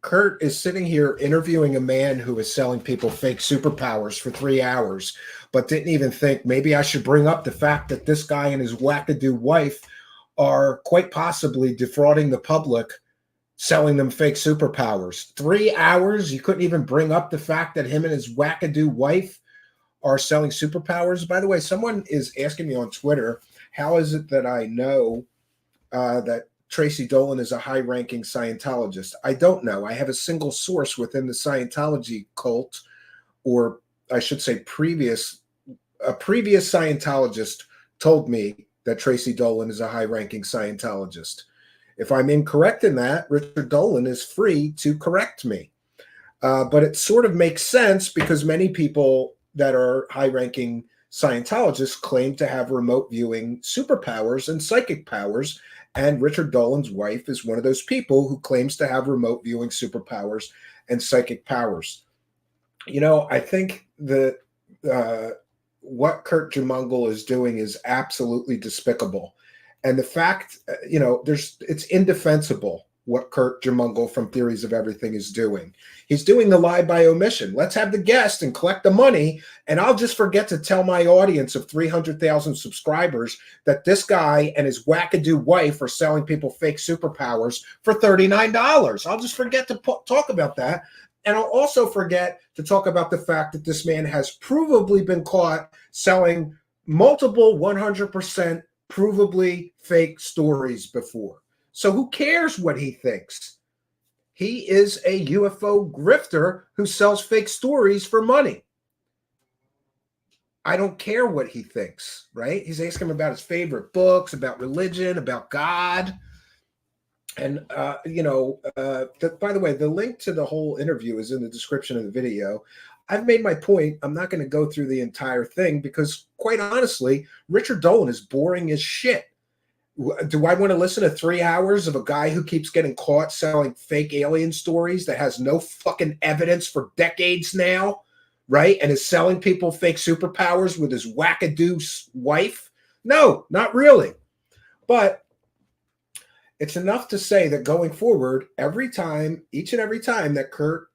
Curt is sitting here interviewing a man who is selling people fake superpowers for 3 hours, but didn't even think maybe I should bring up the fact that this guy and his wackadoo wife are quite possibly defrauding the public, selling them fake superpowers. 3 hours, you couldn't even bring up the fact that him and his wackadoo wife are selling superpowers. By the way, someone is asking me on Twitter, how is it that I know that Tracy Dolan is a high-ranking Scientologist? I don't know. I have a single source within the Scientology cult, or I should say a previous Scientologist told me that Tracy Dolan is a high-ranking Scientologist. If I'm incorrect in that, Richard Dolan is free to correct me. But it sort of makes sense because many people that are high-ranking Scientologists claim to have remote viewing superpowers and psychic powers, and Richard Dolan's wife is one of those people who claims to have remote viewing superpowers and psychic powers. I think that what Curt Jaimungal is doing is absolutely despicable. And the fact, it's indefensible what Curt Jaimungal from Theories of Everything is doing. He's doing the lie by omission. Let's have the guest and collect the money, and I'll just forget to tell my audience of 300,000 subscribers that this guy and his wackadoo wife are selling people fake superpowers for $39. I'll just forget to talk about that. And I'll also forget to talk about the fact that this man has provably been caught selling multiple 100% provably fake stories before. So who cares what he thinks? He is a UFO grifter who sells fake stories for money. I don't care what he thinks, right? He's asking him about his favorite books, about religion, about God. And, by the way, the link to the whole interview is in the description of the video. I've made my point. I'm not going to go through the entire thing because, quite honestly, Richard Dolan is boring as shit. Do I want to listen to 3 hours of a guy who keeps getting caught selling fake alien stories that has no fucking evidence for decades now, right? And is selling people fake superpowers with his wackadoo wife? No, not really. But it's enough to say that going forward, each and every time that Curt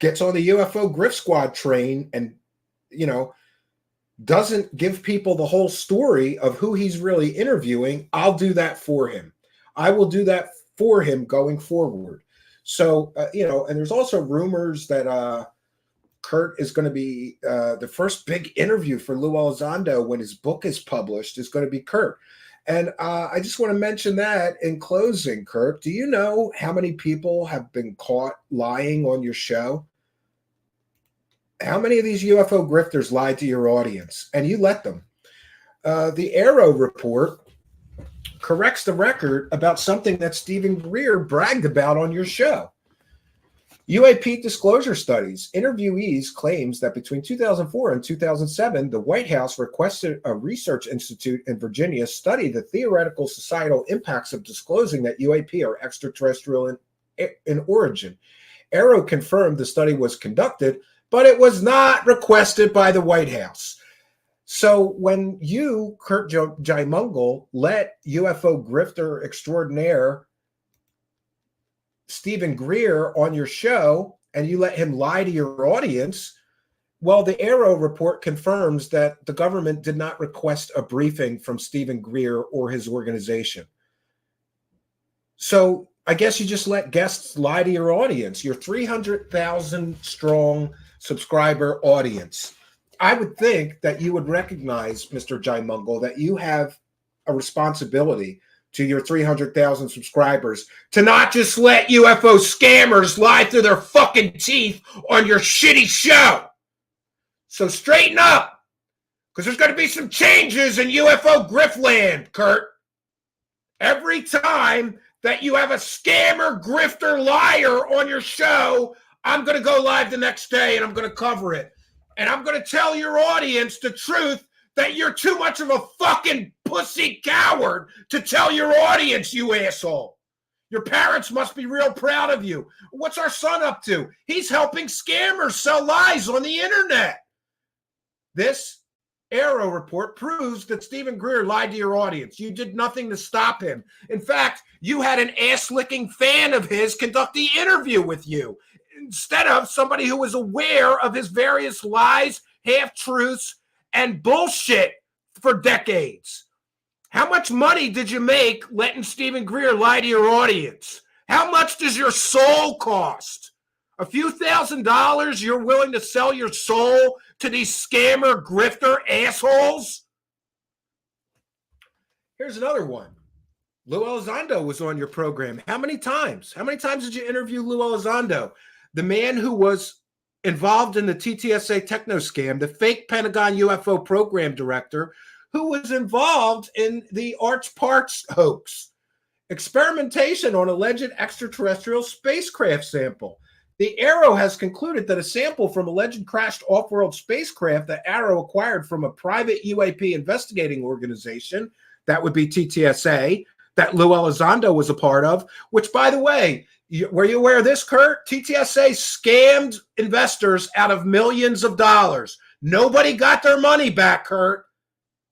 gets on the UFO Grift Squad train and, doesn't give people the whole story of who he's really interviewing, I'll do that for him. I will do that for him going forward. So, and there's also rumors that Curt is going to be the first big interview for Lou Elizondo when his book is published is going to be Curt. And I just want to mention that in closing, Curt, do you know how many people have been caught lying on your show? How many of these UFO grifters lied to your audience and you let them? The Arrow report corrects the record about something that Stephen Greer bragged about on your show. UAP disclosure studies. Interviewees claims that between 2004 and 2007, the White House requested a research institute in Virginia study the theoretical societal impacts of disclosing that UAP are extraterrestrial in origin. Arrow confirmed the study was conducted, but it was not requested by the White House. So when you, Curt Jaimungal, let UFO grifter extraordinaire Stephen Greer on your show and you let him lie to your audience, well, the Arrow report confirms that the government did not request a briefing from Stephen Greer or his organization. So I guess you just let guests lie to your audience, your 300,000 strong subscriber audience. I would think that you would recognize, Mr. Jaimungal, that you have a responsibility to your 300,000 subscribers to not just let UFO scammers lie through their fucking teeth on your shitty show. So straighten up, because there's going to be some changes in UFO Griftland, Curt. Every time that you have a scammer, grifter, liar on your show, I'm going to go live the next day and I'm going to cover it. And I'm going to tell your audience the truth that you're too much of a fucking pussy coward to tell your audience, you asshole. Your parents must be real proud of you. What's our son up to? He's helping scammers sell lies on the internet. This Arrow report proves that Stephen Greer lied to your audience. You did nothing to stop him. In fact, you had an ass-licking fan of his conduct the interview with you instead of somebody who was aware of his various lies, half-truths, and bullshit for decades. How much money did you make letting Stephen Greer lie to your audience? How much does your soul cost? A few $1,000s you're willing to sell your soul to these scammer, grifter assholes? Here's another one. Lou Elizondo was on your program. How many times? How many times did you interview Lou Elizondo? The man who was involved in the TTSA techno scam, the fake Pentagon UFO program director, who was involved in the Arch Parks hoax, experimentation on alleged extraterrestrial spacecraft sample. The Arrow has concluded that a sample from alleged crashed off-world spacecraft that Arrow acquired from a private UAP investigating organization, that would be TTSA, that Lou Elizondo was a part of, which, by the way, were you aware of this, Curt? TTSA scammed investors out of millions of dollars. Nobody got their money back, Curt.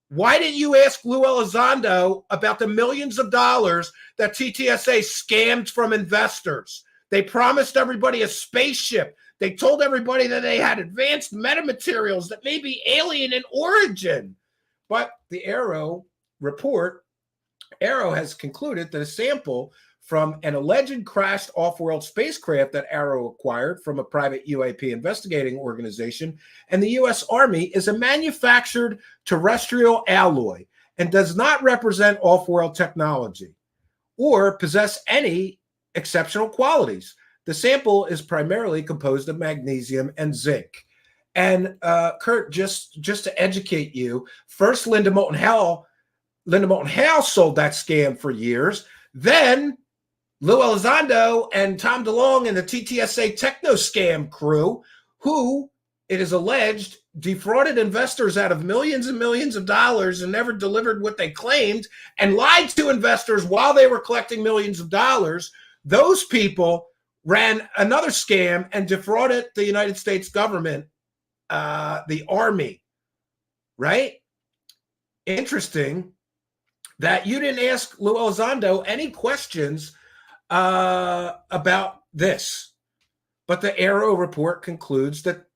Why didn't you ask Lou Elizondo about the millions of dollars that TTSA scammed from investors? They promised everybody a spaceship. They told everybody that they had advanced metamaterials that may be alien in origin. But the Arrow report, Arrow has concluded that a sample from an alleged crashed off-world spacecraft that Arrow acquired from a private UAP investigating organization and the U.S. Army is a manufactured terrestrial alloy and does not represent off-world technology or possess any exceptional qualities. The sample is primarily composed of magnesium and zinc. And Curt, just to educate you, first Linda Moulton Howe sold that scam for years. Then Lou Elizondo and Tom DeLonge and the TTSA techno scam crew, who it is alleged defrauded investors out of millions and millions of dollars and never delivered what they claimed and lied to investors while they were collecting millions of dollars. Those people ran another scam and defrauded the United States government, the Army, right? Interesting that you didn't ask Lou Elizondo any questions about this. But the Arrow report concludes that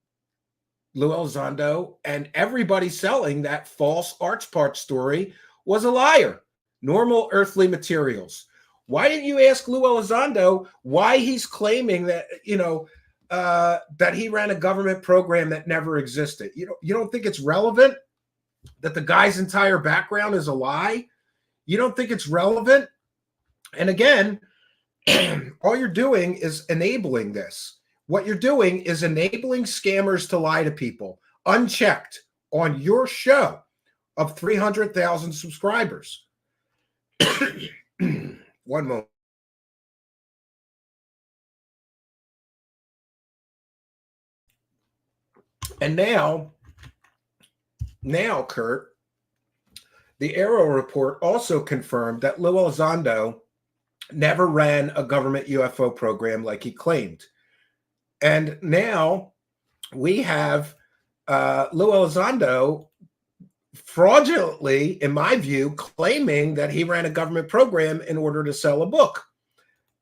Lou Elizondo and everybody selling that false Arch Park story was a liar. Normal earthly materials. Why didn't you ask Lou Elizondo why he's claiming that, that he ran a government program that never existed? You don't think it's relevant that the guy's entire background is a lie? You don't think it's relevant? And again, all you're doing is enabling this. What you're doing is enabling scammers to lie to people unchecked on your show of 300,000 subscribers. One moment. And now, Curt, the Arrow report also confirmed that Lou Elizondo never ran a government UFO program like he claimed. And now we have Lou Elizondo fraudulently, in my view, claiming that he ran a government program in order to sell a book.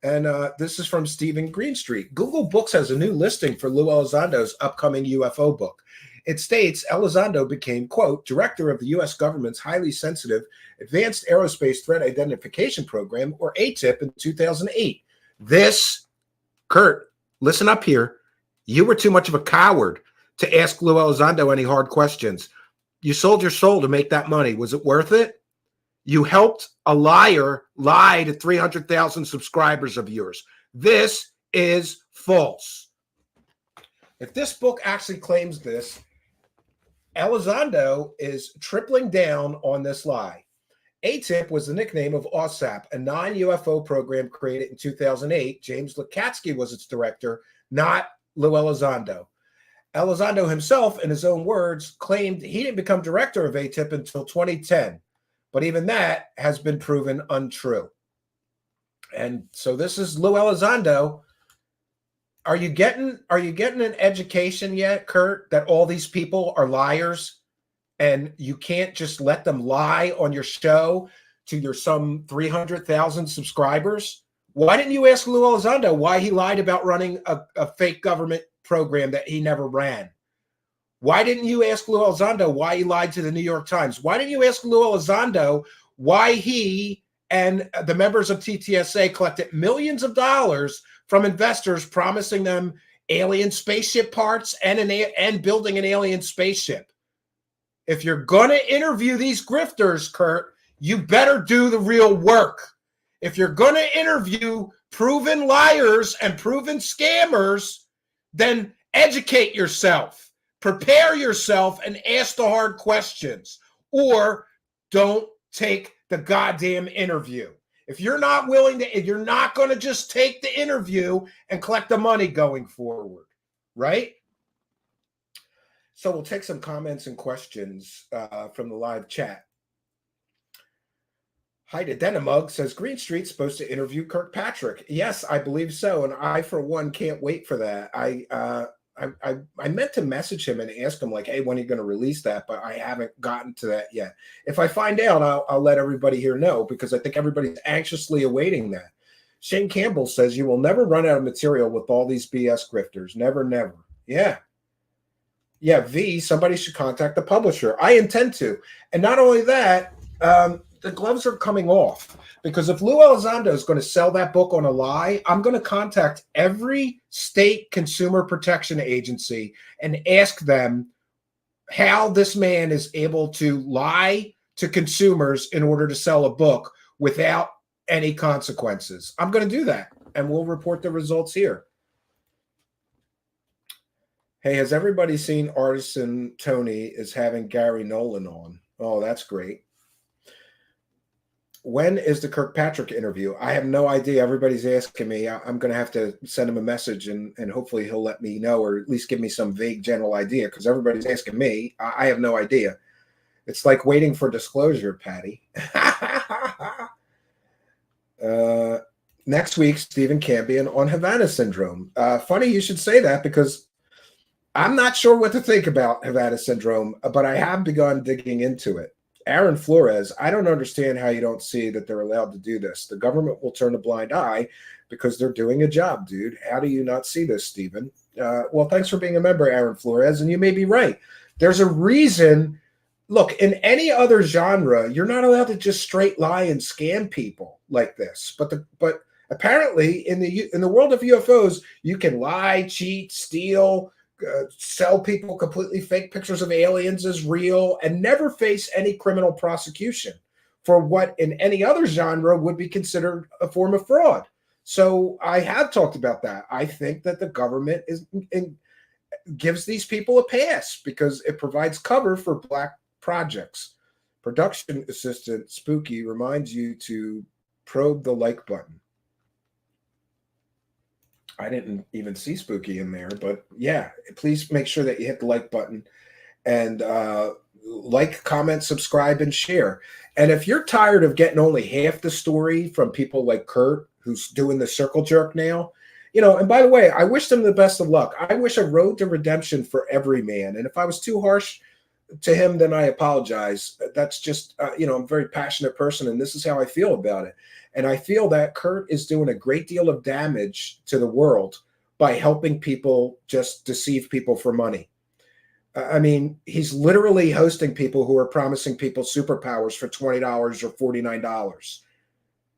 And this is from Stephen Greenstreet. Google Books has a new listing for Lou Elizondo's upcoming UFO book. It states Elizondo became, quote, director of the U.S. government's highly sensitive Advanced Aerospace Threat Identification Program, or ATIP, in 2008. This, Curt, listen up here. You were too much of a coward to ask Lou Elizondo any hard questions. You sold your soul to make that money. Was it worth it? You helped a liar lie to 300,000 subscribers of yours. This is false. If this book actually claims this, Elizondo is tripling down on this lie. ATIP was the nickname of OSAP, a non-UFO program created in 2008. James Lukatsky was its director, not Lou Elizondo. Elizondo himself, in his own words, claimed he didn't become director of ATIP until 2010. But even that has been proven untrue. And so this is Lou Elizondo. Are you getting an education yet, Curt, that all these people are liars and you can't just let them lie on your show to your some 300,000 subscribers? Why didn't you ask Lou Elizondo why he lied about running a fake government program that he never ran? Why didn't you ask Lou Elizondo why he lied to the New York Times? Why didn't you ask Lou Elizondo why he and the members of TTSA collected millions of dollars from investors promising them alien spaceship parts and building an alien spaceship? If you're going to interview these grifters, Curt, you better do the real work. If you're going to interview proven liars and proven scammers, then educate yourself. Prepare yourself and ask the hard questions, or don't take the goddamn interview. If you're not willing to, if you're not going to just take the interview and collect the money going forward, right? So we'll take some comments and questions from the live chat. Haida Denimug says, Green Street's supposed to interview Kirkpatrick. Yes, I believe so. And I, for one, can't wait for that. I meant to message him and ask him, like, hey, when are you going to release that? But I haven't gotten to that yet. If I find out, I'll let everybody here know, because I think everybody's anxiously awaiting that. Shane Campbell says, you will never run out of material with all these BS grifters. Never, never. Yeah. Yeah, V, somebody should contact the publisher. I intend to. And not only that, the gloves are coming off, because if Lou Elizondo is going to sell that book on a lie, I'm going to contact every state consumer protection agency and ask them how this man is able to lie to consumers in order to sell a book without any consequences. I'm going to do that, and we'll report the results here. Hey, has everybody seen Artisan Tony is having Gary Nolan on? Oh, that's great. When is the Kirkpatrick interview? I have no idea. Everybody's asking me. I'm going to have to send him a message, and hopefully he'll let me know, or at least give me some vague general idea, because everybody's asking me. I have no idea. It's like waiting for disclosure, Patty. Next week, Stephen Campion on Havana Syndrome. Funny you should say that, because I'm not sure what to think about Havana Syndrome, but I have begun digging into it. Aaron Flores, I don't understand how you don't see that they're allowed to do this. The government will turn a blind eye because they're doing a job, dude. How do you not see this, Stephen? Well, thanks for being a member, Aaron Flores, and you may be right. There's a reason. Look, in any other genre, you're not allowed to just straight lie and scam people like this. But apparently, in the world of UFOs, you can lie, cheat, steal, sell people completely fake pictures of aliens as real, and never face any criminal prosecution for what in any other genre would be considered a form of fraud. So I have talked about that. I think that the government gives these people a pass because it provides cover for black projects. Production assistant Spooky reminds you to probe the like button. I didn't even see Spooky in there, but yeah, please make sure that you hit the like button and like, comment, subscribe, and share. And if you're tired of getting only half the story from people like Curt, who's doing the circle jerk now, and by the way, I wish them the best of luck. I wish a road to redemption for every man. And if I was too harsh to him, then I apologize. That's just, I'm a very passionate person, and this is how I feel about it. And I feel that Curt is doing a great deal of damage to the world by helping people just deceive people for money. I mean, he's literally hosting people who are promising people superpowers for $20 or $49.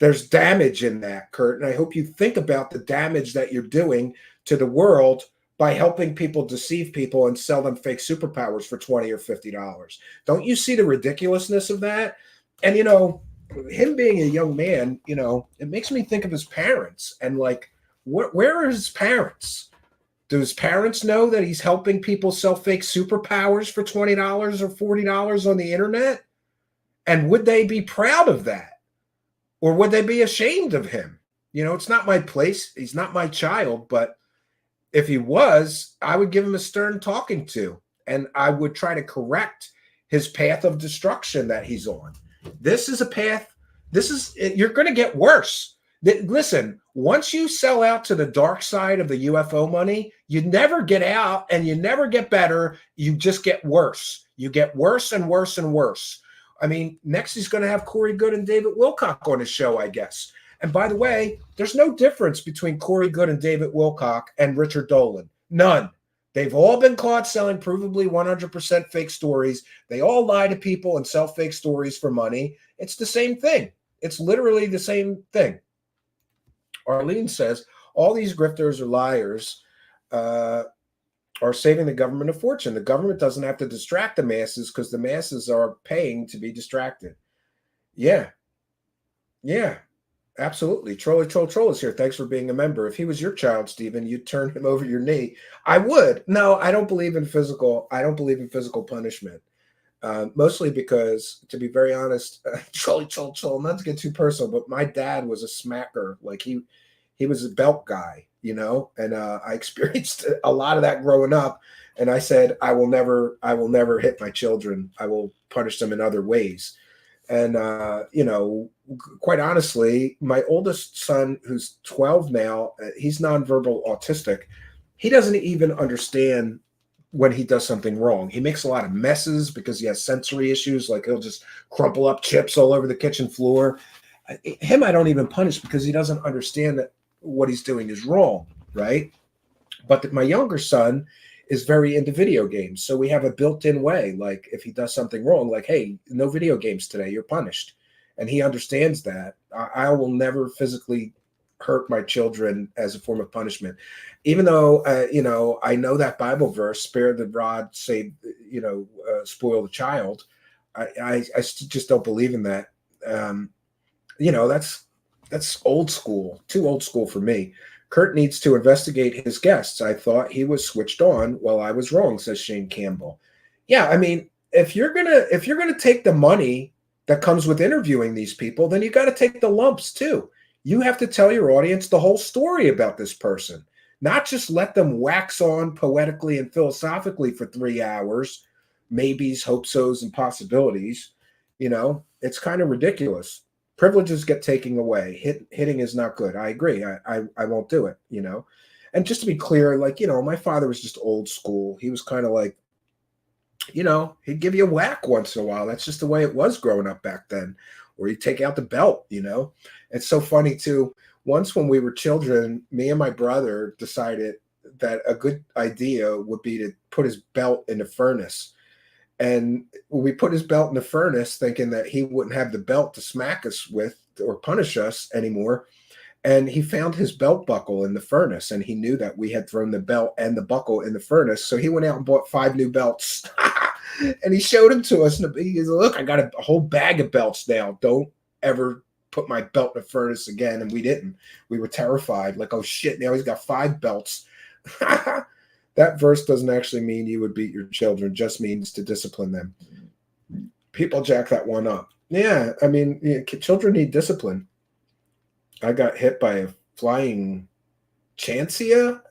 There's damage in that, Curt, and I hope you think about the damage that you're doing to the world by helping people deceive people and sell them fake superpowers for $20 or $50. Don't you see the ridiculousness of that? And, him being a young man, it makes me think of his parents and like, where are his parents? Do his parents know that he's helping people sell fake superpowers for $20 or $40 on the internet? And would they be proud of that? Or would they be ashamed of him? It's not my place. He's not my child. But if he was, I would give him a stern talking to. And I would try to correct his path of destruction that he's on. This is a path. You're going to get worse. Listen, once you sell out to the dark side of the UFO money, you never get out and you never get better. You just get worse. You get worse and worse and worse. I mean, next he's going to have Corey Goode and David Wilcock on his show, I guess. And by the way, there's no difference between Corey Goode and David Wilcock and Richard Dolan. None. They've all been caught selling provably 100% fake stories. They all lie to people and sell fake stories for money. It's the same thing. It's literally the same thing. Arlene says, all these grifters or liars are saving the government a fortune. The government doesn't have to distract the masses because the masses are paying to be distracted. Yeah, absolutely. Troll is here. Thanks for being a member. If he was your child, Stephen, you'd turn him over your knee. I would. No, I don't believe in physical punishment. Mostly because, to be very honest, troll, not to get too personal, but my dad was a smacker. Like he was a belt guy, and I experienced a lot of that growing up. And I said, I will never hit my children. I will punish them in other ways. And, quite honestly, my oldest son, who's 12 now, he's nonverbal autistic. He doesn't even understand when he does something wrong. He makes a lot of messes because he has sensory issues. Like he'll just crumple up chips all over the kitchen floor. Him, I don't even punish because he doesn't understand that what he's doing is wrong, right? But my younger son is very into video games. So we have a built-in way. Like if he does something wrong, like, hey, no video games today, you're punished. And he understands that. I will never physically hurt my children as a form of punishment. Even though, I know that Bible verse, spare the rod, spoil the child. I just don't believe in that. That's old school, too old school for me. Curt needs to investigate his guests. I thought he was switched on while I was wrong, says Shane Campbell. Yeah, I mean, if you're gonna take the money that comes with interviewing these people, then you got to take the lumps too. You have to tell your audience the whole story about this person, not just let them wax on poetically and philosophically for 3 hours, maybes, hope-sos, and possibilities. It's kind of ridiculous. Privileges get taken away. Hitting is not good. I agree. I won't do it, And just to be clear, my father was just old school. He was kind of like, he'd give you a whack once in a while. That's just the way it was growing up back then. Or he'd take out the belt, It's so funny, too. Once when we were children, me and my brother decided that a good idea would be to put his belt in the furnace. And we put his belt in the furnace thinking that he wouldn't have the belt to smack us with or punish us anymore. And he found his belt buckle in the furnace, and he knew that we had thrown the belt and the buckle in the furnace. So he went out and bought 5 new belts. And he showed them to us. And he said, look, I got a whole bag of belts now. Don't ever put my belt in the furnace again. And we didn't. We were terrified. Like, oh, shit, now he's got 5 belts. That verse doesn't actually mean you would beat your children. It just means to discipline them. People jack that one up. Yeah, I mean, children need discipline. I got hit by a flying Chancia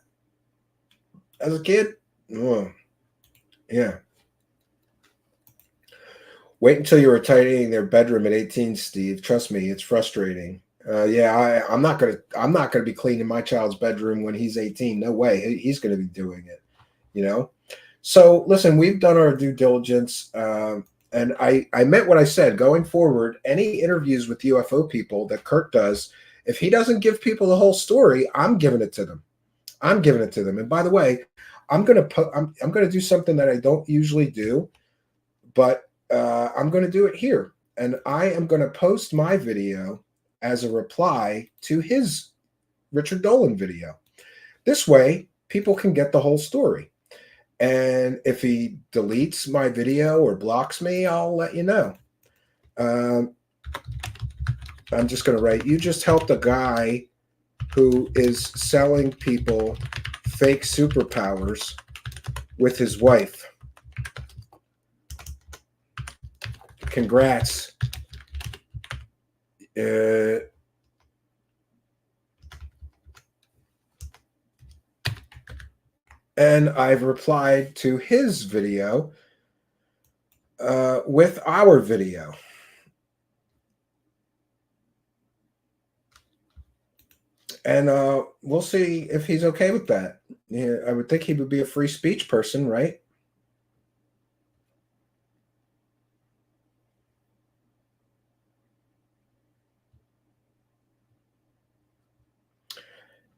as a kid. Oh, yeah. Wait until you were tidying their bedroom at 18, Steve. Trust me, it's frustrating. I'm not gonna be cleaning my child's bedroom when he's 18. No way. He's gonna be doing it. So listen, we've done our due diligence, and I meant what I said. Going forward, any interviews with UFO people that Curt does, if he doesn't give people the whole story, I'm giving it to them. And by the way, I'm gonna do something that I don't usually do, but I'm gonna do it here, and I am gonna post my video as a reply to his Richard Dolan video. This way, people can get the whole story. And if he deletes my video or blocks me, I'll let you know. I'm just going to write, you just helped a guy who is selling people fake superpowers with his wife. Congrats. And I've replied to his video with our video. And we'll see if he's okay with that. Yeah, I would think he would be a free speech person, right?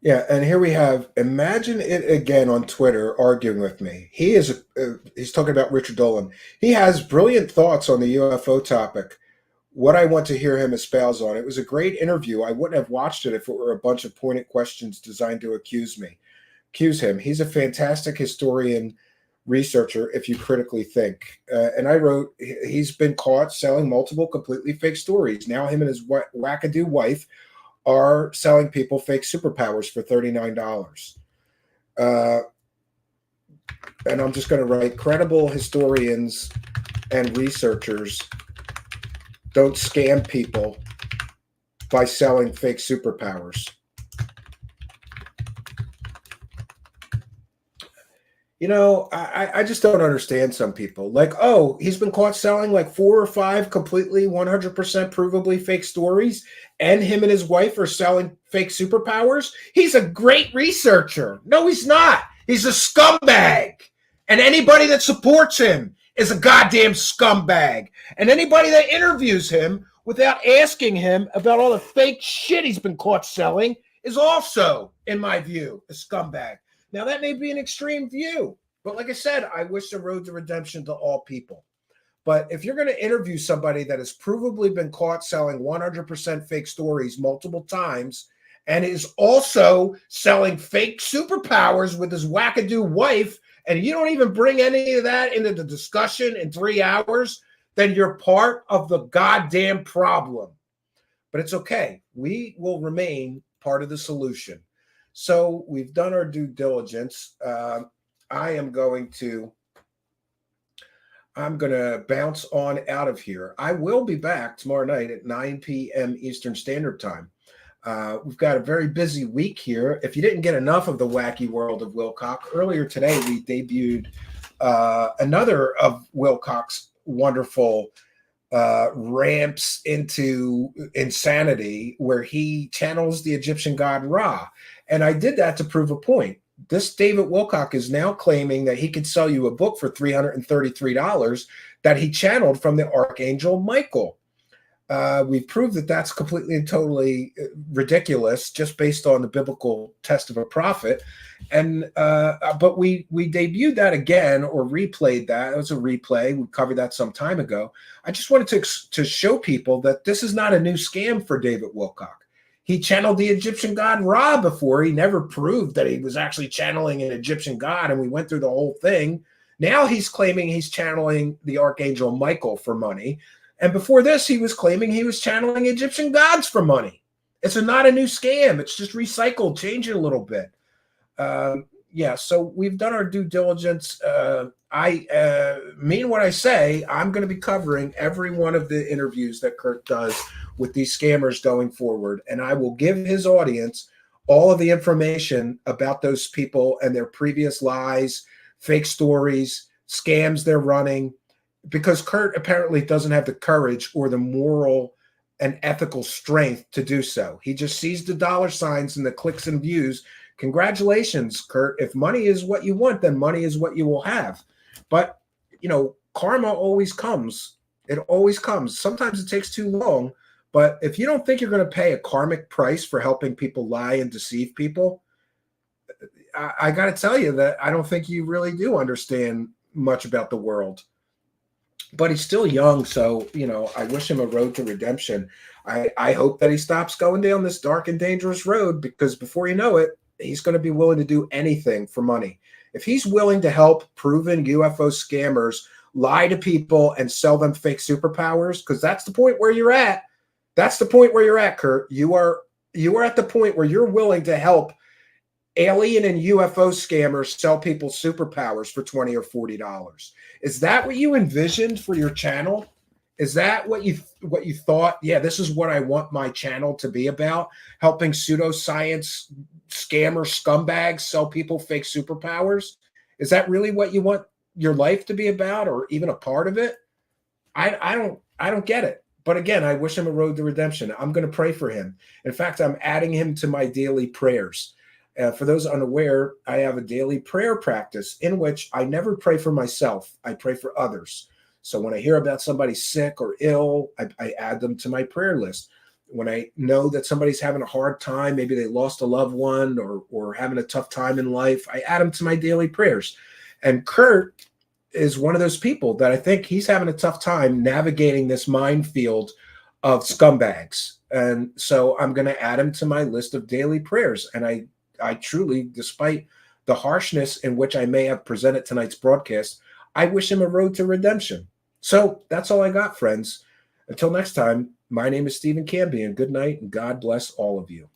Yeah, and here we have, imagine it again on Twitter arguing with me. He's talking about Richard Dolan. He has brilliant thoughts on the UFO topic. What I want to hear him espouse on. It was a great interview. I wouldn't have watched it if it were a bunch of pointed questions designed to accuse him. He's a fantastic historian, researcher, if you critically think. And I wrote, he's been caught selling multiple completely fake stories. Now him and his wackadoo wife are selling people fake superpowers for $39. And I'm just going to write, credible historians and researchers don't scam people by selling fake superpowers. You know, I just don't understand some people. Like, oh, he's been caught selling like 4 or 5 completely 100% provably fake stories, and him and his wife are selling fake superpowers. He's a great researcher. No, he's not. He's a scumbag. And anybody that supports him is a goddamn scumbag. And anybody that interviews him without asking him about all the fake shit he's been caught selling is also, in my view, a scumbag. Now, that may be an extreme view, but like I said, I wish the road to redemption to all people. But if you're going to interview somebody that has provably been caught selling 100% fake stories multiple times and is also selling fake superpowers with his wackadoo wife, and you don't even bring any of that into the discussion in 3 hours, then you're part of the goddamn problem. But it's okay. We will remain part of the solution. So we've done our due diligence. I'm going to bounce on out of here. I will be back tomorrow night at 9 p.m. Eastern Standard Time. We've got a very busy week here. If you didn't get enough of the wacky world of Wilcock, earlier today we debuted another of Wilcock's wonderful ramps into insanity, where he channels the Egyptian god Ra. And I did that to prove a point. This David Wilcock is now claiming that he could sell you a book for $333 that he channeled from the Archangel Michael. We've proved that that's completely and totally ridiculous, just based on the biblical test of a prophet. And but we debuted that again, or replayed that. It was a replay. We covered that some time ago. I just wanted to show people that this is not a new scam for David Wilcock. He channeled the Egyptian god Ra before. He never proved that he was actually channeling an Egyptian god, and we went through the whole thing. Now he's claiming he's channeling the Archangel Michael for money. And before this, he was claiming he was channeling Egyptian gods for money. It's not a new scam. It's just recycled, change it a little bit. Yeah, so we've done our due diligence. I mean what I say. I'm going to be covering every one of the interviews that Curt does with these scammers going forward. And I will give his audience all of the information about those people and their previous lies, fake stories, scams they're running, because Curt apparently doesn't have the courage or the moral and ethical strength to do so. He just sees the dollar signs and the clicks and views. Congratulations, Curt. If money is what you want, then money is what you will have. But, you know, karma always comes. It always comes. Sometimes it takes too long. But if you don't think you're going to pay a karmic price for helping people lie and deceive people, I got to tell you that I don't think you really do understand much about the world. But he's still young, so I wish him a road to redemption. I hope that he stops going down this dark and dangerous road, because before you know it, he's going to be willing to do anything for money. If he's willing to help proven UFO scammers lie to people and sell them fake superpowers, because that's the point where you're at. That's the point where you're at, Curt. You are at the point where you're willing to help alien and UFO scammers sell people superpowers for $20 or $40. Is that what you envisioned for your channel? Is that what you thought? Yeah, this is what I want my channel to be about: helping pseudoscience scammer scumbags sell people fake superpowers? Is that really what you want your life to be about, or even a part of it? I don't get it. But again, I wish him a road to redemption. I'm going to pray for him. In fact, I'm adding him to my daily prayers. For those unaware, I have a daily prayer practice in which I never pray for myself. I pray for others. So when I hear about somebody sick or ill, I add them to my prayer list. When I know that somebody's having a hard time, maybe they lost a loved one or having a tough time in life, I add them to my daily prayers. And Curt is one of those people that I think he's having a tough time navigating this minefield of scumbags. And so I'm going to add him to my list of daily prayers. And I truly, despite the harshness in which I may have presented tonight's broadcast, I wish him a road to redemption. So that's all I got, friends. Until next time, my name is Stephen Cambion. Good night, and God bless all of you.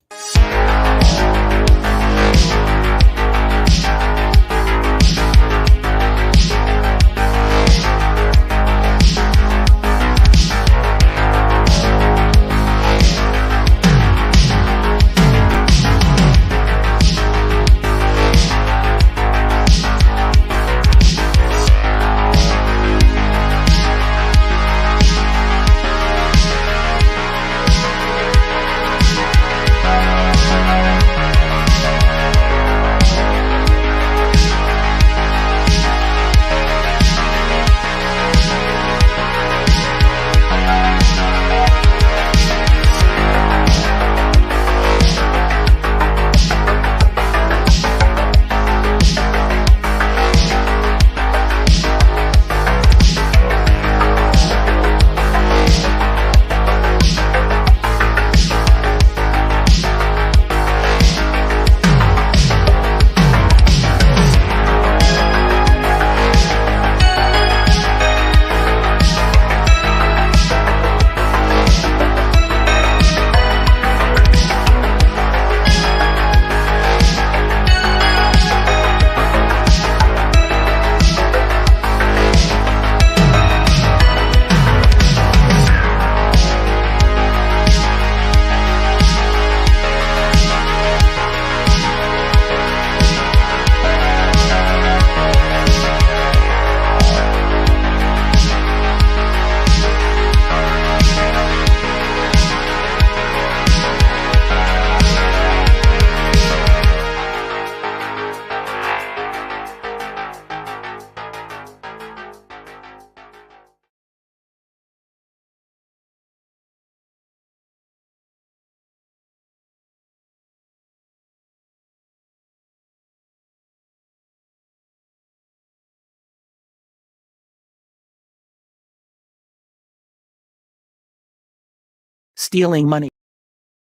Stealing money.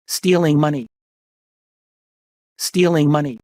Stealing money. Stealing money.